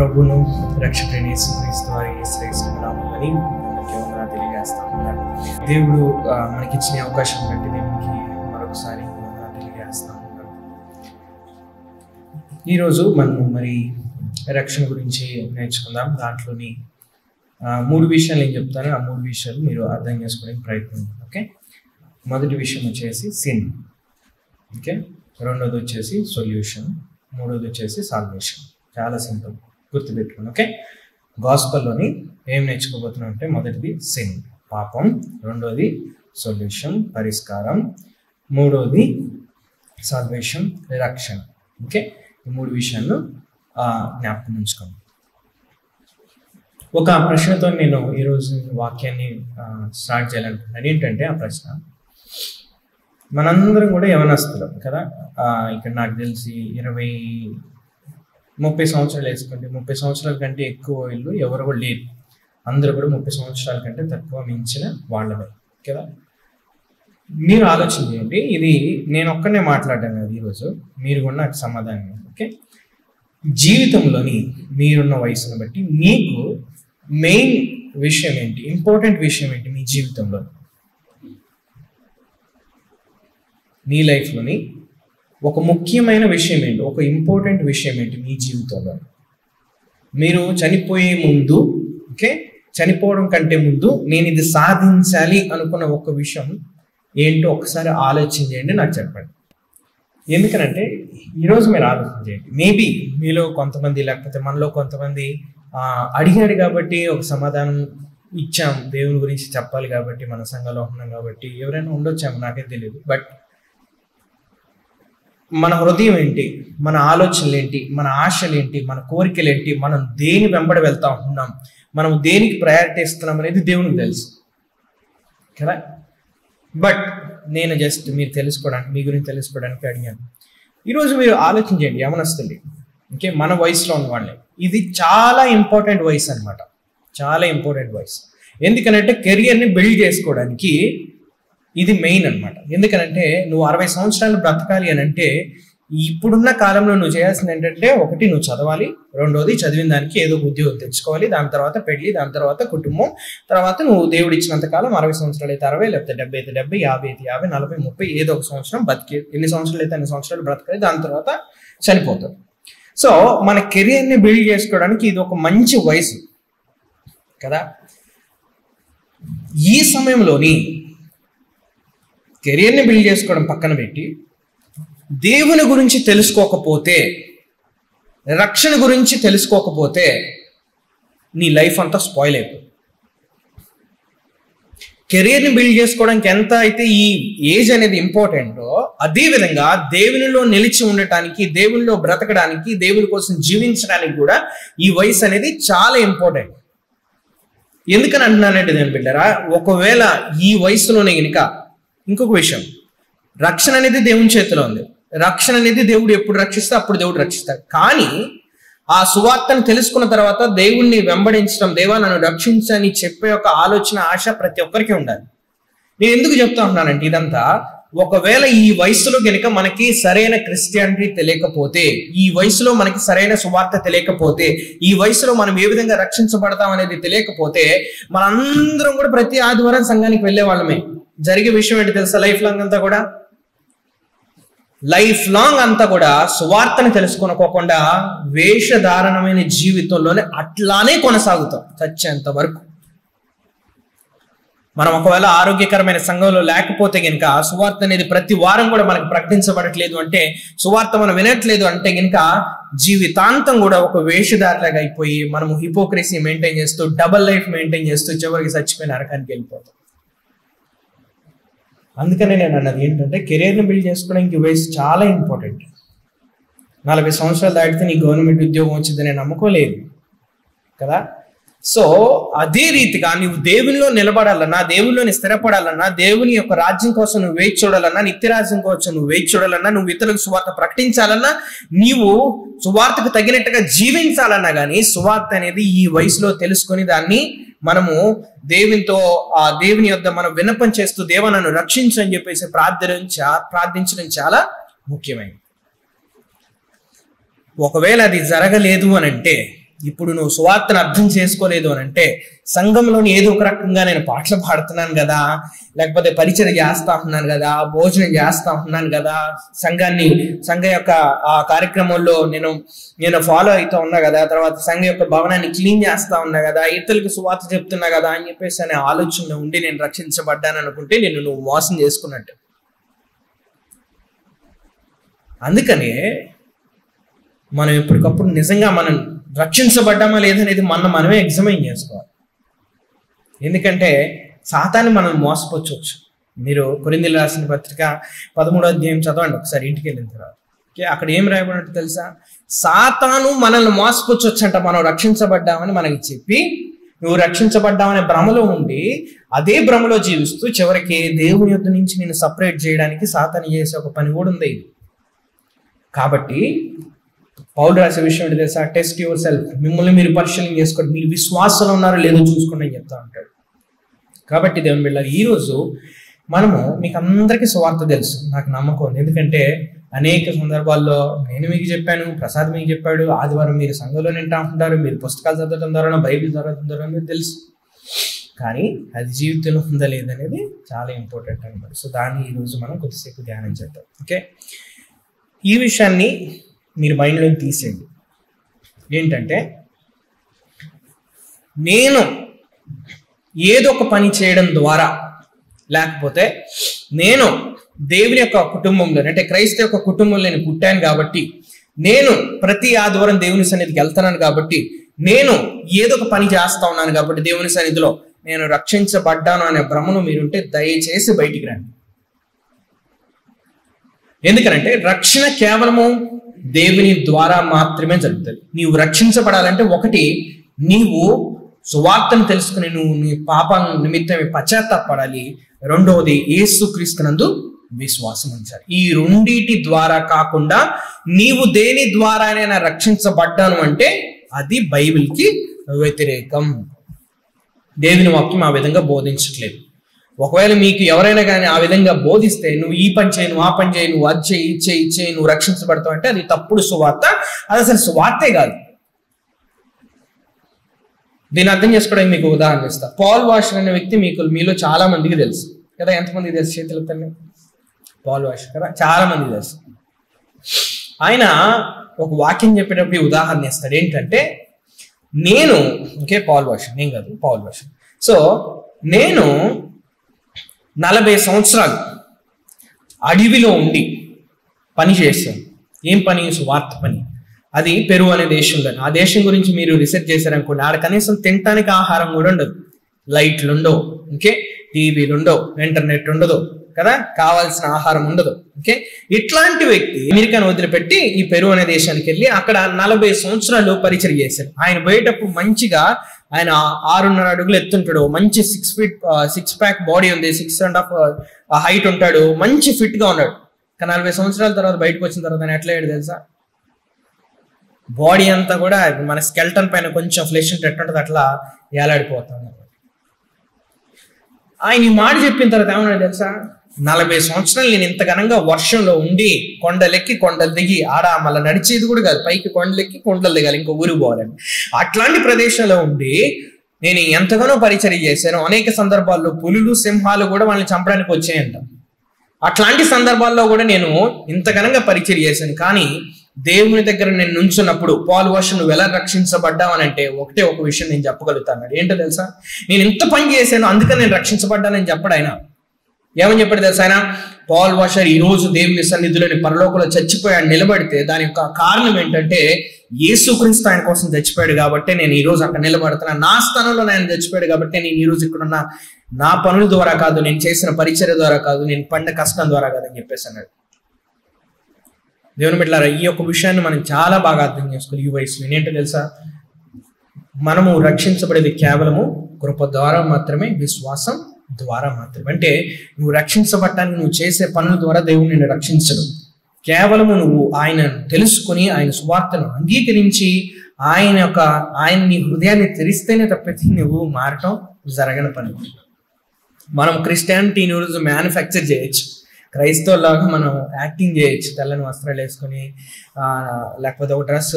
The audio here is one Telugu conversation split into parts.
ప్రభును రక్షకుడైన యేసుక్రీస్తు వారి శ్రేష్ఠమైన నామములో అందరికీ వందనాలు తెలియజేస్తా ఉన్నాను. దేవుడు మనకి ఇచ్చిన అవకాశం బట్టి దేవునికి మరొకసారి వందనాలు తెలియజేస్తా ఉన్నాను. ఈరోజు మనం మరి రక్షణ గురించి నేర్చుకుందాం. దాంట్లోని 3 విషయాలు నేను చెప్తాను. ఆ 3 విషయాలు మీరు అర్థం చేసుకోవడానికి ప్రయత్నం. ఓకే, మొదటి విషయం వచ్చేసి సిన్. ఓకే, రెండోది వచ్చేసి సొల్యూషన్, మూడోది వచ్చేసి సాల్వేషన్. చాలా సింపుల్, గుర్తుపెట్టుకోండి. ఓకే, గాస్పల్లోని ఏం నేర్చుకోబోతున్నాం అంటే మొదటిది సిన్, పాపం, రెండోది సొల్యూషన్, పరిష్కారం, మూడోది సాల్వేషన్, రక్షణ. ఓకే, ఈ 3 విషయాలు జ్ఞాపకం ఉంచుకోండి. ఒక ప్రశ్నతో నేను ఈరోజు వాక్యాన్ని స్టార్ట్ చేయాలనుకుంటున్నాను. ఏంటంటే ఆ ప్రశ్న, మనందరం కూడా యవనస్తులం కదా. ఇక్కడ నాకు తెలిసి 20-30 సంవత్సరాలు వేసుకోండి. 30 సంవత్సరాల కంటే ఎక్కువ వీళ్ళు ఎవరు కూడా లేరు. అందరూ కూడా 30 సంవత్సరాల కంటే తక్కువ మించిన వాళ్ళమే కదా. మీరు ఆలోచన చేయండి. ఇది నేను ఒక్కనే మాట్లాడాను కదా ఈరోజు, మీరు కూడా నాకు సమాధానం. ఓకే, జీవితంలోని మీరున్న వయసును బట్టి మీకు మెయిన్ విషయం ఏంటి, ఇంపార్టెంట్ విషయం ఏంటి మీ జీవితంలో? మీ లైఫ్లోని ఒక ముఖ్యమైన విషయం ఏంటి, ఒక ఇంపార్టెంట్ విషయం ఏంటి మీ జీవితంలో? మీరు చనిపోయే ముందు, ఓకే, చనిపోవడం కంటే ముందు నేను ఇది సాధించాలి అనుకున్న ఒక విషయం ఏంటో ఒకసారి ఆలోచన చేయండి, నాకు చెప్పండి. ఎందుకనంటే ఈరోజు మీరు ఆలోచన చేయండి. మేబీ మీలో కొంతమంది, లేకపోతే మనలో కొంతమంది అడిగాడు కాబట్టి ఒక సమాధానం ఇచ్చాం, దేవుని గురించి చెప్పాలి కాబట్టి, మన సంఘంలో ఉన్నాం కాబట్టి ఎవరైనా ఉండొచ్చాము, నాకేం తెలియదు. బట్ మన హృదయం ఏంటి, మన ఆలోచనలు ఏంటి, మన ఆశలు ఏంటి, మన కోరికలు ఏంటి, మనం దేని వెంబడి వెళ్తా ఉంటున్నాం, మనం దేనికి ప్రయారిటీ ఇస్తున్నాం అనేది దేవునికి తెలుసు కదా. బట్ నేను జస్ట్ మీరు తెలుసుకోవడానికి, మీ గురించి తెలుసుకోవడానికి అడిగాను. ఈరోజు మీరు ఆలోచన చేయండి, యవనస్తులు, ఓకే, మన వయసులో ఉన్న వాళ్ళే. ఇది చాలా ఇంపార్టెంట్ వయసు అనమాట, చాలా ఇంపార్టెంట్ వయసు. ఎందుకనంటే కెరియర్ని బిల్డ్ చేసుకోవడానికి ఇది మెయిన్ అనమాట. ఎందుకనంటే నువ్వు 60 సంవత్సరాలు బ్రతకాలి అని అంటే ఇప్పుడున్న కాలంలో నువ్వు చేయాల్సింది ఏంటంటే, ఒకటి నువ్వు చదవాలి, రెండోది చదివిన దానికి ఏదో ఒక ఉద్యోగం తెచ్చుకోవాలి, దాని తర్వాత పెళ్లి, దాని తర్వాత కుటుంబం, తర్వాత నువ్వు దేవుడు ఇచ్చినంత కాలం 60 సంవత్సరాలు అయితే 60, లేకపోతే 70 అయితే 70, 50 అయితే 50, 40, 30 ఏదో ఒక సంవత్సరం బతికి, ఎన్ని సంవత్సరాలు అయితే అన్ని సంవత్సరాలు బ్రతకాలి, దాని తర్వాత చనిపోతావు. సో మన కెరియర్ని బిల్డ్ చేసుకోవడానికి ఇది ఒక మంచి వయసు కదా. ఈ సమయంలోని కెరియర్ని బిల్డ్ చేసుకోవడం పక్కన పెట్టి దేవుని గురించి తెలుసుకోకపోతే, రక్షణ గురించి తెలుసుకోకపోతే నీ లైఫ్ అంతా స్పాయిల్ అయిపోతుంది. కెరియర్ని బిల్డ్ చేసుకోవడానికి ఎంత అయితే ఈ ఏజ్ అనేది ఇంపార్టెంటో, అదేవిధంగా దేవునిలో నిలిచి ఉండటానికి, దేవునిలో బ్రతకడానికి, దేవుని కోసం జీవించడానికి కూడా ఈ వయసు అనేది చాలా ఇంపార్టెంట్. ఎందుకని అంటున్నానంటే నేను బిడ్డరా, ఒకవేళ ఈ వయసులోనే కనుక, ఇంకొక విషయం, రక్షణ అనేది దేవుని చేతిలో ఉంది. రక్షణ అనేది దేవుడు ఎప్పుడు రక్షిస్తే అప్పుడు దేవుడు రక్షిస్తాడు. కానీ ఆ సువార్తను తెలుసుకున్న తర్వాత దేవుణ్ణి వెంబడించడం, దేవా నన్ను రక్షించని చెప్పే ఒక ఆలోచన, ఆశ ప్రతి ఒక్కరికి ఉండాలి. నేను ఎందుకు చెప్తా ఉన్నానంటే ఇదంతా, ఒకవేళ ఈ వయసులో కనుక మనకి సరైన క్రిస్టియానిటీ తెలియకపోతే, ఈ వయసులో మనకి సరైన సువార్త తెలియకపోతే, ఈ వయసులో మనం ఏ విధంగా రక్షించబడతాం అనేది తెలియకపోతే, మనందరం కూడా ప్రతి ఆదివారం సంఘానికి వెళ్ళే వాళ్ళమే. జరిగే విషయం ఏంటి తెలుసా? లైఫ్ లాంగ్ అంతా కూడా సువార్తను తెలుసుకోనుకోకుండా వేషధారణమైన జీవితంలోనే అట్లానే కొనసాగుతాం చచ్చేంత వరకు. మనం ఒకవేళ ఆరోగ్యకరమైన సంఘంలో లేకపోతే కనుక, సువార్త అనేది ప్రతి వారం కూడా మనకు ప్రకటించబడట్లేదు అంటే, సువార్త మనం వినట్లేదు అంటే కనుక, జీవితాంతం కూడా ఒక వేషధారలాగా అయిపోయి మనము హిపోక్రసీ మెయింటైన్ చేస్తూ, డబల్ లైఫ్ మెయింటైన్ చేస్తూ చివరికి చచ్చిపోయిన నరకానికి వెళ్ళిపోతాం. అందుకనే నేను అన్నది ఏంటంటే, కెరీర్ని బిల్డ్ చేసుకోవడానికి వయసు చాలా ఇంపార్టెంట్. 40 సంవత్సరాలు దాటితే నీ గవర్నమెంట్ ఉద్యోగం వచ్చిందని నమ్మకోలేదు కదా. సో అదే రీతిగా నువ్వు దేవునిలో నిలబడాలన్నా, దేవునిలోని స్థిరపడాలన్నా, దేవుని యొక్క రాజ్యం కోసం నువ్వు వేచి చూడాలన్నా, నిత్యరాజ్యం కోసం నువ్వు వేచి చూడాలన్నా, నువ్వు ఇతరులకు సువార్త ప్రకటించాలన్నా, నీవు సువార్తకు తగినట్టుగా జీవించాలన్నా కానీ సువార్త అనేది ఈ వయసులో తెలుసుకొని దాన్ని మనము దేవునితో, ఆ దేవుని యొద్ద మనం విన్నపం చేస్తూ, దేవా నన్ను రక్షించని చెప్పేసి ప్రార్థించడం చాలా ముఖ్యమైనది. ఒకవేళ అది జరగలేదు అని అంటే, ఇప్పుడు నువ్వు సువార్తను అర్థం చేసుకోలేదు అని అంటే, సంఘంలోని ఏదో ఒక రకంగా నేను పాటలు పాడుతున్నాను కదా, లేకపోతే పరిచయం చేస్తా ఉన్నాను కదా, భోజనం చేస్తా ఉన్నాను కదా, సంఘం యొక్క ఆ కార్యక్రమంలో నేను ఫాలో అవుతూ ఉన్నా కదా, తర్వాత సంఘం యొక్క భవనాన్ని క్లీన్ చేస్తా ఉన్నా కదా, ఇతరులకు సువార్త చెప్తున్నా కదా అని చెప్పేసి అనే ఆలోచన ఉండి నేను రక్షించబడ్డాను అనుకుంటే నువ్వు మోసం చేసుకున్నట్టు. అందుకనే మనం ఎప్పటికప్పుడు నిజంగా మనం రక్షించబడ్డామా లేదనేది మనమే ఎగ్జామైన్ చేసుకోవాలి. ఎందుకంటే సాతాన్ని మనం మోసపోవచ్చు. మీరు కొరింథీయులకు రాసిన పత్రిక 13వ అధ్యాయం చదవండి ఒకసారి ఇంటికి వెళ్ళిన తర్వాత. అక్కడ ఏం రాయబడినట్టు తెలుసా? సాతాను మనల్ని మోసపోవచ్చు అంట. మనం రక్షించబడ్డామని మనకి చెప్పి నువ్వు రక్షించబడ్డామనే భ్రమలో ఉండి అదే భ్రమలో జీవిస్తూ చివరికి దేవుని యొద్ద నుంచి నేను సపరేట్ చేయడానికి సాతాను చేసే ఒక పని కూడా ఉంది. కాబట్టి పౌలు రాసే విషయం ఏంటి తెలుసా? టెస్ట్ యువర్ సెల్ఫ్, మిమ్మల్ని మీరు పరిశీలన చేసుకోండి, మీరు విశ్వాసంలో ఉన్నారో లేదో చూసుకోండి అని చెప్తా ఉంటాడు. కాబట్టి దేవుని బిడ్డలారా, ఈరోజు మనము మీకు అందరికీ సువార్త తెలుసు, నాకు నమ్మకం ఉంది. ఎందుకంటే అనేక సందర్భాల్లో నేను మీకు చెప్పాను, ప్రసాద్ మీకు చెప్పాడు, ఆదివారం మీరు సంఘంలో వింటా ఉంటారు, మీరు పుస్తకాలు చదవడం ద్వారా, బైబిల్ చదవడం ద్వారా మీకు తెలుసు. కానీ అది జీవితంలో ఉందా లేదనేది చాలా ఇంపార్టెంట్ అనమాట. సో దాన్ని ఈరోజు మనం కొద్దిసేపు ధ్యానం చేద్దాం. ఓకే, ఈ విషయాన్ని మీరు మైండ్లో తీసేయండి. ఏంటంటే, నేను ఏదో ఒక పని చేయడం ద్వారా, లేకపోతే నేను దేవుని యొక్క కుటుంబంలో అంటే క్రైస్తవ యొక్క కుటుంబంలో నేను పుట్టాను కాబట్టి, నేను ప్రతి ఆదివారం దేవుని సన్నిధికి వెళ్తున్నాను కాబట్టి, నేను ఏదో ఒక పని చేస్తా ఉన్నాను కాబట్టి దేవుని సన్నిధిలో నేను రక్షించబడ్డాను అనే భ్రమను మీరుంటే దయచేసి బయటికి రండి. ఎందుకంటే రక్షణ కేవలము దేవుని ద్వారా మాత్రమే జరుగుతుంది. నీవు రక్షించబడాలంటే ఒకటి, నీవు సువార్తను తెలుసుకుని నువ్వు నీ పాప నిమిత్తమే పశ్చాత్తాపడాలి. రెండవది, యేసుక్రీస్తునందు విశ్వాసం ఉంచాలి. ఈ రెండిటి ద్వారా కాకుండా నీవు దేని ద్వారానైనా రక్షించబడ్డాను అంటే అది బైబిల్కి వ్యతిరేకం. దేవుని వాక్యం ఆ విధంగా బోధించట్లేదు. ఒకవేళ మీకు ఎవరైనా కానీ ఆ విధంగా బోధిస్తే, నువ్వు ఈ పని చేయి, నువ్వు ఆ పని చేయి, నువ్వు అది చేయి, ఇచ్చే నువ్వు రక్షించబడతావు అంటే అది తప్పుడు సువార్త. అది అసలు సువార్తే కాదు. దీన్ని అర్థం చేసుకోవడానికి మీకు ఉదాహరణ ఇస్తా. పాల్ వాషర్ అనే వ్యక్తి మీలో చాలా మందికి తెలుసు కదా. ఎంతమందికి తెలుసు? చేతులు తల్లి. పాల్ వాషర్ కదా, చాలా మందికి తెలుసు. ఆయన ఒక వాక్యం చెప్పేటప్పుడు ఈ ఉదాహరణ ఇస్తాడు. ఏంటంటే, పాల్ వాషర్, నేను కాదు, పాల్ వాషర్. సో నేను 40 సంవత్సరాలు అడవిలో ఉండి పని చేశాను. ఏం పని? సువార్త పని. అది పెరు అనే దేశంలో. ఆ దేశం గురించి మీరు రీసెర్చ్ చేశారనుకోండి, ఆడ కనీసం తినడానికి ఆహారం కూడా ఉండదు, లైట్లు ఉండవు, టీవీలు ఉండవు, ఇంటర్నెట్ ఉండదు కదా, కావాల్సిన ఆహారం ఉండదు. ఇట్లాంటి వ్యక్తి అమెరికాను వదిలిపెట్టి ఈ పెరు అనే దేశానికి వెళ్ళి అక్కడ 40 సంవత్సరాలు పరిచయం చేశాడు. ఆయన పోయేటప్పుడు మంచిగా ఆయన 6.5 అడుగులు ఎత్తుంటాడు, మంచి 6 ప్యాక్ బాడీ ఉంది, 6.5 హైట్ ఉంటాడు, మంచి ఫిట్ గా ఉన్నాడు. 40 సంవత్సరాల తర్వాత బయటకు వచ్చిన తర్వాత ఆయన ఎట్లా అయ్యాడు తెలుసా? బాడీ అంతా కూడా మన స్కెల్టన్ పైన కొంచెం ఫ్లెష్ ఎట్టుంటది అట్లా ఏలాడిపోతాడు. ఆయన ఈ మాట చెప్పిన తర్వాత ఏమన్నాడు తెలుసా? 40 సంవత్సరాలు నేను ఇంత ఘనంగా వర్షంలో ఉండి కొండలెక్కి కొండలు దిగి ఆడ మళ్ళీ నడిచేది కూడా కాదు, పైకి కొండలెక్కి కొండలు దిగాలి, ఇంకో ఊరు పోవాలని. అట్లాంటి ప్రదేశంలో ఉండి నేను ఎంతగానో పరిచర్య చేశాను. అనేక సందర్భాల్లో పులులు, సింహాలు కూడా వాళ్ళని చంపడానికి వచ్చాయంట. అట్లాంటి సందర్భాల్లో కూడా నేను ఇంత ఘనంగా పరిచర్య చేశాను. కానీ దేవుని దగ్గర నేను నుంచున్నప్పుడు, పాల్ వాషర్ నువ్వు ఎలా రక్షించబడ్డావు అని అంటే ఒక విషయం నేను చెప్పగలుగుతాను. ఏంటో తెలుసా? నేను ఇంత పని చేశాను అందుకని నేను రక్షించబడ్డానని చెప్పాడు ఆయన. ఏమని చెప్పాడు తెలుసా ఆయన? పాల్ వాషర్ ఈ రోజు దేవుని సన్నిధిలోని పరలోకంలో చచ్చిపోయాడు, నిలబడితే దాని యొక్క కారణం ఏంటంటే యేసుక్రీస్తు ఆయన కోసం చచ్చిపోయాడు కాబట్టి నేను ఈ రోజు అక్కడ నిలబడుతున్నా. నా స్థానంలో ఆయన చచ్చిపోయాడు కాబట్టి నేను ఈ రోజు ఇక్కడ నా పనుల ద్వారా కాదు, నేను చేసిన పరిచర్య ద్వారా కాదు, నేను పడిన కష్టం ద్వారా కాదని చెప్పేసి అన్నాడు. దేవుని బిడ్డలారా, ఈ యొక్క విషయాన్ని మనం చాలా బాగా అర్థం చేసుకోవాలి. ఈ వయసులో ఏంటో తెలుసా? మనము రక్షించబడేది కేవలము కృప ద్వారా మాత్రమే, విశ్వాసం ద్వారా మాత్రమే. అంటే నువ్వు రక్షించబడటానికి నువ్వు చేసే పనుల ద్వారా దేవుడు నిన్ను రక్షించడు. కేవలము నువ్వు ఆయన తెలుసుకుని, ఆయన సువార్తను అంగీకరించి, ఆయన నీ హృదయాన్ని తెరిస్తేనే తప్పితే నువ్వు మారటం జరగని పని. మనం క్రిస్టియానిటీని రోజు మ్యానుఫ్యాక్చర్ చేయొచ్చు, క్రైస్తవులాగా మనం యాక్టింగ్ చేయొచ్చు, తెల్లని వస్త్రాలు వేసుకొని లేకపోతే ఒక డ్రెస్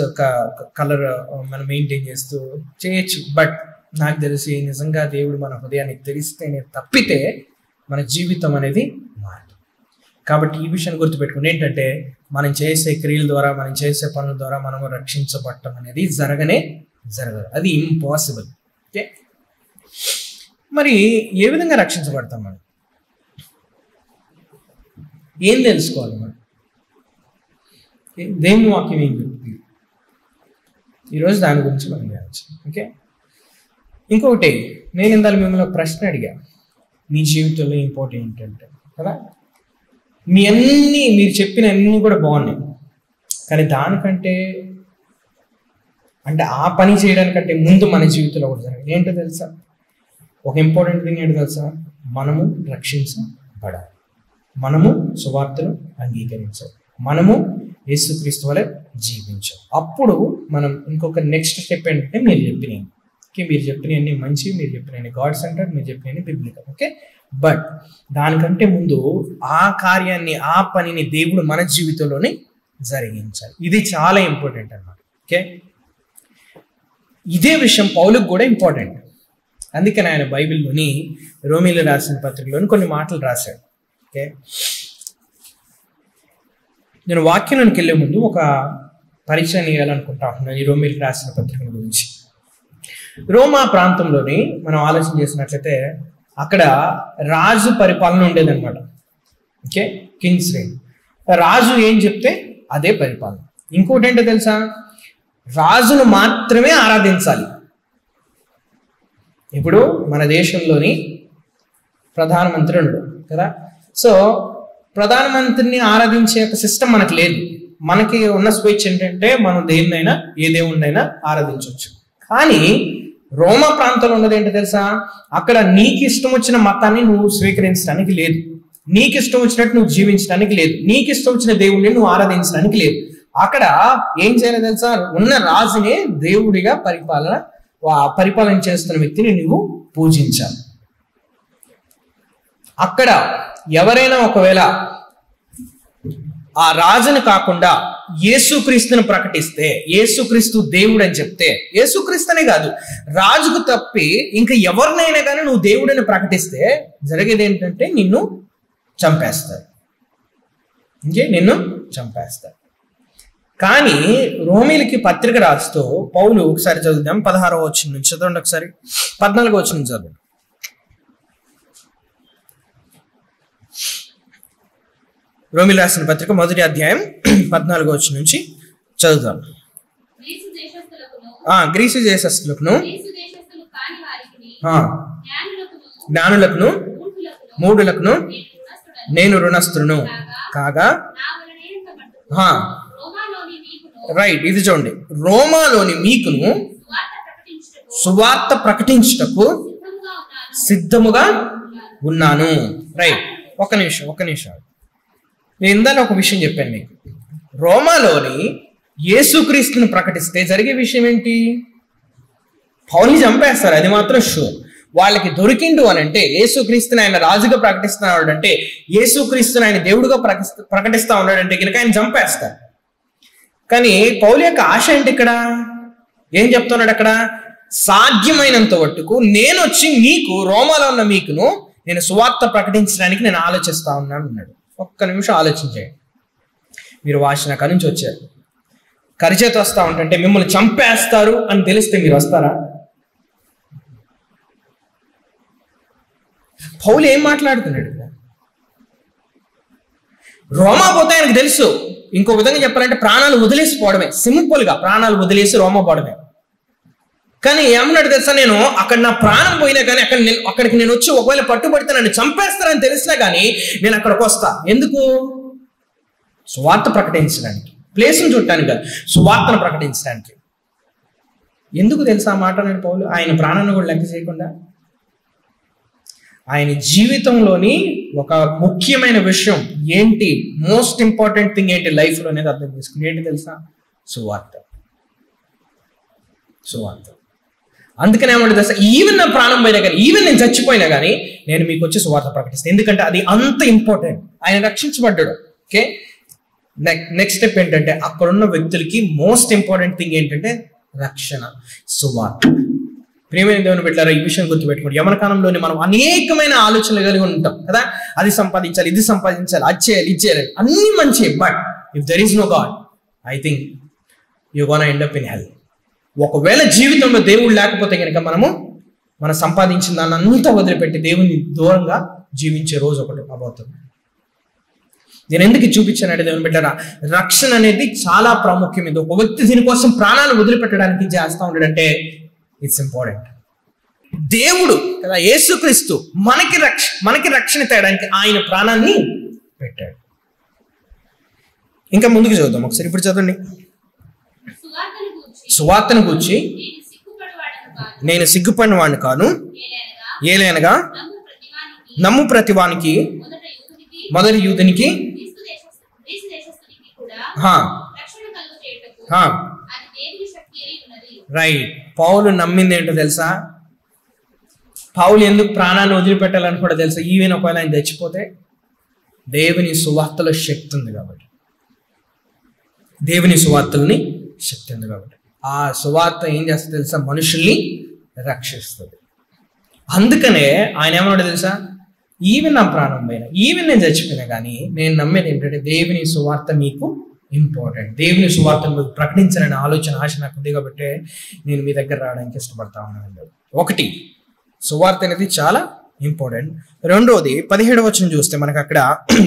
కలర్ మనం మెయింటైన్ చేస్తూ చేయొచ్చు. బట్ నాకు తెలిసి నిజంగా దేవుడు మన హృదయానికి తెలిస్తేనే తప్పితే మన జీవితం అనేది మారదు. కాబట్టి ఈ విషయాన్ని గుర్తుపెట్టుకుని ఏంటంటే మనం చేసే క్రియల ద్వారా, మనం చేసే పనుల ద్వారా మనము రక్షించబడటం అనేది జరగదు, అది ఇంపాసిబుల్. ఓకే, మరి ఏ విధంగా రక్షించబడతాం మనం? ఏం తెలుసుకోవాలి మనం? దేవుని వాక్యం ఏం చెప్తుంది? ఈరోజు దాని గురించి మనం చేయవచ్చు. ఓకే, ఇంకొకటి, నేను ఇందాక మిమ్మల్ని ప్రశ్న అడిగా, మీ జీవితంలో ఇంపార్టెంట్ ఏంటంటే కదా, మీరు చెప్పిన అన్నీ కూడా బాగున్నాయి, కానీ దానికంటే అంటే ఆ పని చేయడానికంటే ముందు మన జీవితంలో కూడా జరగాలి. ఏంటో తెలుసా? ఒక ఇంపార్టెంట్ థింగ్ ఏంటో తెలుసా? మనము రక్షించబడాలి, మనము సువార్తను అంగీకరించాలి, మనము యేసుక్రీస్తు వలె జీవించాలి. అప్పుడు మనం ఇంకొక నెక్స్ట్ స్టెప్ ఏంటంటే మీరు చెప్పినవి. ఓకే, మీరు చెప్పినవన్నీ మంచి, మీరు చెప్పినవన్నీ గాడ్ సెంటర్, మీరు చెప్పినవన్నీ బిబ్లికల్. ఓకే, బట్ దానికంటే ముందు ఆ కార్యాన్ని, ఆ పనిని దేవుడు మన జీవితంలోనే జరిగించాలి. ఇది చాలా ఇంపార్టెంట్ అన్నమాట. ఓకే, ఇదే విషయం పౌలుకు కూడా ఇంపార్టెంట్. అందుకని ఆయన బైబిల్లోని రోమీలు రాసిన పత్రికలోని కొన్ని మాటలు రాశాడు. ఓకే, నేను వాక్యానికి వెళ్ళే ముందు ఒక పరిచయం ఇవ్వాలనుకుంటా ఉన్నాను ఈ రోమీలు రాసిన పత్రికల గురించి. రోమా ప్రాంతంలోని మనం ఆలోచన చేసినట్లయితే అక్కడ రాజు పరిపాలన ఉండేదన్నమాట. Okay, Kings rain. రాజు ఏం చెప్తే అదే పరిపాలన. ఇంకోటి ఏంటో తెలుసా? రాజును మాత్రమే ఆరాధించాలి. ఇప్పుడు మన దేశంలోని ప్రధానమంత్రి ఉన్నాడు కదా, సో ప్రధానమంత్రిని ఆరాధించే ఒక సిస్టమ్ మనకు లేదు. మనకి ఉన్న స్వేచ్ఛ ఏంటంటే మనం దేన్నైనా, ఏ దేవుణ్ణైనా ఆరాధించవచ్చు. కానీ రోమా ప్రాంతంలో ఉన్నది ఏంటో తెలుసా? అక్కడ నీకు ఇష్టం వచ్చిన మతాన్ని నువ్వు స్వీకరించడానికి లేదు, నీకు ఇష్టం వచ్చినట్టు నువ్వు జీవించడానికి లేదు, నీకు ఇష్టం వచ్చిన దేవుడిని నువ్వు ఆరాధించడానికి లేదు. అక్కడ ఏం చేయాలో తెలుసా? ఉన్న రాజునే దేవుడిగా పరిపాలన చేస్తున్న వ్యక్తిని నువ్వు పూజించాలి. అక్కడ ఎవరైనా ఒకవేళ ఆ రాజును కాకుండా యేసుక్రీస్తును ప్రకటిస్తే, యేసుక్రీస్తు దేవుడు అని చెప్తే, యేసుక్రీస్తునే కాదు రాజుకు తప్పి ఇంకా ఎవరినైనా కానీ నువ్వు దేవుడిని ప్రకటిస్తే జరిగేది ఏంటంటే నిన్ను చంపేస్తారు. కానీ రోమీలకి పత్రిక రాస్తూ పౌలు, ఒకసారి చదువుదాం, 16వ వచనం నుంచి చదవండి, ఒకసారి 14వ వచనం నుంచి చదవండి. రోమీలు రాసిన పత్రిక 1వ అధ్యాయం 14వ వచనం నుంచి చదువుతాం. గ్రీసు దేశస్థులకును జ్ఞానులకును మూఢులకును నేను రుణస్థులను కాగా, రైట్, ఇది చూడండి, రోమాలోని మీకును సువార్త ప్రకటించుటకు సిద్ధముగా ఉన్నాను. రైట్, ఒక్క నిమిషం నేను ఇందాక ఒక విషయం చెప్పాను మీకు. రోమాలోని యేసుక్రీస్తుని ప్రకటిస్తే జరిగే విషయం ఏంటి? పౌలుని చంపేస్తారు, అది మాత్రం షూర్. వాళ్ళకి దొరికిండు అని అంటే, యేసుక్రీస్తుని ఆయన రాజుగా ప్రకటిస్తున్నాడు అంటే, యేసుక్రీస్తుని ఆయన దేవుడుగా ప్రకటిస్తా ఉన్నాడంటే కనుక ఆయన చంపేస్తారు. కానీ పౌలు యొక్క ఆశ ఏంటి? ఇక్కడ ఏం చెప్తున్నాడు? అక్కడ సాధ్యమైనంత మట్టుకు నేను వచ్చి మీకు, రోమాలో ఉన్న మీకును నేను సువార్త ప్రకటించడానికి నేను ఆలోచిస్తా ఉన్నాను అన్నాడు. ఒక్క నిమిషం ఆలోచించండి. మీరు వాషినాక నుంచి వచ్చారు, కరిచేత వస్తా ఉంటుంటే మిమ్మల్ని చంపేస్తారు అని తెలిస్తే మీరు వస్తారా? పౌలు ఏం మాట్లాడుతున్నాడు? రోమా పోతే ఆయనకు తెలుసు. ఇంకో విధంగా చెప్పాలంటే ప్రాణాలు వదిలేసిపోవడమే, సింపుల్ గా ప్రాణాలు వదిలేసి రోమా పోవడమే. కానీ ఏమన్నాడు తెలుసా? నేను అక్కడ నా ప్రాణం పోయినా కానీ అక్కడికి నేను వచ్చి ఒకవేళ పట్టుబడితే నన్ను చంపేస్తారని తెలిసినా కానీ నేను అక్కడికి వస్తా. ఎందుకు? సువార్త ప్రకటించడానికి, ప్లేస్ను చూడటానికి కాదు, సువార్తను ప్రకటించడానికి. ఎందుకు తెలుసా ఆ మాట అన్నాడు పౌలు? ఆయన ప్రాణాన్ని కూడా లెక్క చేయకుండా ఆయన జీవితంలోని ఒక ముఖ్యమైన విషయం ఏంటి, మోస్ట్ ఇంపార్టెంట్ థింగ్ ఏంటి లైఫ్లో అనేది అర్థం చేసుకుని, ఏంటి తెలుసా? సువార్త. అందుకనే ఏమంటుంది తెలుసా? ఈవెన్ నా ప్రాణం పోయినా కానీ, ఈవెన్ నేను చచ్చిపోయినా కానీ నేను మీకు వచ్చి సువార్త ప్రకటిస్తాను. ఎందుకంటే అది అంత ఇంపార్టెంట్, ఆయన రక్షించబడ్డాడు. ఓకే, నెక్స్ట్ స్టెప్ ఏంటంటే అక్కడున్న వ్యక్తులకి మోస్ట్ ఇంపార్టెంట్ థింగ్ ఏంటంటే రక్షణ, సువార్త. ప్రియమైన దేవుని బిడ్డలారా, ఈ విషయం గుర్తుపెట్టుకోండి. యవన కాలంలోనే మనం అనేకమైన ఆలోచనలు కలిగి ఉంటాం కదా, అది సంపాదించాలి, ఇది సంపాదించాలి, అది చేయాలి, ఇది చేయాలి, అన్ని మంచి. But if there is no God, I think you gonna end up in hell. ఒకవేళ జీవితంలో దేవుడు లేకపోతే కనుక మనం సంపాదించిన దాన్ని అంతా వదిలిపెట్టి దేవుని దూరంగా జీవించే రోజు ఒకటి అబౌతుంది. నేను ఎందుకు చూపించానంటే దేవుని బిడ్డరా, రక్షణ అనేది చాలా ప్రాముఖ్యమైనది. ఒక వ్యక్తి దీనికోసం ప్రాణాలు వదిలిపెట్టడానికి చేస్తూ ఉంటాడంటే ఇట్స్ ఇంపార్టెంట్. దేవుడు కదా, యేసుక్రీస్తు మనకి రక్షణ తేయడానికి ఆయన ప్రాణాన్ని పెట్టాడు. ఇంకా ముందుకు చదువుదాం ఒకసారి. ఇప్పుడు చదవండి. సువార్తను గూర్చి నేను సిగ్గుపడిన వాడిని కాను, ఏలైనగా నమ్ము ప్రతివానికి, మొదటి యూదునికి రైట్. పౌలు నమ్మింది ఏంటో తెలుసా? పౌలు ఎందుకు ప్రాణాన్ని వదిలిపెట్టాలని కూడా తెలుసా? ఈవెన్ ఒకవేళ ఆయన తెచ్చిపోతే దేవుని సువార్తలో శక్తి ఉంది కాబట్టి, దేవుని సువార్తల్ని శక్తి ఉంది కాబట్టి ఆ సువార్త ఏం చేస్తుంది తెలుసా? మనుషుల్ని రక్షిస్తుంది. అందుకనే ఆయన ఏమన్నాడు తెలుసా? ఈవెన్ నా ప్రాణం పైన, ఈవెన్ నేను చచ్చిపోయినా కానీ నేను నమ్మేది ఏంటంటే దేవుని సువార్త మీకు ఇంపార్టెంట్. దేవుని సువార్తను మీకు ప్రకటించాలనే ఆలోచన, ఆశ నాకు ఉంది కాబట్టి నేను మీ దగ్గర రావడానికి ఇష్టపడతా ఉన్నాను. ఒకటి, సువార్త అనేది చాలా ఇంపార్టెంట్. రెండోది 17వ వచనం చూస్తే మనకు అక్కడ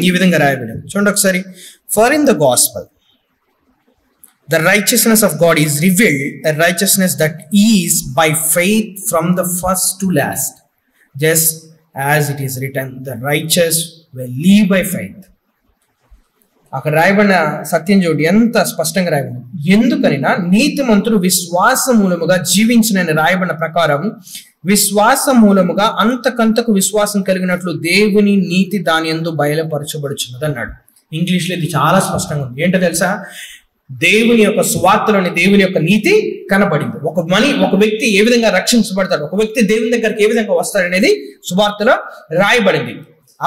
ఈ విధంగా రాయబడింది. చూడండి ఒకసారి. For in the gospel the righteousness of God is revealed, a righteousness that is by faith from the first to last, just as it is written, the righteous will live by faith. అక్కడ రాయబడిన సత్యం చూడండి ఎంత స్పష్టంగా రాయబడింది. ఎందుకనినా నీతిమంతుడు విశ్వాస మూలముగా జీవించిన రాయబడిన ప్రకారం విశ్వాస మూలముగా అంతకంతకు విశ్వాసం కలిగినట్లు దేవుని నీతి దాని యందు బయలుపరచబడుచున్నది అన్నాడు. ఇంగ్లీష్లో ఇది చాలా స్పష్టంగా ఉంది. ఏంటో తెలుసా? దేవుని యొక్క సువార్తలోని దేవుని యొక్క నీతి కనబడింది. ఒక వ్యక్తి ఏ విధంగా రక్షించబడతాడు, ఒక వ్యక్తి దేవుని దగ్గరికి ఏ విధంగా వస్తాడనేది సువార్తలో రాయబడింది.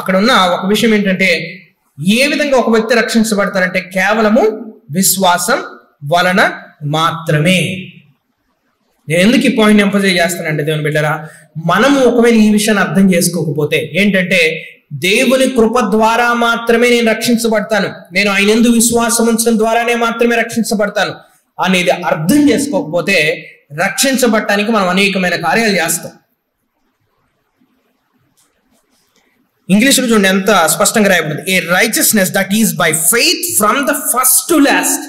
అక్కడ ఉన్న ఒక విషయం ఏంటంటే, ఏ విధంగా ఒక వ్యక్తి రక్షించబడతాడంటే కేవలము విశ్వాసం వలన మాత్రమే. నేను ఎందుకు ఈ పాయింట్ ఎంఫసైజ్ చేస్తానంటే దేవుని బిడ్డరా, మనము ఒకవేళ ఈ విషయాన్ని అర్థం చేసుకోకపోతే ఏంటంటే, దేవుని కృప ద్వారా మాత్రమే నేను రక్షించబడతాను, నేను ఆయన యందు విశ్వాసం ఉంచడం ద్వారానే మాత్రమే రక్షించబడతాను అనేది అర్థం చేసుకోకపోతే రక్షించబడటానికి మనం అనేకమైన కార్యాలు చేస్తాం. ఇంగ్లీష్లో చూడండి ఎంత స్పష్టంగా రాయబడింది. A righteousness that is by faith from the first to last.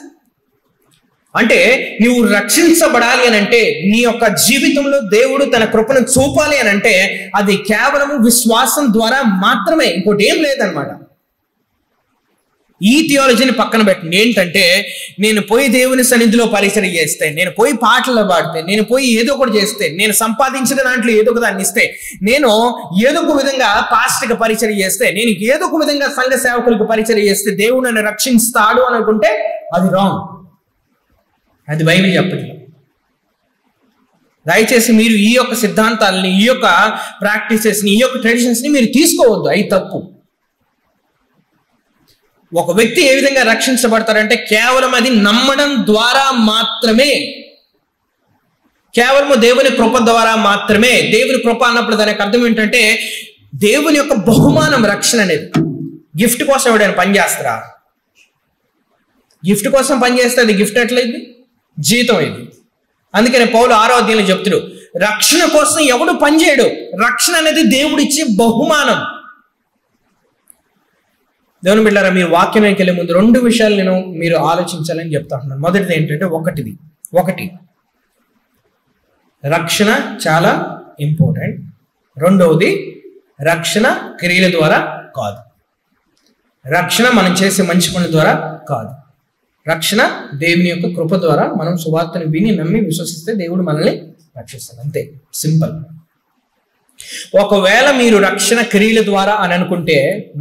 అంటే నువ్వు రక్షించబడాలి అని అంటే, నీ యొక్క జీవితంలో దేవుడు తన కృపను చూపాలి అని అంటే అది కేవలము విశ్వాసం ద్వారా మాత్రమే, ఇంకోటి ఏం లేదనమాట. ఈ థియాలజీని పక్కన పెట్టండి. ఏంటంటే, నేను పోయి దేవుని సన్నిధిలో పరిచయం చేస్తే, నేను పోయి పాటలు పాడితే, నేను పోయి ఏదో ఒకటి చేస్తే, నేను సంపాదించిన దాంట్లో ఏదో ఒక దాన్ని ఇస్తే, నేను ఏదో ఒక విధంగా పాస్టర్కి పరిచయం చేస్తే, నేను ఏదో ఒక విధంగా సంఘ సేవకులకు పరిచయం చేస్తే దేవుడు నన్ను రక్షిస్తాడు అని అనుకుంటే అది రాంగ్. అది బైబిల్ చెప్పట్లేదు. దయచేసి మీరు ఈ యొక్క సిద్ధాంతాలని, ఈ యొక్క ప్రాక్టీసెస్ని, ఈ యొక్క ట్రెడిషన్స్ని మీరు తీసుకోవద్దు, అవి తప్పు. ఒక వ్యక్తి ఏ విధంగా రక్షించబడతారంటే కేవలం అది నమ్మడం ద్వారా మాత్రమే, కేవలము దేవుని కృప ద్వారా మాత్రమే. దేవుని కృప అన్నప్పుడు దానికి అర్థం ఏంటంటే దేవుని యొక్క బహుమానం రక్షణ అనేది. గిఫ్ట్ కోసం ఎవడైనా పని చేస్తారా? గిఫ్ట్ కోసం పని చేస్తే అది గిఫ్ట్ ఎట్లయింది? జీతం ఇది. అందుకనే పౌలు 6వ అధ్యాయంలో చెప్తాడు, రక్షణ కోసం ఎవడు పనిచేయడు, రక్షణ అనేది దేవుడు ఇచ్చే బహుమానం. దేవుని బిడ్డలారా, మీరు వాక్యానికి వెళ్ళే ముందు 2 విషయాలు నేను మీరు ఆలోచించాలని చెప్తా ఉన్నాను. మొదటిది ఏంటంటే, ఒకటి రక్షణ చాలా ఇంపార్టెంట్. రెండవది రక్షణ క్రియల ద్వారా కాదు, రక్షణ మనం చేసే మంచి పనుల ద్వారా కాదు. రక్షణ దేవుని యొక్క కృప ద్వారా మనం సువార్తను విని నమ్మి విశ్వసిస్తే దేవుడు మనల్ని రక్షిస్తాడు, అంతే, సింపుల్. ఒకవేళ మీరు రక్షణ క్రియల ద్వారా అని అనుకుంటే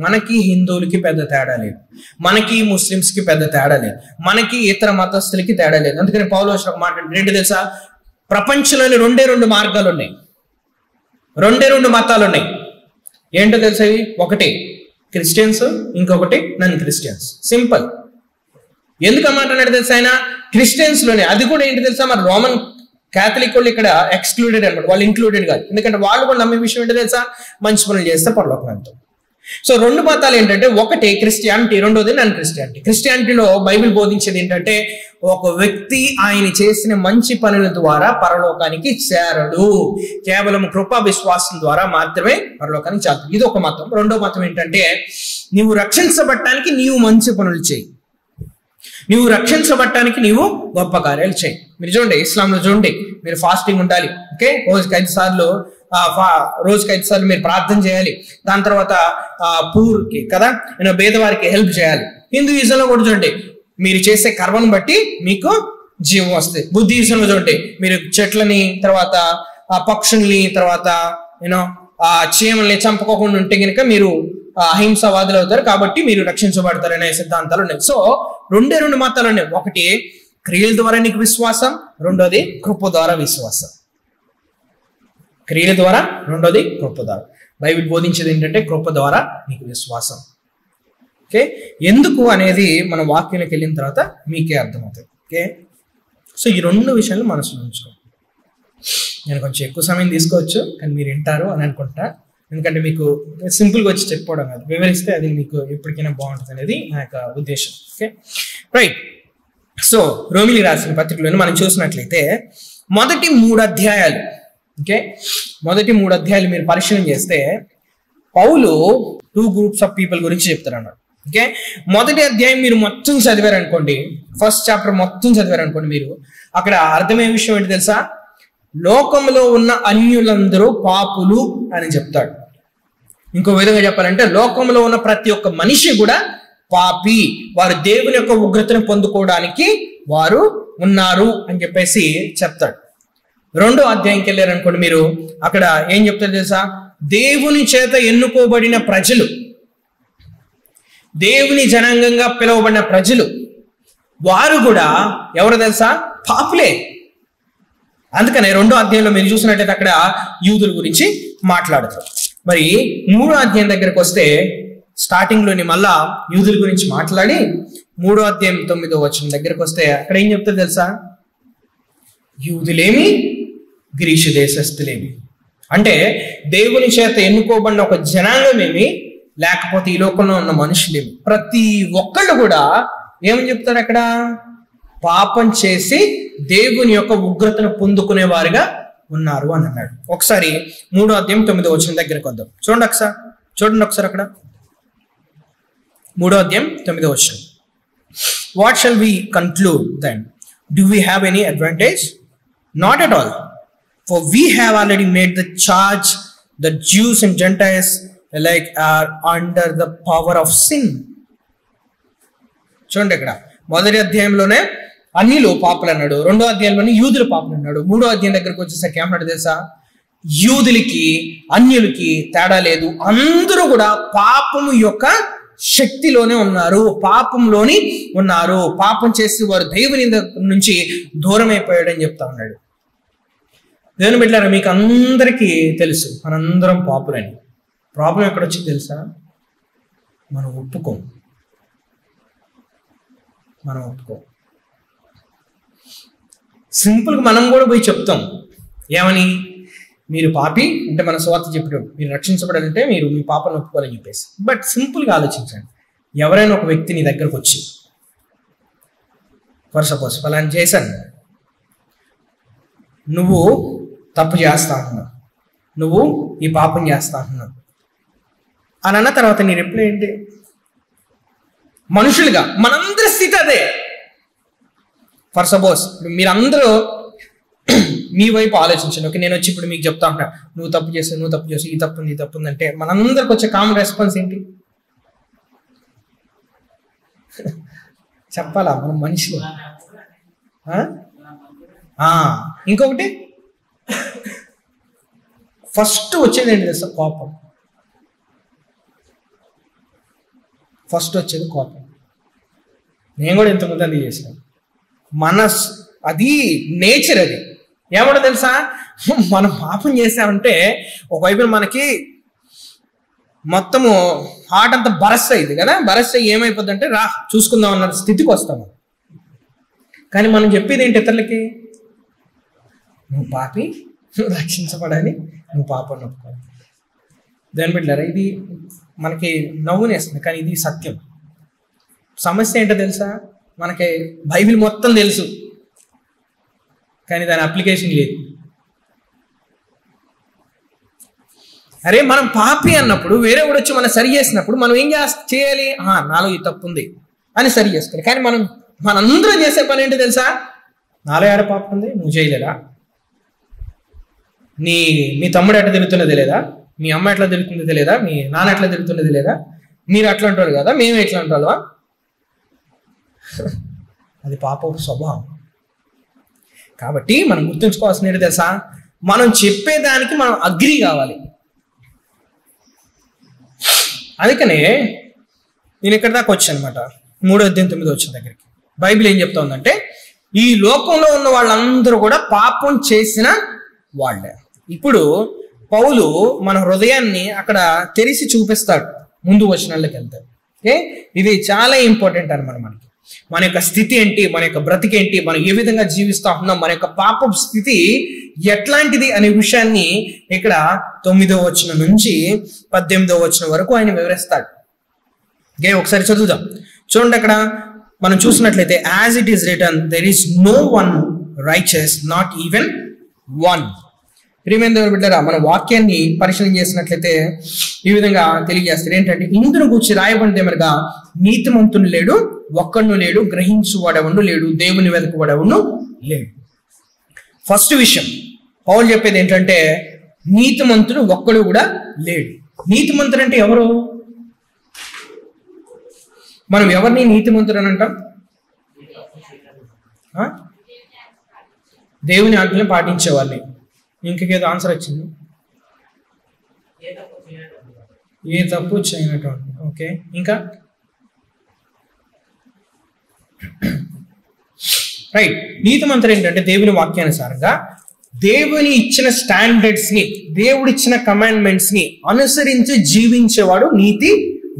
మనకి హిందువులకి పెద్ద తేడా లేదు, మనకి ముస్లిమ్స్కి పెద్ద తేడా లేదు, మనకి ఇతర మతస్థులకి తేడా లేదు. అందుకని పౌలు ఒక మాట ఏంటి తెలుసా? ప్రపంచంలోని 2 మార్గాలు ఉన్నాయి, 2 మతాలు ఉన్నాయి. ఏంటో తెలుసా? ఒకటి క్రిస్టియన్స్, ఇంకొకటి నాన్ క్రిస్టియన్స్. సింపుల్. ఎందుకు అన్నమాట అన్నాడు తెలుసా ఆయన? క్రిస్టియన్స్ లోనే అది కూడా ఏంటి తెలుసా, మరి రోమన్ క్యాథలిక్ వాళ్ళు ఇక్కడ ఎక్స్క్లూడెడ్ అనమాట, వాళ్ళు ఇంక్లూడెడ్ కాదు. ఎందుకంటే వాళ్ళు కూడా నమ్మే విషయం ఏంటో తెలుసా, మంచి పనులు చేస్తే పరలోకం వెళ్తాం. సో రెండు మతాలు ఏంటంటే, ఒకటి క్రిస్టియానిటీ, రెండోది నాన్ క్రిస్టియానిటీ. క్రిస్టియానిటీలో బైబిల్ బోధించేది ఏంటంటే, ఒక వ్యక్తి ఆయన చేసిన మంచి పనుల ద్వారా పరలోకానికి చేరడు, కేవలం కృపా విశ్వాసం ద్వారా మాత్రమే పరలోకానికి చేరదు. ఇది ఒక మతం. రెండో మతం ఏంటంటే, నీవు రక్షించబడటానికి నీవు మంచి పనులు చేయి, నీవు రక్షించబడటానికి నీవు గొప్ప కార్యాలు చేయి. మీరు చూడండి, ఇస్లాంలో చూడండి, మీరు ఫాస్టింగ్ ఉండాలి, ఓకే, రోజుకి 5 సార్లు మీరు ప్రార్థన చేయాలి. దాని తర్వాత పూర్కి కదా, పేదవారికి హెల్ప్ చేయాలి. హిందూయిజంలో కూడా చూడండి, మీరు చేసే కర్మను బట్టి మీకు జీవం వస్తుంది. బుద్ధిజంలో చూడండి, మీరు చెట్లని, తర్వాత పక్షుల్ని, తర్వాత చీమల్ని చంపుకోకుండా ఉంటే కనుక మీరు అహింసవాదులు అవుతారు, కాబట్టి మీరు రక్షించబడతారు అనే సిద్ధాంతాలు ఉన్నాయి. సో రెండు మతాలు ఉన్నాయి. ఒకటి క్రియల ద్వారా నీకు విశ్వాసం, రెండోది కృప ద్వారా విశ్వాసం. క్రియల ద్వారా, రెండోది కృప ద్వారా. బైబిల్ బోధించేది ఏంటంటే కృప ద్వారా నీకు విశ్వాసం. ఓకే, ఎందుకు అనేది మన వాక్యంలోకి వెళ్ళిన తర్వాత మీకే అర్థమవుతుంది. ఓకే, సో ఈ రెండు విషయాలు మనసులో ఉంచుకోండి. నేను కొంచెం ఎక్కువ సమయం తీసుకోవచ్చు, కానీ మీరు వింటారు అని అనుకుంటా. ఎందుకంటే మీకు సింపుల్గా వచ్చి చెప్పుకోవడం కాదు, వివరిస్తే అది మీకు ఎప్పటికైనా బాగుంటుంది అనేది నా యొక్క ఉద్దేశం. Okay, right. సో రోమిలికి రాసిన పత్రికలను మనం చూసినట్లయితే మొదటి 3 అధ్యాయాలు, ఓకే, మొదటి 3 అధ్యాయాలు మీరు పరిశీలన చేస్తే పౌలు 2 గ్రూప్స్ ఆఫ్ పీపుల్ గురించి చెప్తారు అన్నాడు. ఓకే, మొదటి అధ్యాయం మీరు మొత్తం చదివారనుకోండి, ఫస్ట్ చాప్టర్ మొత్తం చదివారనుకోండి, మీరు అక్కడ అర్థమయ్యే విషయం ఏంటి తెలుసా, లోకంలో ఉన్న అన్యులందరూ పాపులు అని చెప్తాడు. ఇంకో విధంగా చెప్పాలంటే, లోకంలో ఉన్న ప్రతి ఒక్క మనిషి కూడా పాపి, వారు దేవుని యొక్క ఉగ్రతను పొందుకోవడానికి వారు ఉన్నారు అని చెప్పేసి చెప్తాడు. 2వ అధ్యాయంకి వెళ్ళారనుకోండి మీరు, అక్కడ ఏం చెప్తారు తెలుసా, దేవుని చేత ఎన్నుకోబడిన ప్రజలు, దేవుని జనాంగంగా పిలువబడిన ప్రజలు, వారు కూడా ఎవరు తెలుసా, పాపులే. అందుకనే 2వ అధ్యాయంలో మీరు చూసినట్లయితే అక్కడ యూదుల గురించి మాట్లాడతారు. మరి 3వ అధ్యాయం దగ్గరకు వస్తే స్టార్టింగ్ లోని మళ్ళా యూదుల గురించి మాట్లాడి 3వ అధ్యాయం 9వ వచనం దగ్గరకు వస్తే అక్కడ ఏం చెప్తారు తెలుసా, యూదులేమి గ్రీసు దేశస్థులేమి, అంటే దేవుని చేత ఎన్నుకోబడిన ఒక జనాంగమేమి, లేకపోతే ఈ లోకంలో ఉన్న మనుషులేమి, ప్రతి ఒక్కళ్ళు కూడా ఏమని చెప్తారు అక్కడ, పాపం చేసి దేవుని యొక్క ఉగ్రతను పొందుకునే వారిగా ఉన్నారు అని అన్నాడు. ఒకసారి 3వ అధ్యాయం 9వ వచనం దగ్గరకు వద్దాం. చూడండి ఒకసారి అక్కడ 3వ అధ్యాయం 9వ వచనం. What shall we conclude then? Do we have any advantage? Not at all. For we have already made the charge that Jews and Gentiles alike are under the power of sin. చూడండి, ఇక్కడ మొదటి అధ్యాయంలోనే అన్యులు పాపులు అన్నాడు, 2వ అధ్యాయంలోనే యూదులు పాపులు అన్నాడు, 3వ అధ్యాయం దగ్గరకు వచ్చేసరికి ఏమన్నాడు తెలుసా, యూదులకి అన్యులకి తేడా లేదు, అందరూ కూడా పాపము యొక్క శక్తిలోనే ఉన్నారు, పాపంలోని ఉన్నారు, పాపం చేసి వారు దేవుని నుంచి దూరం అయిపోయాడు అని చెప్తా ఉన్నాడు. దేవుని బిడ్డలారా, మీకు అందరికీ తెలుసు మనందరం పాపులని. ప్రాబ్లం ఎక్కడ వచ్చింది తెలుసా, మనం ఒప్పుకోం. సింపుల్గా మనం కూడా పోయి చెప్తాం, ఏమని, మీరు పాపి అంటే మన స్వార్థ చెప్పడం, మీరు రక్షించబడాలంటే మీరు మీ పాపను ఒప్పుకోవాలని చెప్పేసి. బట్ సింపుల్గా ఆలోచించండి, ఎవరైనా ఒక వ్యక్తి నీ దగ్గరకు వచ్చి, ఫర్ సపోజ్ ఫలానా చేశాను, నువ్వు తప్పు చేస్తా అంటున్నావు, నువ్వు ఈ పాపం చేస్తా అంటున్నావు అని అన్న తర్వాత నీ రిప్లై ఏంటి? మనుషులుగా మనందరి స్థితి అదే. ఫర్ సపోజ్ మీరందరూ మీ వైపు ఆలోచించండి. ఓకే, నేను వచ్చి ఇప్పుడు మీకు చెప్తా ఉంటా, నువ్వు తప్పు చేస్తావు, ఈ తప్పు ఉంది అంటే మనందరికి వచ్చే కామన్ రెస్పాన్స్ ఏంటి? చెప్పాలా, మనం మనుషులు. ఇంకొకటి ఫస్ట్ వచ్చేది ఏంటి తెలుసా, కోపం. ఫస్ట్ వచ్చేది కోపం. నేను కూడా ఇంతకుముందు అది చేసాను. అది నేచర్. అది ఏమంటో తెలుసా, మనం పాపం చేసామంటే ఒకవైపు మనకి మొత్తము హార్ట్ అంతా బరస్ట్ అయింది కదా, బరస్ట్ అయ్యి ఏమైపోద్ది అంటే రా చూసుకుందాం అన్న స్థితికి వస్తాము. కానీ మనం చెప్పేది ఏంటి ఇతరులకి? నువ్వు పాపి, నువ్వు రక్షించబడాలి, నువ్వు పాపని ఒప్పుకోవాలి. దాన్ని పెట్టారా? ఇది మనకి నవ్వునేస్తుంది, కానీ ఇది సత్యం. సమస్య ఏంటో తెలుసా? మనకి బైబిల్ మొత్తం తెలుసు, కానీ దాని అప్లికేషన్ లేదు. అరే మనం పాపి అన్నప్పుడు వేరే కూడా వచ్చి మనం సరి చేసినప్పుడు మనం ఏం చేయాలి? నాలో ఈ తప్పు ఉంది అని సరి చేసుకోవాలి. కానీ మనందరం చేసే పని ఏంటో తెలుసా? నాలో ఏడ పాపం ఉంది, నువ్వు చేయలేదా? నీ తమ్ముడు ఎట్లా తిరుగుతున్నది లేదా? మీ అమ్మ ఎట్లా తిరుగుతున్నది లేదా? మీ నాన్న ఎట్లా తిరుగుతున్నది లేదా? మీరు అట్లా అంటారు కదా, మేము ఎట్లా అంటావా? అది పాప స్వభావం. కాబట్టి మనం గుర్తుంచుకోవాల్సిన ఏంటో తెలుసా? మనం చెప్పేదానికి మనం అగ్రి కావాలి. అందుకనే నేను ఇక్కడ దాకా వచ్చాను అనమాట, 3:9 దగ్గరికి. బైబిల్ ఏం చెప్తా ఉందంటే, ఈ లోకంలో ఉన్న వాళ్ళందరూ కూడా పాపం చేసిన వాళ్ళే. ఇప్పుడు పౌలు మన హృదయాన్ని అక్కడ తెరిచి చూపిస్తాడు ముందు వచనాల్లోకి వెళ్తాడు. ఓకే, ఇది చాలా ఇంపార్టెంట్ అనమాట. మనకి మన యొక్క స్థితి ఏంటి, మన యొక్క బ్రతికేంటి, మనం ఏ విధంగా జీవిస్తా ఉన్నాం, మన యొక్క పాప స్థితి ఎట్లాంటిది అనే విషయాన్ని ఇక్కడ 9వ వచనం నుంచి 18వ వచనం వరకు ఆయన వివరిస్తాడు. ఓకే, ఒకసారి చదువుదాం. చూడండి, అక్కడ మనం చూసినట్లయితే, as it is written, there is no one righteous, not even one. ప్రియమైన దేవుని బిడ్డలారా, మన వాక్యాన్ని పరిశీలన చేసినట్లయితే ఈ విధంగా తెలియజేస్తారు. ఏంటంటే, ఇందును గూర్చి రాయబడింది ఏమనగా, నీతిమంతుడు లేడు, ఒక్కడు లేడు, గ్రహించువాడెవడు లేడు, దేవుని వెతకువాడెవడు లేడు. ఫస్ట్ విషయం పౌలు చెప్పేది ఏంటంటే, నీతిమంతుడు ఒక్కడు కూడా లేడు. నీతిమంతుడు అంటే ఎవరు? మనం ఎవరిని నీతిమంతుడు అని అంటాం? దేవుని ఆజ్ఞలు పాటించే వాళ్ళని. ఇంకేదో ఆన్సర్ వచ్చింది, ఏ తప్పు చేయనటువంటి. ఓకే, ఇంకా రైట్. నీతిమంతుడు ఏంటంటే దేవుని వాక్యానుసారంగా దేవుని ఇచ్చిన స్టాండర్డ్స్ ని, దేవుడిచ్చిన కమాండ్మెంట్స్ ని అనుసరించి జీవించేవాడు నీతి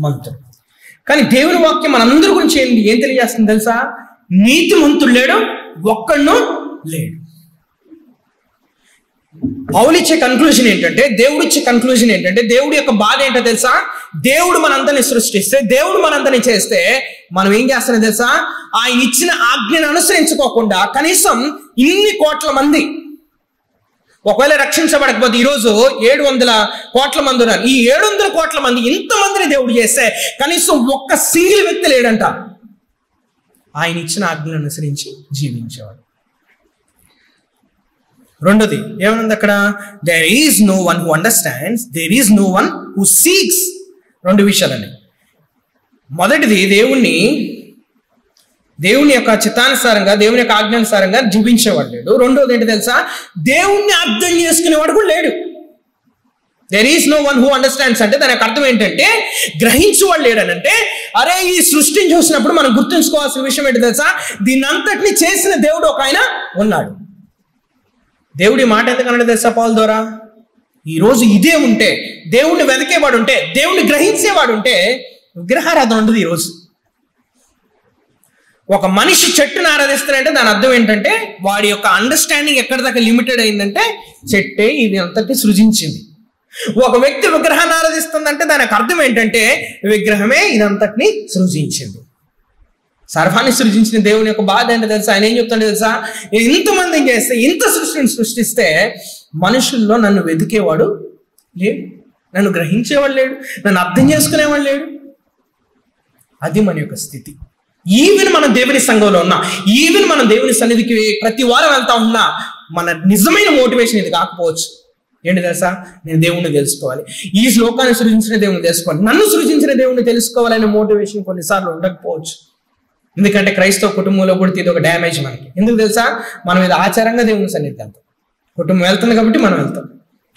మంతుడు. కానీ దేవుని వాక్యం మనందరి గురించి ఏం తెలియజేస్తుంది తెలుసా? నీతిమంతుడు లేడు, ఒక్కడు లేడు. పౌలిచ్చే కన్క్లూజన్ ఏంటంటే, దేవుడిచ్చే కన్క్లూజన్ ఏంటంటే, దేవుడి యొక్క బాధ ఏంటో తెలుసా? దేవుడు మనందరినీ సృష్టిస్తే, దేవుడు మనందరినీ చేస్తే, మనం ఏం చేస్తానో తెలుసా? ఆయన ఇచ్చిన ఆజ్ఞను అనుసరించుకోకుండా కనీసం ఇన్ని కోట్ల మంది ఒకవేళ రక్షించబడకపోతే ఈరోజు 700 కోట్ల మంది ఉన్నారు. ఈ 700 కోట్ల మంది ఇంతమందిని దేవుడు చేస్తే కనీసం ఒక్క సింగిల్ వ్యక్తి లేడంట ఆయన ఇచ్చిన ఆజ్ఞను అనుసరించి జీవించేవాడు. రెండోది ఏమనుంది అక్కడ? There is no one who understands, there is no one who seeks. రెండు విషయాలండి. మొదటిది దేవుని యొక్క చిత్తానుసారంగా, దేవుని యొక్క ఆజ్ఞానుసారంగా జీవించేవాడు లేడు. రెండోది ఏంటి తెలుసా? దేవుణ్ణి అర్థం చేసుకునేవాడు కూడా లేడు. There is no one who understands అంటే దానికి అర్థం ఏంటంటే, గ్రహించేవాడు లేడనంటే, అరే ఈ సృష్టిని చూసినప్పుడు మనం గుర్తుంచుకోవాల్సిన విషయం ఏంటి తెలుసా? దీన్ని అంతటిని చేసిన దేవుడు ఒక ఆయన ఉన్నాడు. దేవుడి మాట ఎందుకన్నాడు తెలుసా పౌలు ద్వారా? ఈరోజు ఇదే ఉంటే, దేవుణ్ణి వెతికేవాడు ఉంటే, దేవుణ్ణి గ్రహించేవాడు ఉంటే, విగ్రహారాధన ఉండదు. ఈరోజు ఒక మనిషి చెట్టును ఆరాధిస్తాడంటే దాని అర్థం ఏంటంటే, వాడి యొక్క అండర్స్టాండింగ్ ఎక్కడి దాకా లిమిటెడ్ అయిందంటే, చెట్టే ఇది అంతటి సృజించింది. ఒక వ్యక్తి విగ్రహాన్ని ఆరాధిస్తుందంటే దానికి అర్థం ఏంటంటే, విగ్రహమే ఇదంతటిని సృజించింది. సర్వాన్ని సృజించిన దేవుని యొక్క బాధ ఏంటో తెలుసా? ఆయన ఏం చెప్తాడో తెలుసా? ఇంతమందిని చేస్తే, ఇంత సృష్టిని సృష్టిస్తే, మనుషుల్లో నన్ను వెతికేవాడు లేడు, నన్ను గ్రహించేవాడు లేడు, నన్ను అర్థం చేసుకునేవాడు లేడు. అది మన యొక్క స్థితి. ఈవెన్ మనం దేవుని సంఘంలో ఉన్నా, ఈవెన్ మనం దేవుని సన్నిధికి ప్రతి వారం వెళ్తా ఉన్నా, మన నిజమైన మోటివేషన్ ఇది కాకపోవచ్చు. ఏంటి తెలుసా? నేను దేవుణ్ణి తెలుసుకోవాలి, ఈ శ్లోకాన్ని సృజించిన దేవుణ్ణి తెలుసుకోవాలి, నన్ను సృజించిన దేవుణ్ణి తెలుసుకోవాలనే మోటివేషన్ కొన్నిసార్లు ఉండకపోవచ్చు. ఎందుకంటే క్రైస్తవ కుటుంబంలో కూడా ఇది ఒక డ్యామేజ్ మనకి. ఎందుకు తెలుసా? మనం ఇది ఆచారంగా దేవుని సన్నిధికి వెళ్తాం, కుటుంబం వెళ్తుంది కాబట్టి మనం వెళ్తాం,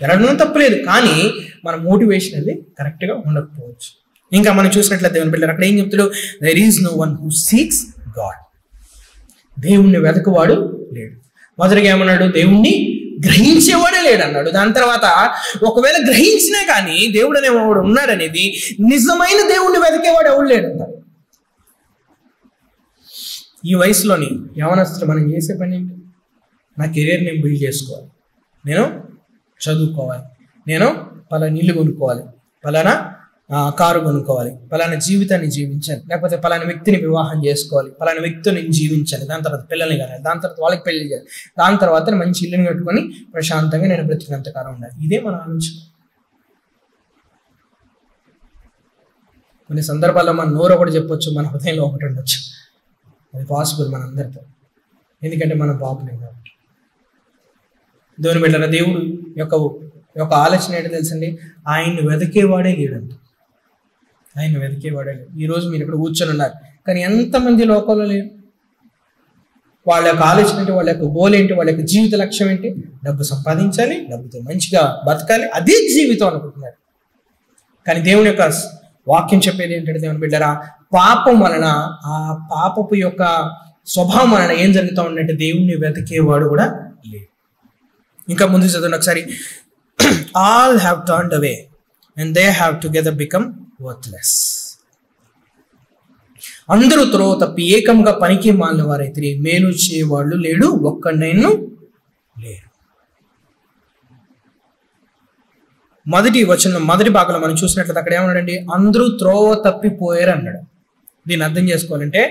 వెళ్ళడం తప్పలేదు, కానీ మన మోటివేషన్ అనేది కరెక్ట్గా ఉండకపోవచ్చు. ఇంకా మనం చూసినట్లయితే దేవుని బిడ్డలు అక్కడ ఏం చెప్తాడు? There is no one who seeks God. దేవుణ్ణి వెతకువాడు లేడు. మొదటిగా ఏమన్నాడు? దేవుణ్ణి గ్రహించేవాడే లేడన్నాడు. దాని తర్వాత ఒకవేళ గ్రహించినా కానీ దేవుడు అనేవాడు ఉన్నాడనేది, నిజమైన దేవుణ్ణి వెతికేవాడు ఎవడు లేడన్నారు. ఈ వయసులోని యవనస్తులు మనం చేసే పని ఏంటి? నా కెరీర్ నేను బిల్డ్ చేసుకోవాలి, నేను చదువుకోవాలి, నేను పలానా ఇల్లు కొనుక్కోవాలి, పలానా కారు కొనుక్కోవాలి, పలానా జీవితాన్ని జీవించాలి, లేకపోతే పలానా వ్యక్తిని వివాహం చేసుకోవాలి, పలానా వ్యక్తితో నేను జీవించాలి, దాని తర్వాత పిల్లల్ని కనాలి, దాని తర్వాత వాళ్ళకి పెళ్లి చేయాలి, దాని తర్వాత మంచి ఇల్లుని కట్టుకొని ప్రశాంతంగా నేను బ్రతికినంతకాలం ఉండాలి. ఇదే మన ఆలోచన. కొన్ని సందర్భాల్లో మన నోరు ఒకటి చెప్పొచ్చు, మన హృదయంలో ఒకటి ఉండొచ్చు. అది పాసిబుల్ మనందరితో, ఎందుకంటే మనం పాపులేం కాబట్టి. దేవుని బిడ్డలారా, దేవుడు యొక్క ఆలోచన ఏంటో తెలుసండి, ఆయన్ని వెతికేవాడే లేడంట. ఆయన వెతికేవాడే లేడు. ఈరోజు మీరు ఇక్కడ కూర్చొని ఉన్నారు, కానీ ఎంతమంది లోకంలో లేరు? వాళ్ళ యొక్క ఆలోచన ఏంటి, వాళ్ళ యొక్క గోల్ ఏంటి, వాళ్ళ యొక్క జీవిత లక్ష్యం ఏంటి? డబ్బు సంపాదించాలి, డబ్బుతో మంచిగా బతకాలి, అదే జీవితం అనుకుంటున్నారు. కానీ దేవుని యొక్క వాక్యం చెప్పేది ఏంటంటే, దేవుని బిడ్డరా, పాపం వలన, ఆ పాపపు యొక్క స్వభావం వలన ఏం జరుగుతూ ఉందంటే దేవుణ్ణి వెతికేవాడు కూడా లేడు. ఇంకా ముందు చదవండి ఒకసారి. All have turned away and they have together become worthless. అందరూ త్రోవ తప్పి ఏకంగా పనికి మాలిన వారైతే మేలు చేయవాళ్ళు లేడు, ఒక్కడైనా లేరు. మొదటి వచనం మొదటి భాగంలో మనం చూసినట్లయితే అక్కడ ఏమన్నాడండి, అందరూ త్రోవ తప్పిపోయారు అన్నాడు. దీన్ని అర్థం చేసుకోవాలంటే,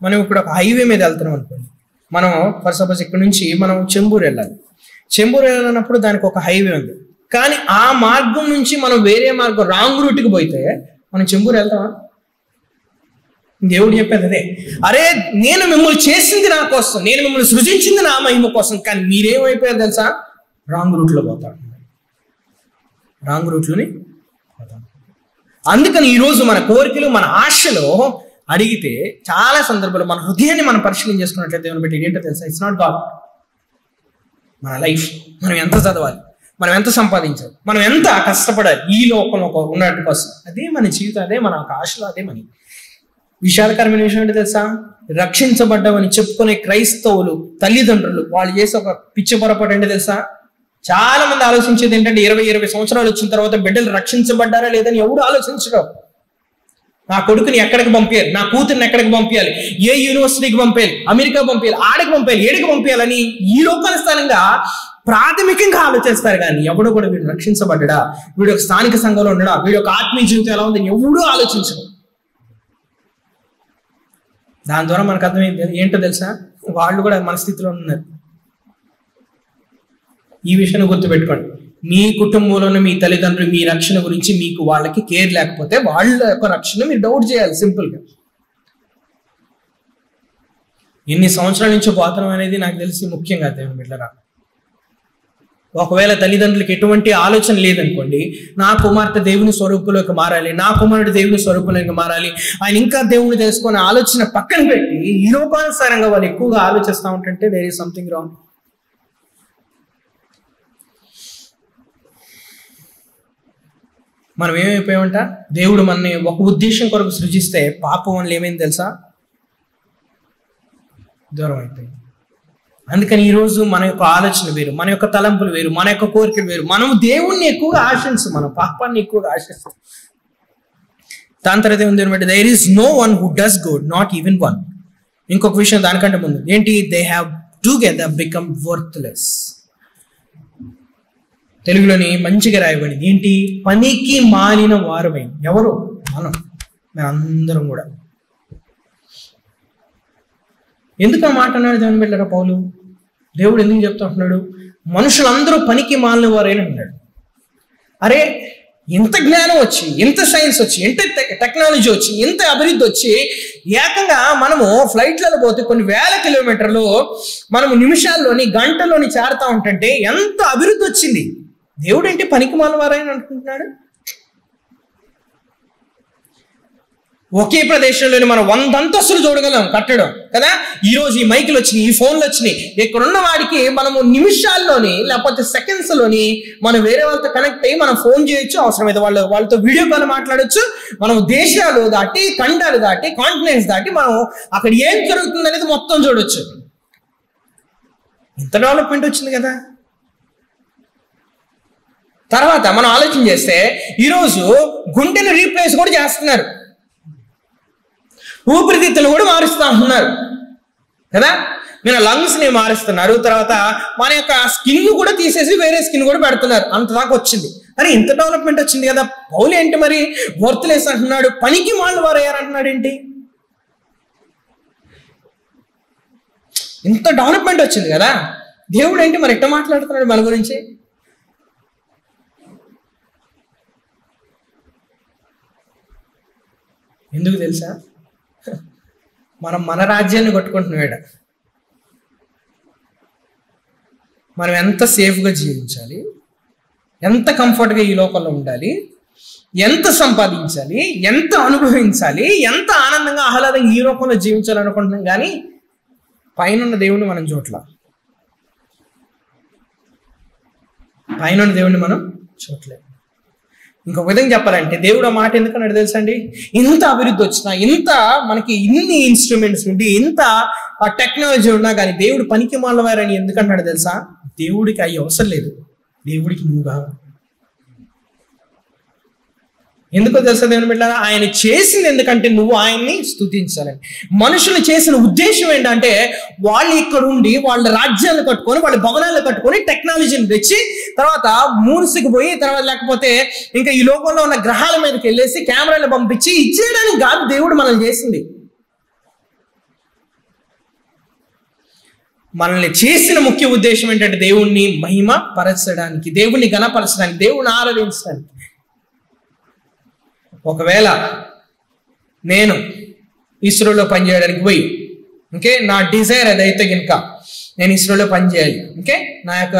మనం ఇప్పుడు ఒక హైవే మీద వెళ్తున్నాం అనుకోండి. మనం ఫర్ సపోజ్ ఇక్కడ నుంచి మనం చెంబూరు వెళ్ళాలి. చెంబూరు వెళ్ళినప్పుడు దానికి ఒక హైవే ఉంది, కానీ ఆ మార్గం నుంచి మనం వేరే మార్గం రాంగ్ రూట్కి పోతే మనం చెంబూరు వెళ్తామా? దేవుడు చెప్పేది అదే, అరే నేను మిమ్మల్ని చేసింది నా కోసం, నేను మిమ్మల్ని సృజించింది నా మహిమ కోసం, కానీ మీరేమైపోయారు తెలుసా? రాంగ్ రూట్లో పోతాడు, రాంగ్ రూట్లోని పోతాం. అందుకని ఈరోజు మన కోరికలు, మన ఆశలు అడిగితే చాలా సందర్భాలు మన హృదయాన్ని మనం పరిశీలన చేసుకున్నట్లయితే దేవుని బట్టి ఏంటో తెలుసా? It's not God. మన లైఫ్, మనం ఎంత చదవాలి, మనం ఎంత సంపాదించాలి, మనం ఎంత కష్టపడాలి ఈ లోకంలో ఉన్నట్టు కోసం, అదే మన జీవితం, అదే మన ఆశలు, అదే మన విశాలకరమైన విషయం ఏంటో తెలుసా? రక్షించబడ్డామని చెప్పుకునే క్రైస్తవులు తల్లిదండ్రులు వాళ్ళు చేసే ఒక పిచ్చి పొరపాటు ఏంటో తెలుసా? చాలా మంది ఆలోచించేది ఏంటంటే 20 సంవత్సరాలు వచ్చిన తర్వాత బిడ్డలు రక్షించబడ్డారా లేదని ఎవడు ఆలోచించడం. నా కొడుకుని ఎక్కడికి పంపించాలి, నా కూతుర్ని ఎక్కడికి పంపించాలి, ఏ యూనివర్సిటీకి పంపించాలి, అమెరికా పంపించాలి, ఆడికి పంపించాలి, ఏడికి పంపించాలని ఈ లోకానుసారంగా ప్రాథమికంగా ఆలోచిస్తారు. కానీ ఎవడు కూడా వీడు రక్షించబడ్డా, వీడు ఒక స్థానిక సంఘంలో ఉండడా, వీడు ఒక ఆత్మీయ జీవితం ఎలా ఉందని ఎవడూ ఆలోచించడం. దాని ద్వారా మనకు అర్థమైంది ఏంటో తెలుసా? వాళ్ళు కూడా మన స్థితిలో ఉన్నారు. ఈ విషయాన్ని గుర్తుపెట్టుకోండి. మీ కుటుంబంలోనే మీ తల్లిదండ్రులు మీ రక్షణ గురించి మీకు వాళ్ళకి కేర్ లేకపోతే వాళ్ళ యొక్క రక్షణ మీరు డౌట్ చేయాలి సింపుల్గా. ఎన్ని సంవత్సరాల నుంచి పోతనం అనేది నాకు తెలిసి ముఖ్యంగా దేవుని బిడ్డలారా. ఒకవేళ తల్లిదండ్రులకి ఎటువంటి ఆలోచన లేదనుకోండి, నా కుమార్తె దేవుని స్వరూపంలోకి మారాలి, నా కుమారుడు దేవుని స్వరూపంలోకి మారాలి, ఆయన ఇంకా దేవుని తెలుసుకునే ఆలోచన పక్కన పెట్టి ఈ లోకానుసారంగా వాళ్ళు ఎక్కువగా ఆలోచిస్తూ ఉంటుంటే దేర్ ఈస్ సంథింగ్ రాంగ్. మనం ఏమైపోయామంట? దేవుడు మనని ఒక ఉద్దేశం కొరకు సృజిస్తే పాపం వల్ల ఏమైంది తెలుసా? దూరం అయిపోయింది. అందుకని ఈరోజు మన యొక్క ఆలోచన వేరు, మన యొక్క తలంపులు వేరు, మన యొక్క కోరికలు వేరు. మనం దేవుణ్ణి ఎక్కువగా ఆశిస్తాం, మనం పాపాన్ని ఎక్కువగా ఆశిస్తాం. దాని తర్వాత ఏముంది అనమాట? There is no one who does good, not even one. ఇంకొక విషయం దానికంటే ముందు ఏంటి? They have together become worthless. తెలుగులోని మంచిగా రాయబడింది ఏంటి? పనికి మాలిన వారమై. ఎవరు? మనం అందరం కూడా. ఎందుకు ఆ మాట అన్నాడు దేవుని బిడ్డలారా పౌలు? దేవుడు ఎందుకు చెప్తా ఉంటున్నాడు? మనుషులందరూ పనికి మాలిన వారైనా అన్నాడు. అరే ఎంత జ్ఞానం వచ్చి, ఎంత సైన్స్ వచ్చి, ఎంత టెక్నాలజీ వచ్చి, ఎంత అభివృద్ధి వచ్చి, ఏకంగా మనము ఫ్లైట్లలో పోతే కొన్ని వేల కిలోమీటర్లు మనము నిమిషాల్లోని గంటల్లోని చేరుతా ఉంటుంటే ఎంత అభివృద్ధి వచ్చింది. దేవుడు ఏంటి పనికి మాలిన వారైనా అనుకుంటున్నాడు? ఒకే ప్రదేశంలోని మనం 100 అంతస్తులు చూడగలం కట్టడం కదా. ఈరోజు ఈ మైకులు వచ్చినాయి, ఈ ఫోన్లు వచ్చినాయి. ఇక్కడున్న వాడికి మనము నిమిషాల్లోని లేకపోతే సెకండ్స్ లోని మనం వేరే వాళ్ళతో కనెక్ట్ అయ్యి మనం ఫోన్ చేయొచ్చు, అవసరమైతే వాళ్ళతో వీడియో కాల్ మాట్లాడొచ్చు. మనం దేశాలు దాటి, ఖండాలు దాటి, కాంటినెంట్స్ దాటి మనం అక్కడ ఏం జరుగుతుంది అనేది మొత్తం చూడొచ్చు. ఇంత డెవలప్మెంట్ వచ్చింది కదా. తర్వాత మనం ఆలోచన చేస్తే ఈరోజు గుండెను రీప్లేస్ కూడా చేస్తున్నారు, ఊపిరితిత్తులు కూడా మారుస్తూ ఉంటున్నారు కదా. మన లంగ్స్ ని మారుస్తున్నారు, తర్వాత మన యొక్క స్కిన్ కూడా తీసేసి వేరే స్కిన్ కూడా పెడుతున్నారు. అంత దాకా వచ్చింది. అరే ఇంత డెవలప్మెంట్ వచ్చింది కదా, పౌలు ఏంటి మరి వర్త్లెస్ అంటున్నాడు, పనికి మాళ్ళు వారు అయ్యారంటున్నాడు ఏంటి? ఇంత డెవలప్మెంట్ వచ్చింది కదా, దేవుడు ఏంటి మరి ఎట్ట మాట్లాడుతున్నాడు మన గురించి? ఎందుకు తెలుసా? మనం మన రాజ్యాన్ని కొట్టుకుంటున్నాడు. మనం ఎంత సేఫ్గా జీవించాలి, ఎంత కంఫర్ట్గా ఈ లోకంలో ఉండాలి, ఎంత సంపాదించాలి, ఎంత అనుభవించాలి, ఎంత ఆనందంగా ఆహ్లాదంగా ఈ లోకంలో జీవించాలనుకుంటున్నాం. కానీ పైన దేవుణ్ణి మనం చూడట్లా, పైన దేవుణ్ణి మనం చూడలేదు. ఇంకొక విధంగా చెప్పాలంటే దేవుడు ఆ మాట ఎందుకన్నాడు తెలుసా అండి? ఇంత అభివృద్ధి వచ్చినా, ఇంత మనకి ఇన్ని ఇన్స్ట్రుమెంట్స్ ఉండి, ఇంత టెక్నాలజీ ఉన్నా కానీ దేవుడు పనికి మాలవారని ఎందుకన్నాడు తెలుసా? దేవుడికి అవి అవసరం లేదు, దేవుడికి నువ్వు కావాలి. ఎందుకో తెలుసా దేవుని బిడ్డలారా? ఆయన చేసింది ఎందుకంటే నువ్వు ఆయన్ని స్తుతించాలని. మనుషులు చేసిన ఉద్దేశం ఏంటంటే వాళ్ళు ఇక్కడ ఉండి వాళ్ళ రాజ్యాలు కట్టుకొని, వాళ్ళ భవనాలు కట్టుకొని, టెక్నాలజీని తెచ్చి తర్వాత మూన్స్కి పోయి, తర్వాత లేకపోతే ఇంకా ఈ లోకంలో ఉన్న గ్రహాల మీదకి వెళ్ళేసి కెమెరాలు పంపించి ఇచ్చేయడానికి కాదు దేవుడు మనల్ని చేసింది. మనల్ని చేసిన ముఖ్య ఉద్దేశం ఏంటంటే దేవుణ్ణి మహిమ పరచడానికి, దేవుణ్ణి ఘనపరచడానికి, దేవుణ్ణి ఆరాధించడానికి. ఒకవేళ నేను ఇస్రోలో పనిచేయడానికి పోయి, ఓకే, నా డిజైర్ అదైతే కనుక నేను ఇస్రోలో పనిచేయాలి, ఓకే, నా యొక్క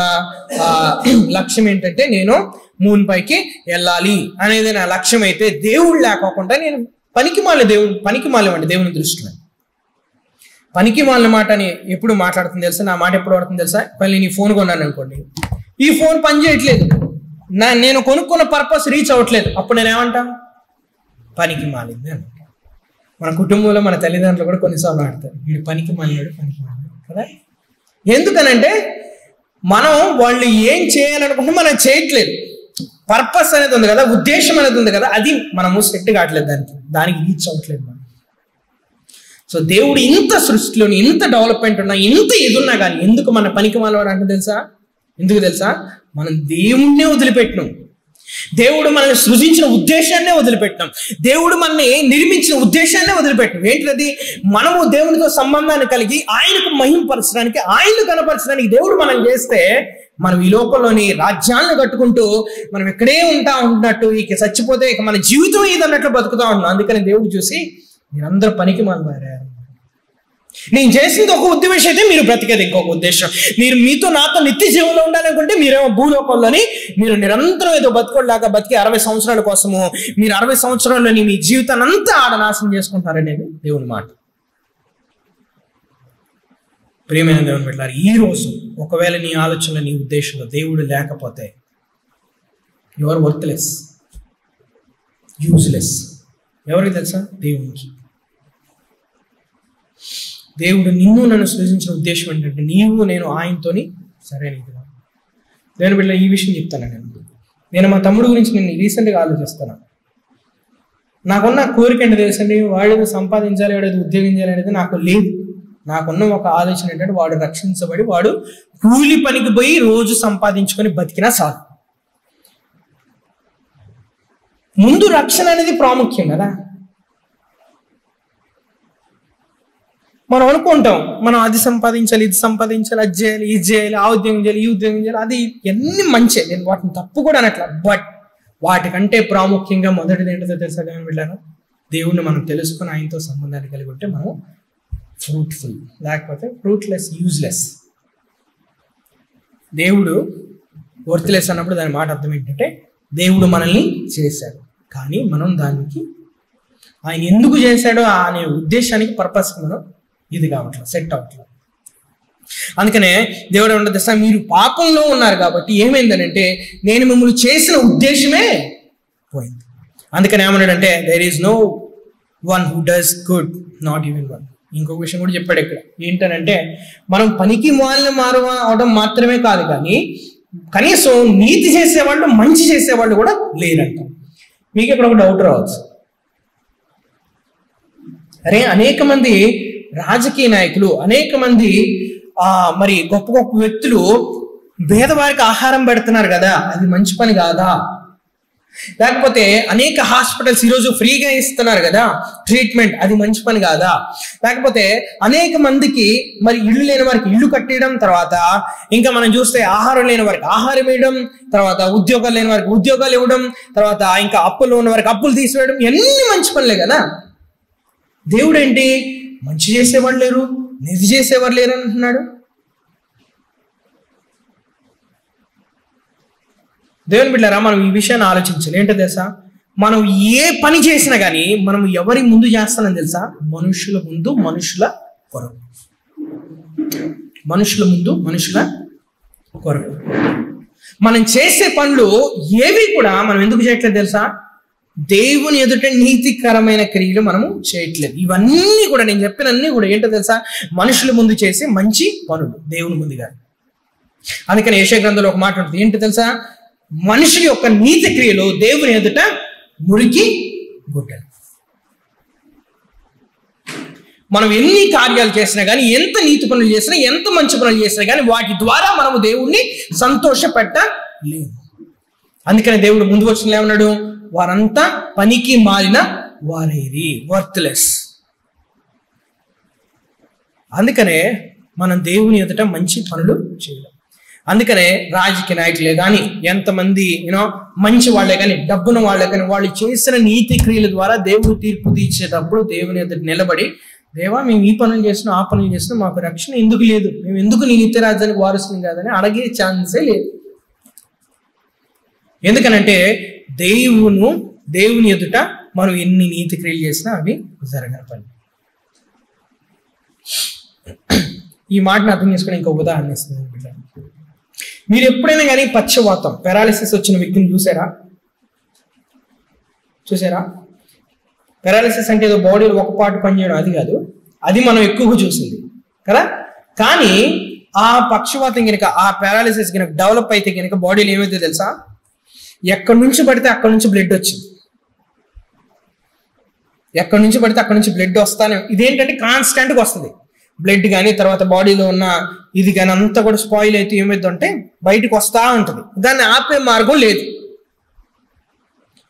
లక్ష్యం ఏంటంటే నేను మూన్ పైకి వెళ్ళాలి అనేది నా లక్ష్యం అయితే, దేవుడు లేకోకుండా నేను పనికి మాలేమండి దేవుని దృష్టిలో. పనికి మాలిన మాట అని ఎప్పుడు మాట్లాడుతుంది తెలుసా? నా మాట ఎప్పుడు పడుతుంది తెలుసా? మళ్ళీ నీ ఫోన్ కొన్నాను అనుకోండి, ఈ ఫోన్ పని చేయట్లేదు, నేను కొనుక్కున్న పర్పస్ రీచ్ అవ్వట్లేదు, అప్పుడు నేను ఏమంటా? పనికి మాలింది అని. మన కుటుంబంలో మన తల్లిదండ్రులు కూడా కొన్నిసార్లు ఆడతారు, వీడు పనికి మాలినాడు, పనికి మాలినాడు కదా. ఎందుకనంటే మనం వాళ్ళు ఏం చేయాలనుకుంటే మనం చేయట్లేదు. పర్పస్ అనేది ఉంది కదా, ఉద్దేశం అనేది ఉంది కదా, అది మనము సెట్ కావట్లేదు, దానికి రీచ్ అవ్వట్లేదు మనం. సో దేవుడు ఇంత సృష్టిలోని ఇంత డెవలప్మెంట్ ఉన్నా, ఇంత ఎదున్నా కానీ ఎందుకు మన పనికి మాలవాడు అంటే తెలుసా? ఎందుకు తెలుసా? మనం దేవుణ్ణే వదిలిపెట్టినాం, దేవుడు మనల్ని సృజించిన ఉద్దేశాన్నే వదిలిపెట్టినాం, దేవుడు మనల్ని నిర్మించిన ఉద్దేశాన్నే వదిలిపెట్టినాం. ఏంటది? మనము దేవునితో సంబంధాన్ని కలిగి ఆయనకు మహిమపరచడానికి, ఆయనను కనపరచడానికి దేవుడు మనం చేస్తే, మనం ఈ లోకంలోని రాజ్యాలను కట్టుకుంటూ మనం ఇక్కడే ఉంటున్నట్టు, ఇక చచ్చిపోతే ఇక మన జీవితం ఏదన్నట్లు బతుకుతా ఉన్నాం. అందుకని దేవుడు చూసి మీరందరూ పనికి మారారు, నేను చేసింది ఒక ఉద్దేశం అయితే మీరు బ్రతికేది ఇంకొక ఉద్దేశం, మీతో నాతో నిత్య జీవంలో ఉండాలనుకుంటే మీరేమో భూలోకంలోని మీరు నిరంతరం ఏదో బతుకోలాగా బతికి 60 సంవత్సరాల కోసము మీరు 60 సంవత్సరాల్లోని మీ జీవితాన్ని అంతా ఆడనాశనం చేసుకుంటారనేది దేవుని మాట. ప్రియమైన దేవుని బిడ్డలారా, ఈ రోజు ఒకవేళ నీ ఆలోచనలో, నీ ఉద్దేశంలో దేవుడు లేకపోతే యు ఆర్ వర్త్లెస్, యూజ్లెస్. ఎవరికి తెలుసా? దేవునికి. దేవుడు నిన్ను నన్ను సృజించిన ఉద్దేశం ఏంటంటే నీవు నేను ఆయనతోని సరైన ఇదిగా. దేవుని బిడ్డ ఈ విషయం చెప్తాను. నేను మా తమ్ముడు గురించి నేను రీసెంట్గా ఆలోచిస్తాను. నాకున్న కోరిక ఏంటో తెలుసండి, వాడు సంపాదించాలి, వాడు ఉద్యోగం చేయాలి అనేది నాకు లేదు. నాకున్న ఒక ఆలోచన ఏంటంటే వాడు రక్షించబడి వాడు కూలి పనికి పోయి రోజు సంపాదించుకొని బతికినా చాలు. ముందు రక్షణ అనేది ప్రాముఖ్యం కదా. మనం అనుకుంటాం మనం అది సంపాదించాలి, ఇది సంపాదించాలి, అది చేయాలి, ఇది చేయాలి, ఆ ఉద్యోగం చేయాలి, ఈ ఉద్యోగం చేయాలి, అది ఎన్ని మంచి, నేను వాటిని తప్పు కూడా అనట్లా. బట్ వాటికంటే ప్రాముఖ్యంగా మొదటిది ఏంటో తెలుసా బిడ్డలారా? దేవుణ్ణి మనం తెలుసుకుని ఆయనతో సంబంధాన్ని కలిగి ఉంటే మనం ఫ్రూట్ఫుల్, లేకపోతే ఫ్రూట్లెస్, యూజ్లెస్. దేవుడు వర్త్లెస్ అన్నప్పుడు దాని మాట అర్థం ఏంటంటే దేవుడు మనల్ని చేశాడు, కానీ మనం దానికి ఆయన ఎందుకు చేశాడో అనే ఉద్దేశానికి, పర్పస్ మనం ఇది కావట్లేదు, సెట్ అవ్వట్లేదు. అందుకనే దేవుడు ఏమంటే తెలుసా? మీరు పాపంలో ఉన్నారు కాబట్టి ఏమైందనంటే నేను మిమ్మల్ని చేసిన ఉద్దేశమే పోయింది. అందుకని ఏమన్నాడంటే there is no one who does good, not even one. ఇంకొక విషయం కూడా చెప్పాడు ఇక్కడ. ఏంటనంటే మనం పనికి మాలిన అవడం మాత్రమే కాదు, కానీ కనీసం నీతి చేసేవాళ్ళు, మంచి చేసేవాళ్ళు కూడా లేరంట. మీకు ఇక్కడ ఒక డౌట్ రావచ్చు, అరే అనేక మంది రాజకీయ నాయకులు, అనేక మంది మరి గొప్ప గొప్ప వ్యక్తులు పేదవారికి ఆహారం పెడుతున్నారు కదా, అది మంచి పని కాదా? లేకపోతే అనేక హాస్పిటల్స్ ఈరోజు ఫ్రీగా ఇస్తున్నారు కదా ట్రీట్మెంట్, అది మంచి పని కాదా? లేకపోతే అనేక మందికి మరి ఇల్లు లేని వారికి ఇల్లు కట్టేయడం, తర్వాత ఇంకా మనం చూస్తే ఆహారం లేని వారికి ఆహారం వేయడం, తర్వాత ఉద్యోగాలు లేని వారికి ఉద్యోగాలు ఇవ్వడం, తర్వాత ఇంకా అప్పులు ఉన్న వారికి అప్పులు తీసివేయడం, ఎన్ని మంచి పనులే కదా. దేవుడు ఏంటి మంచి చేసేవాళ్ళు లేరు, నిధి చేసేవారు లేరు అంటున్నాడు. దేవుని బిడ్డలారా, మనం ఈ విషయాన్ని ఆలోచించాలి. ఏంటో తెలుసా, మనం ఏ పని చేసినా కానీ మనం ఎవరి ముందు చేస్తానని తెలుసా? మనుషుల ముందు, మనుషుల కొరకు. మనుషుల ముందు, మనుషుల కొరకు. మనం చేసే పనులు ఏవి కూడా మనం ఎందుకు చేయట్లేదు తెలుసా? దేవుని ఎదుట నీతికరమైన క్రియలు మనము చేయట్లేదు. ఇవన్నీ కూడా నేను చెప్పినన్నీ కూడా ఏంటో తెలుసా? మనుషుల ముందు చేసే మంచి పనులు, దేవుని ముందుగా. అందుకని యెషయా గ్రంథంలో ఒక మాట ఉంటుంది, ఏంటో తెలుసా? మనుషుల యొక్క నీతి క్రియలు దేవుని ఎదుట మురికి గుడ్డలు. మనం ఎన్ని కార్యాలు చేసినా కానీ, ఎంత నీతి పనులు చేసినా, ఎంత మంచి పనులు చేసినా కానీ వాటి ద్వారా మనము దేవుణ్ణి సంతోషపెట్టలేము. అందుకని దేవుడు ముందు వచ్చిన ఏమన్నాడు? వారంతా పనికి మారిన వారైరి, వర్త్లెస్. అందుకనే మనం దేవుని ఎదుట మంచి పనులు చేయలేం. అందుకనే రాజకీయ నాయకులే కానీ, ఎంతమంది మంచి వాళ్ళే కానీ, డబ్బున వాళ్ళే కానీ, వాళ్ళు చేసిన నీతి క్రియల ద్వారా దేవుడు తీర్పు తీర్చేటప్పుడు దేవుని ఎదుట నిలబడి, దేవా మేము ఈ పనులు చేసినా, ఆ పనులు చేసినా, మాకు రక్షణ ఎందుకు లేదు, మేము ఎందుకు నీ నిత్య రాజ్యానికి వారసుని కాదని అడిగే ఛాన్సే లేదు. ఎందుకనంటే దేవుని ఎదుట మనం ఎన్ని నీతి క్రియలు చేసినా అవి జరగని పని. ఈ మాటను అర్థం చేసుకుని ఇంకొక ఉదాహరణ ఇస్తుంది. మీరు ఎప్పుడైనా కానీ పక్షవాతం, పారాలిసిస్ వచ్చిన వ్యక్తిని చూసారా? పారాలిసిస్ అంటే ఏదో బాడీలో ఒక పార్ట్ పనిచేయడం అది కాదు, అది మనం ఎక్కువగా చూసింది కదా. కానీ ఆ పక్షవాతం కనుక, ఆ పారాలిసిస్ కనుక డెవలప్ అయితే కనుక బాడీలో ఏమైతే తెలుసా? ఎక్కడి నుంచి పడితే అక్కడి నుంచి బ్లడ్ వచ్చింది, ఎక్కడి నుంచి పడితే అక్కడి నుంచి బ్లడ్ వస్తానే. ఇదేంటంటే కాన్స్టెంట్గా వస్తుంది బ్లడ్ కానీ, తర్వాత బాడీలో ఉన్న ఇది కానీ అంతా కూడా స్పాయిల్ అయితే ఏమైందంటే బయటకు వస్తూ ఉంటుంది. దాన్ని ఆపే మార్గం లేదు.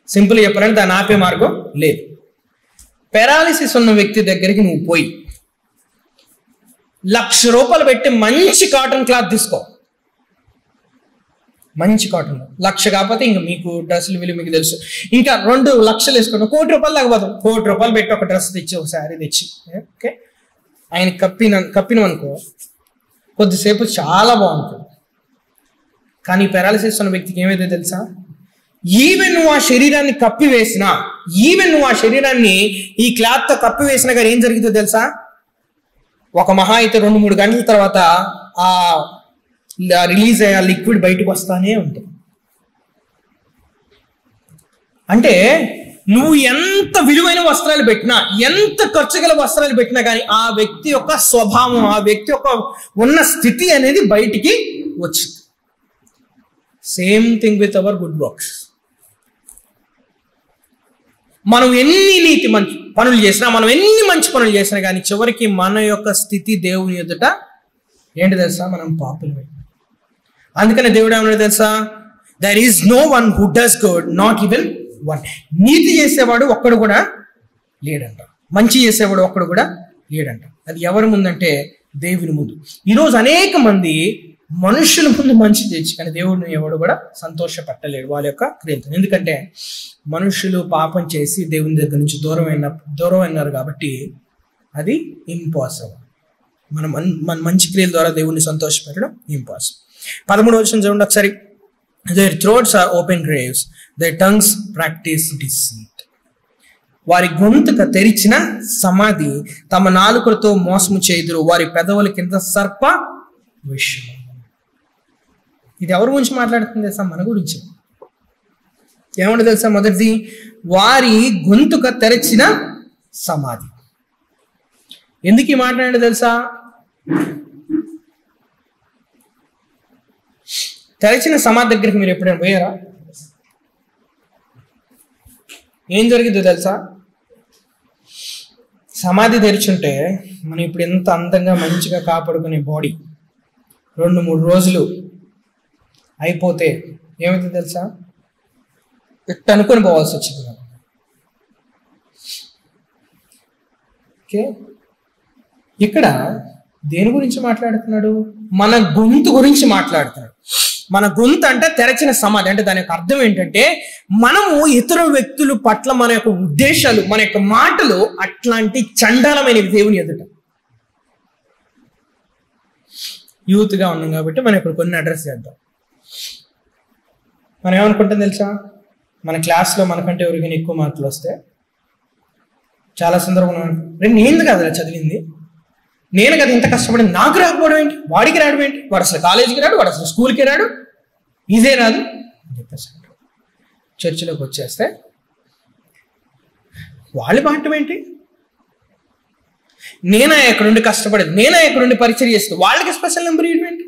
సింపుల్ చెప్పాలంటే దాన్ని ఆపే మార్గం లేదు. పారాలిసిస్ ఉన్న వ్యక్తి దగ్గరికి నువ్వు పోయి 1,00,000 రూపాయలు పెట్టి మంచి కాటన్ క్లాత్ తీసుకో, మంచి కాటన్. 1,00,000 కాకపోతే ఇంకా మీకు డ్రెస్సులు విలువ మీకు తెలుసు, ఇంకా 2 లక్షలు వేసుకోండి, 1 కోటి రూపాయలు తగ్గబోతాం. 1 కోటి రూపాయలు పెట్టి ఒక డ్రెస్ తెచ్చి, ఒక శారీ తెచ్చి, ఓకే, ఆయన కప్పినమనుకో కొద్దిసేపు చాలా బాగుంటుంది. కానీ పారాలిసిస్ ఉన్న వ్యక్తికి ఏమైతే తెలుసా? ఈవెన్ నువ్వు ఆ శరీరాన్ని కప్పివేసినా, ఈ క్లాత్తో కప్పివేసినా కానీ ఏం జరుగుతుందో తెలుసా? ఒక మహా అయితే 2-3 గంటల తర్వాత ఆ రిలీజ్ అయ్యే లిక్విడ్ బయటకు వస్తానే ఉంటుంది. అంటే నువ్వు ఎంత విలువైన వస్త్రాలు పెట్టినా, ఎంత ఖర్చు గల వస్త్రాలు పెట్టినా కానీ ఆ వ్యక్తి యొక్క స్వభావం, ఆ వ్యక్తి యొక్క ఉన్న స్థితి అనేది బయటికి వచ్చింది. Same thing with our good works. మనం ఎన్ని పనులు చేసినా, మనం ఎన్ని మంచి పనులు చేసినా కానీ చివరికి మన యొక్క స్థితి దేవుని ఎదుట ఏంటి తెలుసా? మనం పాపులమే. అందుకనే దేవుడు ఏమన్నా తెలుసా? There is no one who does good, not even one. నీతి చేసేవాడు ఒక్కడు కూడా లేడంట, మంచి చేసేవాడు ఒక్కడు కూడా లేడంట. అది ఎవరి ముందంటే దేవుని ముందు. ఈరోజు అనేక మంది మనుషుల ముందు మంచి చేసి కానీ దేవుడిని ఎవడు కూడా సంతోషపెట్టలేడు వాళ్ళ యొక్క క్రియలతో. ఎందుకంటే మనుషులు పాపం చేసి దేవుని దగ్గర నుంచి దూరం అయినారు కాబట్టి అది ఇంపాసిబుల్. మన మంచి క్రియల ద్వారా దేవుణ్ణి సంతోషపెట్టడం ఇంపాసిబుల్. 13వ వచనం చూడండి ఒకసారి. Their throats are open graves, their tongues practice deceit. వారి గొంతుక తెరిచిన సమాధి, తమ నాలుకలతో మోసము చేయుదురు, వారి పెదవుల కింద సర్ప విషం. ఇది ఎవరి గురించి మాట్లాడుతుంది తెలుసా? మన గురించి. ఏమంటే తెలుసా? మొదటిది, వారి గొంతుక తెరిచిన సమాధి. ఎందుకు ఈ మాట్లాడే తెలుసా? తెరిచిన సమాధి దగ్గరికి మీరు ఎప్పుడైనా పోయారా? ఏం జరిగిందో తెలుసా? సమాధి తెరిచుంటే మనం ఇప్పుడు ఎంత అందంగా మంచిగా కాపాడుకునే బాడీ 2-3 రోజులు అయిపోతే ఏమైతే తెలుసా? ఇట్ట అనుకొని పోవాల్సి వచ్చింది. ఓకే, ఇక్కడ దేని గురించి మాట్లాడుతున్నాడు? మన గొంతు గురించి మాట్లాడుతున్నాడు. మన గొంతు అంటే తెరచిన సమాధి. అంటే దాని యొక్క అర్థం ఏంటంటే మనము ఇతర వ్యక్తుల పట్ల మన యొక్క ఉద్దేశాలు, మన యొక్క మాటలు అట్లాంటి చండాలమైనవి దేవుని ఎదుట. యూత్గా ఉన్నాం కాబట్టి మనం ఇప్పుడు కొన్ని అడ్రస్ చేద్దాం. మనం ఏమనుకుంటాం తెలుసా? మన క్లాస్లో మనకంటే ఎవరికైనా ఎక్కువ మార్కులు వస్తే చాలా సందర్భంలో నేను కదా చదివింది, నేను కదా ఇంత కష్టపడింది, నాకు రాకపోవడం ఏంటి, వాడికి రావడం ఏంటి, వాడు అసలు కాలేజీకి రాడు, వాడు అసలు స్కూల్కి రాడు, ఇదే రాదు అని చెప్పేసి చర్చిలోకి వచ్చేస్తే వాళ్ళు మాటం ఏంటి? నేనా ఎక్కడుండి కష్టపడేది, నేనా ఎక్కడుండి పరిచయం చేస్తే వాళ్ళకి స్పెషల్ నెంబర్ ఏంటి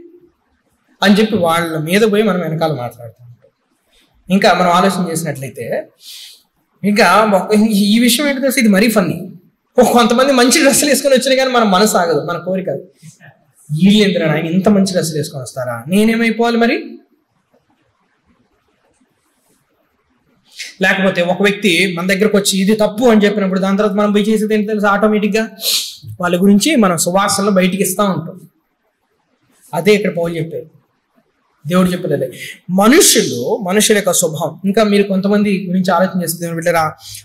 అని చెప్పి వాళ్ళ మీద పోయి మనం వెనకాల మాట్లాడుతూ ఉంటాం. ఇంకా మనం ఆలోచన చేసినట్లయితే ఇంకా ఈ విషయం ఏంటో తెలిసి ఇది మరీ ఫన్నీ. కొంతమంది మంచి డ్రెస్సులు వేసుకొని వచ్చినా కానీ మన మనసు ఆగదు, మన కోరిక వీళ్ళు ఎందుకు ఆయన ఇంత మంచి డ్రెస్సులు వేసుకొని వస్తారా, నేనేమైపోవాలి మరి? లేకపోతే ఒక వ్యక్తి మన దగ్గరకు వచ్చి ఇది తప్పు అని చెప్పినప్పుడు దాని తర్వాత మనం పోయి చేసేది ఏంటి తెలుసు? ఆటోమేటిక్గా వాళ్ళ గురించి మనం సువాసనలు బయటికి ఇస్తూ ఉంటాం. అదే ఇక్కడ పౌలు చెప్పేది, దేవుడు చెప్పలేదు. మనుషుల యొక్క స్వభావం. ఇంకా మీరు కొంతమంది గురించి ఆలోచన చేస్తే బిడ్డరా,